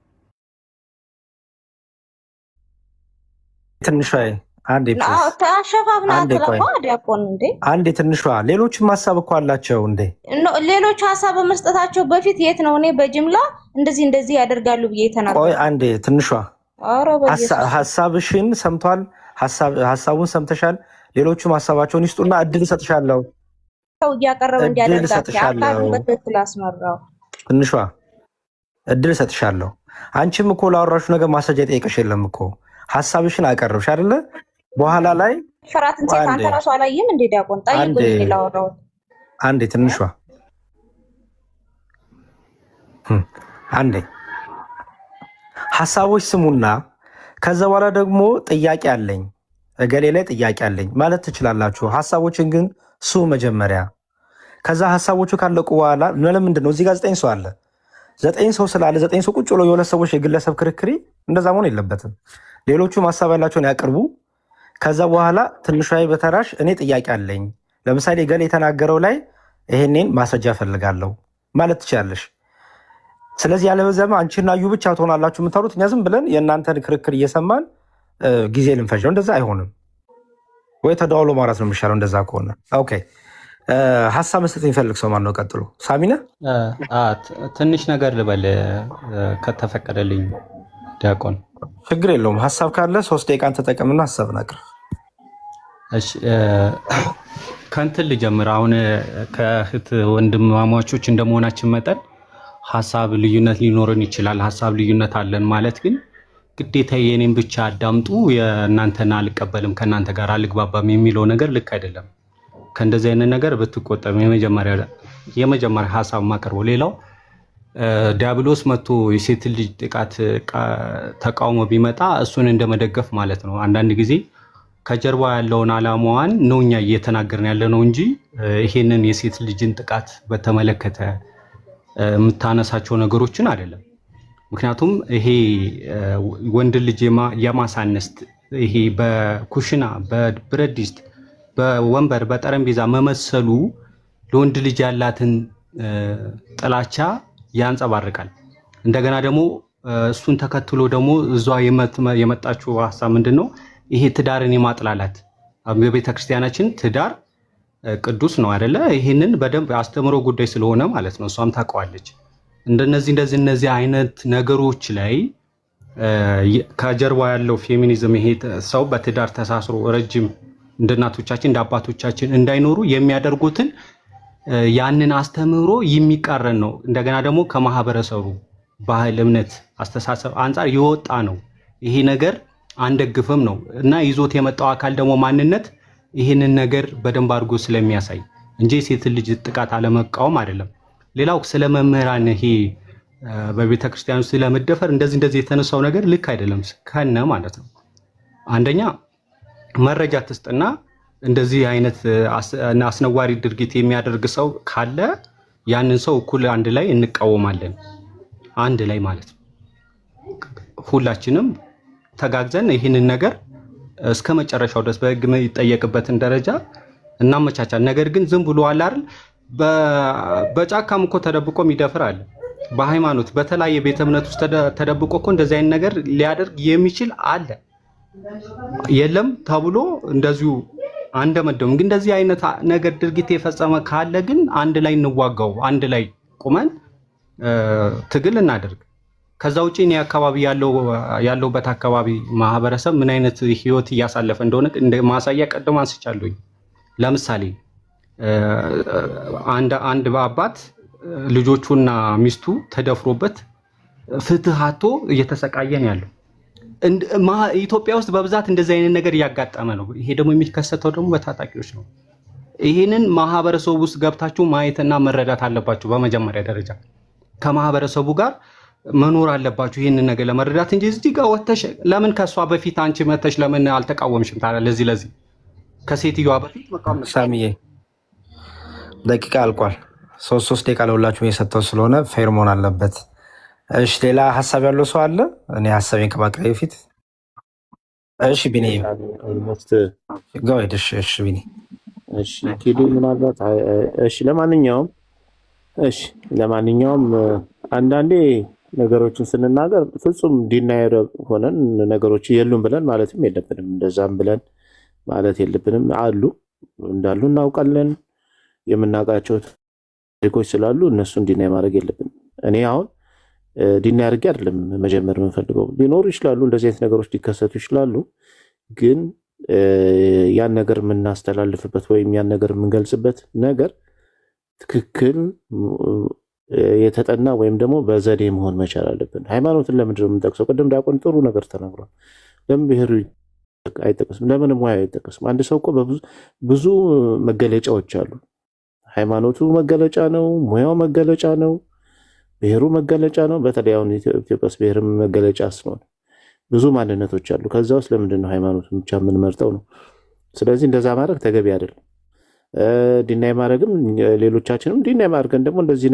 ትንሿ አንዴ ተሸፋፍና ተለፋ ዲያቆን እንዴ አንዴ ትንሿ ሌሎችም ሐሳብ እኮ አላቸው እንዴ ሌሎች ሐሳብ በመስጠታቸው በፊት የት ነው እኔ በጅምላ እንደዚህ ያደርጋሉ ብዬ ተናገርኩ። ቆይ አንዴ ትንሿ ሐሳብሽን ሰምቷል። ሐሳቡን ሰምተሻል። ሌሎችም ሐሳባቸውን ይስጡና እድል ሰጥሻለሁ። ሰው ያቀረበ እንዲያደርጋት ያቃሉ በትክክል አስመራው። ትንሿ እድል ሰጥሻለሁ። አንቺም እኮ ላወራሹ ነገር ማስረጃ ጠይቀሽ የለም እኮ ሐሳብሽን አቀርብሽ አይደለ? በኋላ ላይ ፍራትን አንተ ራሱ አላየም እንዴ ዲያቆን ጠይቁኝ ላወራው። አንዴ ትንሿ አንዴ ሐሳቦች ስሙና ከዛ በኋላ ደግሞ ጥያቄ አለኝ እገሌ ላይ ጥያቄ አለኝ ማለት ትችላላችሁ። ሐሳቦችን ግን ሱ መጀመሪያ ከዛ ሐሳቦቹ ካለቁ በኋላ ለምንድን ነው እዚህ ጋር 9 ሰው አለ። 9 ሰው ስላለ 9 ሰው ቁጭ ብሎ የሁለት ሰዎች የግለሰብ ክርክሪ እንደዛ መሆን የለበትም። ሌሎቹም ሐሳብ ያላቸውን ያቀርቡ። ከዛ በኋላ ትንሿ በተራሽ እኔ ጥያቄ አለኝ ለምሳሌ እገሌ የተናገረው ላይ ይሄንን ማስረጃ ፈልጋለሁ ማለት ትችላለሽ። ስለዚህ ያለበለዚያ አንቺና እዩ ብቻ ትሆናላችሁ የምታወሩት። እኛ ዝም ብለን የእናንተን ክርክር እየሰማን ጊዜ ልንፈጅ ነው። እንደዛ አይሆንም። ወይ ተደዋውሎ ማውራት ነው የሚሻለው እንደዛ ከሆነ። ኦኬ ሐሳብ መስጠት የሚፈልግ ሰው ማን ነው? ቀጥሎ ሳሚነ ትንሽ ነገር ልበል ከተፈቀደልኝ ዲያቆን። ችግር የለውም። ሐሳብ ካለ 3 ደቂቃን ተጠቀምና ሐሳብን አቅርብ። እሺ ከእንትን ልጀምር። አሁን ከእህት ወንድማማቾች እንደመሆናችን መጠን ሐሳብ ልዩነት ሊኖርን ይችላል። ሐሳብ ልዩነት አለን ማለት ግን ግዴታ የኔን ብቻ አዳምጡ የእናንተን አልቀበልም ከእናንተ ጋር አልግባባም የሚለው ነገር ልክ አይደለም። ከእንደዚህ አይነት ነገር ብትቆጠብ የመጀመሪያ ሐሳብ ማቀርበው። ሌላው ዲያብሎስ መጥቶ የሴት ልጅ ጥቃት ተቃውሞ ቢመጣ እሱን እንደመደገፍ ማለት ነው። አንዳንድ ጊዜ ከጀርባ ያለውን ዓላማዋን ነው እኛ እየተናገርን ያለ ነው እንጂ ይሄንን የሴት ልጅን ጥቃት በተመለከተ የምታነሳቸው ነገሮችን አይደለም። ምክንያቱም ይሄ ወንድ ልጅ የማሳነስ ይሄ በኩሽና በብረት ድስት በወንበር በጠረጴዛ መመሰሉ ለወንድ ልጅ ያላትን ጥላቻ ያንጸባርቃል። እንደገና ደግሞ እሱን ተከትሎ ደግሞ እዟ የመጣችው ሐሳብ ምንድነው? ይሄ ትዳርን የማጥላላት በቤተክርስቲያናችን ትዳር ቅዱስ ነው አይደለ? ይሄንን በደንብ አስተምሮ ጉዳይ ስለሆነ ማለት ነው። እሷም ታውቀዋለች። እንደዚህ አይነት ነገሮች ላይ ከጀርባ ያለው ፌሚኒዝም ይሄ ሰው በትዳር ተሳስሮ ረጅም እንደ እናቶቻችን እንደ አባቶቻችን እንዳይኖሩ የሚያደርጉትን ያንን አስተምሮ የሚቃረን ነው። እንደገና ደግሞ ከማህበረሰቡ ባህል፣ እምነት፣ አስተሳሰብ አንጻር የወጣ ነው። ይሄ ነገር አንደግፍም ነው እና ይዞት የመጣው አካል ደግሞ ማንነት ይህንን ነገር በደንብ አድርጎ ስለሚያሳይ እንጂ የሴት ልጅ ጥቃት አለመቃወም አይደለም። ሌላው ስለ መምህራን ይሄ በቤተ ክርስቲያን ውስጥ ስለመደፈር እንደዚህ የተነሳው ነገር ልክ አይደለም ከነ ማለት ነው። አንደኛ መረጃ ትስጥና እንደዚህ አይነት አስነዋሪ ድርጊት የሚያደርግ ሰው ካለ ያንን ሰው እኩል አንድ ላይ እንቃወማለን። አንድ ላይ ማለት ነው። ሁላችንም ተጋግዘን ይህንን ነገር እስከ መጨረሻው ድረስ በህግ የሚጠየቅበትን ደረጃ እናመቻቻል። ነገር ግን ዝም ብሎ አለ አይደል በጫካም እኮ ተደብቆ የሚደፍር አለ። በሃይማኖት በተለያየ ቤተ እምነት ውስጥ ተደብቆ እኮ እንደዚህ አይነት ነገር ሊያደርግ የሚችል አለ የለም ተብሎ እንደዚሁ አንደመደም። ግን እንደዚህ አይነት ነገር ድርጊት የፈጸመ ካለ ግን አንድ ላይ እንዋጋው፣ አንድ ላይ ቁመን ትግል እናደርግ። ከዛ ውጪ እኔ አካባቢ ያለውበት አካባቢ ማህበረሰብ ምን አይነት ህይወት እያሳለፈ እንደሆነ እንደ ማሳያ ቀደም አንስቻለሁኝ። ለምሳሌ አንድ አባት ልጆቹና ሚስቱ ተደፍሮበት ፍትህ አጥቶ እየተሰቃየ ነው ያለው። ኢትዮጵያ ውስጥ በብዛት እንደዚህ አይነት ነገር እያጋጠመ ነው። ይሄ ደግሞ የሚከሰተው ደግሞ በታጣቂዎች ነው። ይሄንን ማህበረሰቡ ውስጥ ገብታችሁ ማየትና መረዳት አለባችሁ። በመጀመሪያ ደረጃ ከማህበረሰቡ ጋር መኖር አለባችሁ ይሄንን ነገር ለመረዳት እንጂ እዚህ ጋር ወተሽ ለምን ከሷ በፊት አንቺ መተሽ ለምን አልተቃወምሽም ታዲያ? ለዚህ ከሴትዮዋ በፊት መቃወም። ሳሚዬ ደቂቃ አልቋል። 3 ደቂቃ ለሁላችሁም የሰጠው ስለሆነ ፌር መሆን አለበት። እሺ ሌላ ሀሳብ ያለው ሰው አለ? እኔ ሀሳቤን ከማቅረብ በፊት እሺ ቢኒ ጋር እሺ ቢኒ እሺ ኪዱ ምናልባት እሺ ለማንኛውም አንዳንዴ ነገሮችን ስንናገር ፍጹም ዲናየር ሆነን ነገሮች የሉም ብለን ማለትም የለብንም። እንደዛም ብለን ማለት የለብንም። አሉ እንዳሉ እናውቃለን። የምናውቃቸው ታሪኮች ስላሉ እነሱን ዲናይ ማድረግ የለብንም። እኔ አሁን ዲናይ አድርጌ አይደለም መጀመር የምንፈልገው። ሊኖሩ ይችላሉ፣ እንደዚህ አይነት ነገሮች ሊከሰቱ ይችላሉ። ግን ያን ነገር የምናስተላልፍበት ወይም ያን ነገር የምንገልጽበት ነገር ትክክል የተጠና ወይም ደግሞ በዘዴ መሆን መቻል አለብን። ሃይማኖትን ለምንድን ነው የምንጠቅሰው? ቅድም ዲያቆን ጥሩ ነገር ተናግሯል። ለምን ብሔሩ አይጠቀስም? ለምን ሙያ አይጠቀስም? አንድ ሰው እኮ ብዙ መገለጫዎች አሉ። ሃይማኖቱ መገለጫ ነው፣ ሙያው መገለጫ ነው፣ ብሔሩ መገለጫ ነው። በተለይ አሁን ኢትዮጵያ ውስጥ ብሔርም መገለጫ ስለሆነ ብዙ ማንነቶች አሉ። ከዛ ውስጥ ለምንድን ነው ሃይማኖትን ብቻ የምንመርጠው ነው? ስለዚህ እንደዛ ማድረግ ተገቢ አይደለም። ዲናይ ማድረግም ሌሎቻችንም ዲናይ ማድረግን ደግሞ እንደዚህ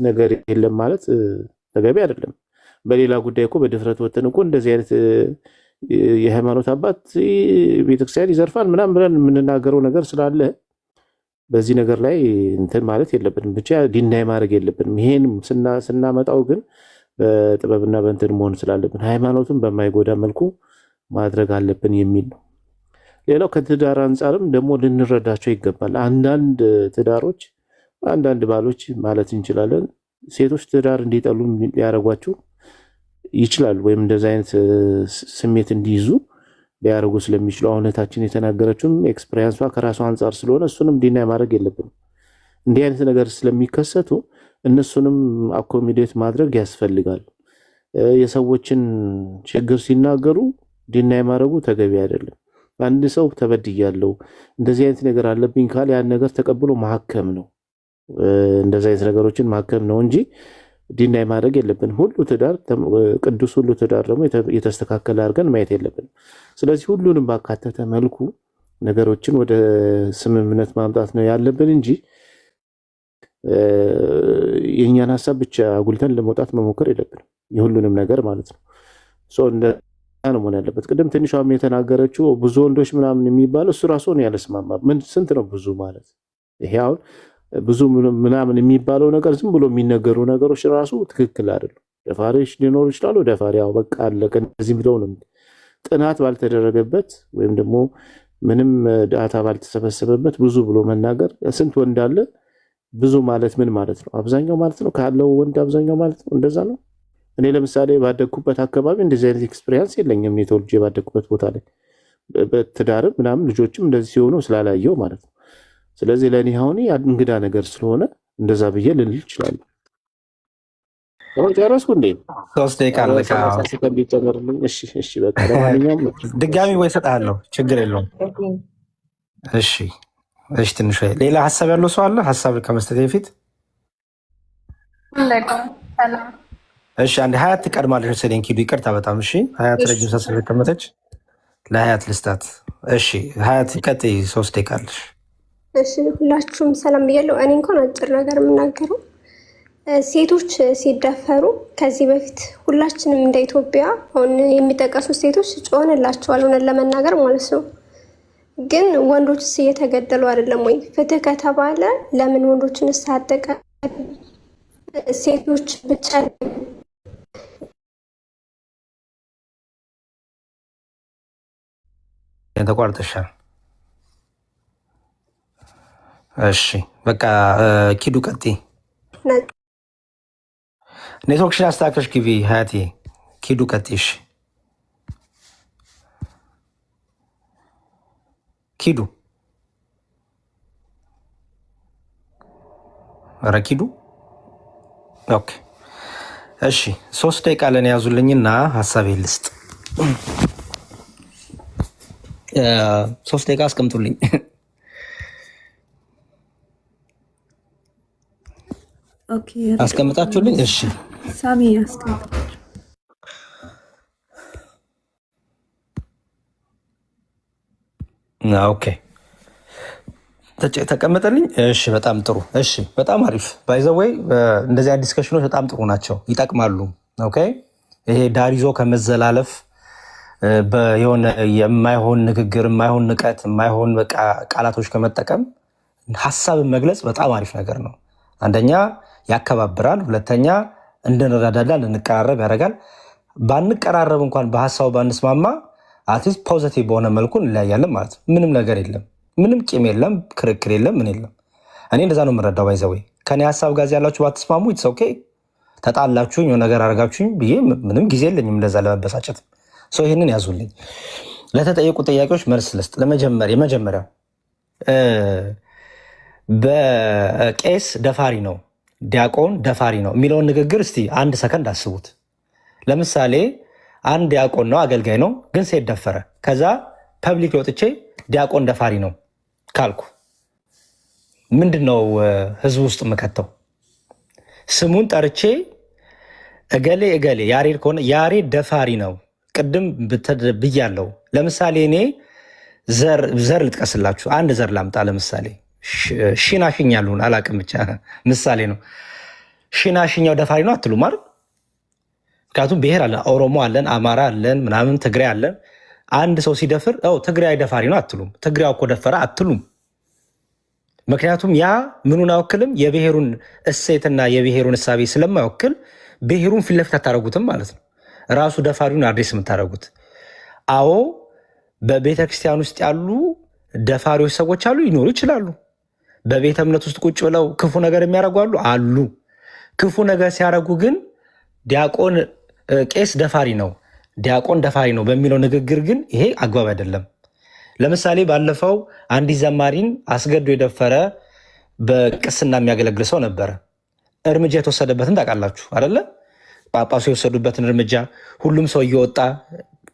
ነገር የለም ማለት ተገቢ አይደለም። በሌላ ጉዳይ እኮ በድፍረት ወጥተን እኮ እንደዚህ አይነት የሃይማኖት አባት ቤተክርስቲያን ይዘርፋል ምናምን ብለን የምንናገረው ነገር ስላለ በዚህ ነገር ላይ እንትን ማለት የለብንም። ብቻ ዲናይ ማድረግ የለብንም። ይሄን ስናመጣው ግን በጥበብና በእንትን መሆን ስላለብን ሃይማኖትን በማይጎዳ መልኩ ማድረግ አለብን የሚል ነው። ሌላው ከትዳር አንጻርም ደግሞ ልንረዳቸው ይገባል። አንዳንድ ትዳሮች፣ አንዳንድ ባሎች ማለት እንችላለን ሴቶች ትዳር እንዲጠሉ ሊያደርጓቸው ይችላሉ፣ ወይም እንደዚህ አይነት ስሜት እንዲይዙ ሊያደርጉ ስለሚችሉ እውነታችን የተናገረችውም ኤክስፔሪንሷ ከራሷ አንጻር ስለሆነ እሱንም ዲናይ ማድረግ የለብንም። እንዲህ አይነት ነገር ስለሚከሰቱ እነሱንም አኮሚዴት ማድረግ ያስፈልጋል። የሰዎችን ችግር ሲናገሩ ዲናይ ማድረጉ ተገቢ አይደለም። አንድ ሰው ተበድያለሁ እንደዚህ አይነት ነገር አለብኝ ካለ ያን ነገር ተቀብሎ ማከም ነው። እንደዚህ አይነት ነገሮችን ማከም ነው እንጂ ዲናይ ማድረግ የለብንም። ሁሉ ትዳር ቅዱስ፣ ሁሉ ትዳር ደግሞ የተስተካከለ አድርገን ማየት የለብንም። ስለዚህ ሁሉንም ባካተተ መልኩ ነገሮችን ወደ ስምምነት ማምጣት ነው ያለብን እንጂ የእኛን ሀሳብ ብቻ አጉልተን ለመውጣት መሞከር የለብንም። የሁሉንም ነገር ማለት ነው ነው መሆን ያለበት። ቅድም ትንሿም የተናገረችው ብዙ ወንዶች ምናምን የሚባለው እሱ ራሱ ነው ያለስማማ። ምን ስንት ነው ብዙ ማለት? ይሄ አሁን ብዙ ምናምን የሚባለው ነገር ዝም ብሎ የሚነገሩ ነገሮች ራሱ ትክክል አይደሉም። ደፋሪዎች ሊኖሩ ይችላሉ። ደፋሪ ያው በቃ አለቀ እንደዚህ ብለው ነው። ጥናት ባልተደረገበት ወይም ደግሞ ምንም ዳታ ባልተሰበሰበበት ብዙ ብሎ መናገር ስንት ወንድ አለ? ብዙ ማለት ምን ማለት ነው? አብዛኛው ማለት ነው? ካለው ወንድ አብዛኛው ማለት ነው? እንደዛ ነው። እኔ ለምሳሌ ባደግኩበት አካባቢ እንደዚህ አይነት ኤክስፒሪየንስ የለኝም። እኔ ተወልጄ ባደግኩበት ቦታ ላይ በትዳርም ምናምን ልጆችም እንደዚህ ሲሆኑ ስላላየው ማለት ነው። ስለዚህ ለእኔ አሁን እንግዳ ነገር ስለሆነ እንደዛ ብዬ ልል እችላለሁ። ጨረስኩ እንዴ? 3 ደቂቃ አለቀ። እሺ በቃ ለማንኛውም ድጋሚ ወይ እሰጥሃለሁ፣ ችግር የለውም። እሺ ትንሽ ሌላ ሀሳብ ያለው ሰው አለ? ሀሳብ ከመስጠት በፊት እሺ አንድ ሀያት ትቀድማለች መሰለኝ። ኪዱ ይቅርታ በጣም እሺ። ሀያት ረጅም ሰዓት ስለተቀመጠች ለሀያት ልስጣት። እሺ ሀያት ቀጥይ፣ 3 ደቂቃ አለሽ። እሺ ሁላችሁም ሰላም ብያለሁ። እኔ እንኳን አጭር ነገር የምናገረው ሴቶች ሲደፈሩ ከዚህ በፊት ሁላችንም እንደ ኢትዮጵያ አሁን የሚጠቀሱ ሴቶች ጮህንላቸዋል፣ እውነት ለመናገር ማለት ነው። ግን ወንዶችስ እየተገደሉ አይደለም ወይ? ፍትህ ከተባለ ለምን ወንዶችን ሳያጠቃ ሴቶች ብቻ ተቋርጠሻል። እሺ በቃ ኪዱ ቀጥይ። ኔትወርክሽን አስተካክለሽ ግቢ ሀያቴ። ኪዱ ቀጥይ። እሺ ኪዱ ኧረ ኪዱ ኦኬ። እሺ 3 ደቂቃ ለኔ ያዙልኝና ሀሳቤ ልስጥ። 3 ደቂቃ አስቀምጡልኝ። ኦኬ አስቀምጣችሁልኝ። እሺ ሳሚ አስቀምጥ። ኦኬ ተቀመጠልኝ። እሺ በጣም ጥሩ። እሺ በጣም አሪፍ። ባይ ዘ ወይ እንደዚህ አይነት ዲስከሽኖች በጣም ጥሩ ናቸው፣ ይጠቅማሉ። ኦኬ ይሄ ዳር ይዞ ከመዘላለፍ የሆነ የማይሆን ንግግር፣ የማይሆን ንቀት፣ የማይሆን በቃ ቃላቶች ከመጠቀም ሀሳብን መግለጽ በጣም አሪፍ ነገር ነው። አንደኛ ያከባብራል፣ ሁለተኛ እንድንረዳዳ እንድንቀራረብ ያደርጋል። ባንቀራረብ እንኳን በሀሳቡ ባንስማማ አትሊስት ፖዚቲቭ በሆነ መልኩ እንለያያለን ማለት ነው። ምንም ነገር የለም፣ ምንም ቂም የለም፣ ክርክር የለም፣ ምን የለም። እኔ እንደዛ ነው የምረዳው። ባይዘወይ ከኔ ሀሳብ ጋር ያላችሁ ባትስማሙ ኢትስ ኦኬ። ተጣላችሁኝ የሆነ ነገር አድርጋችሁኝ ብዬ ምንም ጊዜ የለኝም እንደዛ ለመበሳጨት። ሰው ይህንን ያዙልኝ። ለተጠየቁ ጥያቄዎች መልስ ልስጥ። የመጀመሪያው በቄስ ደፋሪ ነው ዲያቆን ደፋሪ ነው የሚለውን ንግግር እስቲ 1 ሰከንድ አስቡት። ለምሳሌ አንድ ዲያቆን ነው አገልጋይ ነው ግን ሴት ደፈረ። ከዛ ፐብሊክ ወጥቼ ዲያቆን ደፋሪ ነው ካልኩ ምንድነው ህዝብ ውስጥ የምከተው? ስሙን ጠርቼ እገሌ እገሌ ያሬድ ከሆነ ያሬድ ደፋሪ ነው ቅድም ብያለው። ለምሳሌ እኔ ዘር ልጥቀስላችሁ። አንድ ዘር ላምጣ። ለምሳሌ ሽናሽኛሉን አላቅም ብቻ ምሳሌ ነው። ሽናሽኛው ደፋሪ ነው አትሉ ማለት። ምክንያቱም ብሔር አለን፣ ኦሮሞ አለን፣ አማራ አለን፣ ምናምን ትግራይ አለን። አንድ ሰው ሲደፍር ትግራይ ደፋሪ ነው አትሉም። ትግራይ እኮ ደፈረ አትሉም። ምክንያቱም ያ ምኑን አይወክልም? የብሔሩን እሴትና የብሔሩን እሳቤ ስለማይወክል ብሔሩን ፊት ለፊት አታደርጉትም ማለት ነው። ራሱ ደፋሪውን አድሬስ የምታደርጉት። አዎ በቤተክርስቲያን ውስጥ ያሉ ደፋሪዎች ሰዎች አሉ፣ ይኖሩ ይችላሉ። በቤተ እምነት ውስጥ ቁጭ ብለው ክፉ ነገር የሚያደርጉ አሉ። ክፉ ነገር ሲያደርጉ ግን ዲያቆን ቄስ ደፋሪ ነው ዲያቆን ደፋሪ ነው በሚለው ንግግር ግን ይሄ አግባብ አይደለም። ለምሳሌ ባለፈው አንዲት ዘማሪን አስገዶ የደፈረ በቅስና የሚያገለግል ሰው ነበረ። እርምጃ የተወሰደበትን ታውቃላችሁ አይደለ? ጳጳሱ የወሰዱበትን እርምጃ ሁሉም ሰው እየወጣ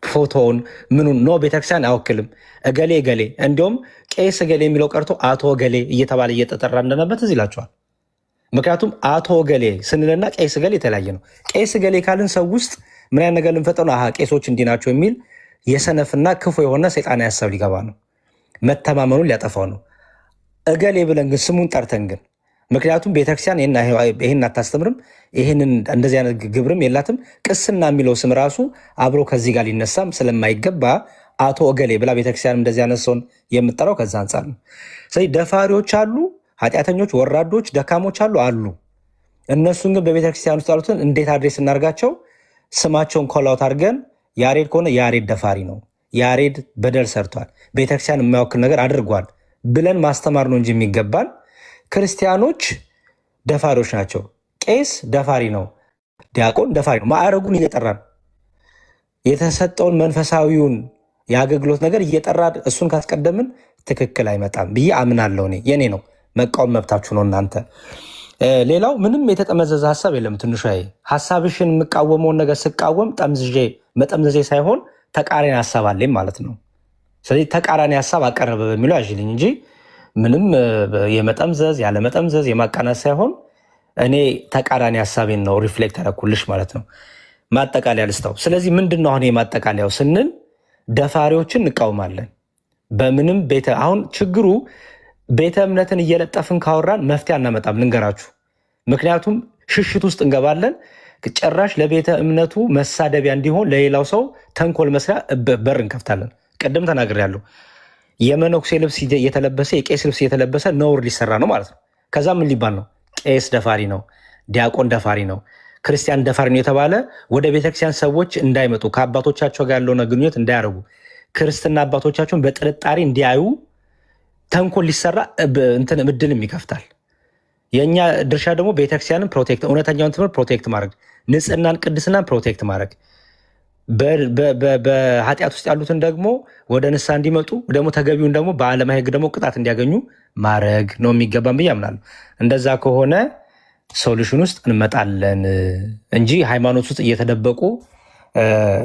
ፎቶውን ምኑን ኖ ቤተክርስቲያን አይወክልም እገሌ እገሌ፣ እንዲሁም ቄስ እገሌ የሚለው ቀርቶ አቶ እገሌ እየተባለ እየተጠራ እንደነበት እዚህ ይላቸዋል። ምክንያቱም አቶ እገሌ ስንልና ቄስ እገሌ የተለያየ ነው። ቄስ እገሌ ካልን ሰው ውስጥ ምን አይነት ነገር ልንፈጠር ነው? ቄሶች እንዲህ ናቸው የሚል የሰነፍና ክፉ የሆነ ሰይጣናዊ ሀሳብ ሊገባ ነው። መተማመኑን ሊያጠፋው ነው። እገሌ ብለን ግን ስሙን ጠርተን ግን ምክንያቱም ቤተክርስቲያን ይህን አታስተምርም፣ ይህንን እንደዚህ አይነት ግብርም የላትም። ቅስና የሚለው ስም ራሱ አብሮ ከዚህ ጋር ሊነሳም ስለማይገባ አቶ እገሌ ብላ ቤተክርስቲያን እንደዚህ አይነት ሰውን የምጠራው ከዛ አንጻር ነው። ስለዚህ ደፋሪዎች አሉ፣ ኃጢአተኞች፣ ወራዶች፣ ደካሞች አሉ። እነሱን ግን በቤተክርስቲያን ውስጥ ያሉትን እንዴት አድሬስ እናርጋቸው? ስማቸውን ኮላውት አድርገን ያሬድ ከሆነ ያሬድ ደፋሪ ነው፣ ያሬድ በደል ሰርቷል፣ ቤተክርስቲያን የማይወክል ነገር አድርጓል ብለን ማስተማር ነው እንጂ የሚገባን ክርስቲያኖች ደፋሪዎች ናቸው፣ ቄስ ደፋሪ ነው፣ ዲያቆን ደፋሪ ነው። ማዕረጉን እየጠራን የተሰጠውን መንፈሳዊውን የአገልግሎት ነገር እየጠራን እሱን ካስቀደምን ትክክል አይመጣም ብዬ አምናለሁ። የኔ ነው፣ መቃወም መብታችሁ ነው እናንተ። ሌላው ምንም የተጠመዘዘ ሀሳብ የለም። ትንሿ ሀሳብሽን የምቃወመውን ነገር ስቃወም መጠምዘዜ ሳይሆን ተቃራኒ ሀሳብ አለኝ ማለት ነው። ስለዚህ ተቃራኒ ሀሳብ አቀረበ በሚለው ያዥልኝ እንጂ ምንም የመጠምዘዝ ያለመጠምዘዝ የማቃናት ሳይሆን እኔ ተቃራኒ ሀሳቤን ነው ሪፍሌክት ያደረኩልሽ ማለት ነው። ማጠቃለያ ልስታው። ስለዚህ ምንድን ነው አሁን የማጠቃለያው ስንል ደፋሪዎችን እንቃወማለን። በምንም አሁን ችግሩ ቤተ እምነትን እየለጠፍን ካወራን መፍትሄ አናመጣም፣ ልንገራችሁ። ምክንያቱም ሽሽት ውስጥ እንገባለን። ጭራሽ ለቤተ እምነቱ መሳደቢያ እንዲሆን ለሌላው ሰው ተንኮል መስሪያ በር እንከፍታለን። ቅድም ተናግሬያለሁ። የመነኩሴ ልብስ እየተለበሰ የቄስ ልብስ እየተለበሰ ነውር ሊሰራ ነው ማለት ነው። ከዛ ምን ሊባል ነው? ቄስ ደፋሪ ነው፣ ዲያቆን ደፋሪ ነው፣ ክርስቲያን ደፋሪ ነው የተባለ ወደ ቤተክርስቲያን ሰዎች እንዳይመጡ ከአባቶቻቸው ጋር ያለውን ግንኙነት እንዳያደርጉ ክርስትና አባቶቻቸውን በጥርጣሬ እንዲያዩ ተንኮል ሊሰራ እድልም ይከፍታል። የእኛ ድርሻ ደግሞ ቤተክርስቲያንን ፕሮቴክት እውነተኛውን ትምህርት ፕሮቴክት ማድረግ፣ ንጽህናን ቅድስናን ፕሮቴክት ማድረግ፣ በኃጢአት ውስጥ ያሉትን ደግሞ ወደ ንስሐ እንዲመጡ ደግሞ ተገቢውን ደግሞ በዓለማዊ ሕግ ደግሞ ቅጣት እንዲያገኙ ማድረግ ነው የሚገባን ብዬ አምናለሁ። እንደዛ ከሆነ ሶሉሽን ውስጥ እንመጣለን እንጂ ሃይማኖት ውስጥ እየተደበቁ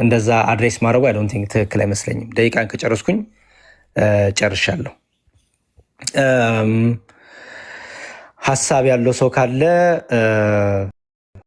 እንደዛ አድሬስ ማድረጉ አይ ዶንት ቲንክ ትክክል አይመስለኝም። ደቂቃን ከጨረስኩኝ ጨርሻለሁ። ሀሳብ ያለው ሰው ካለ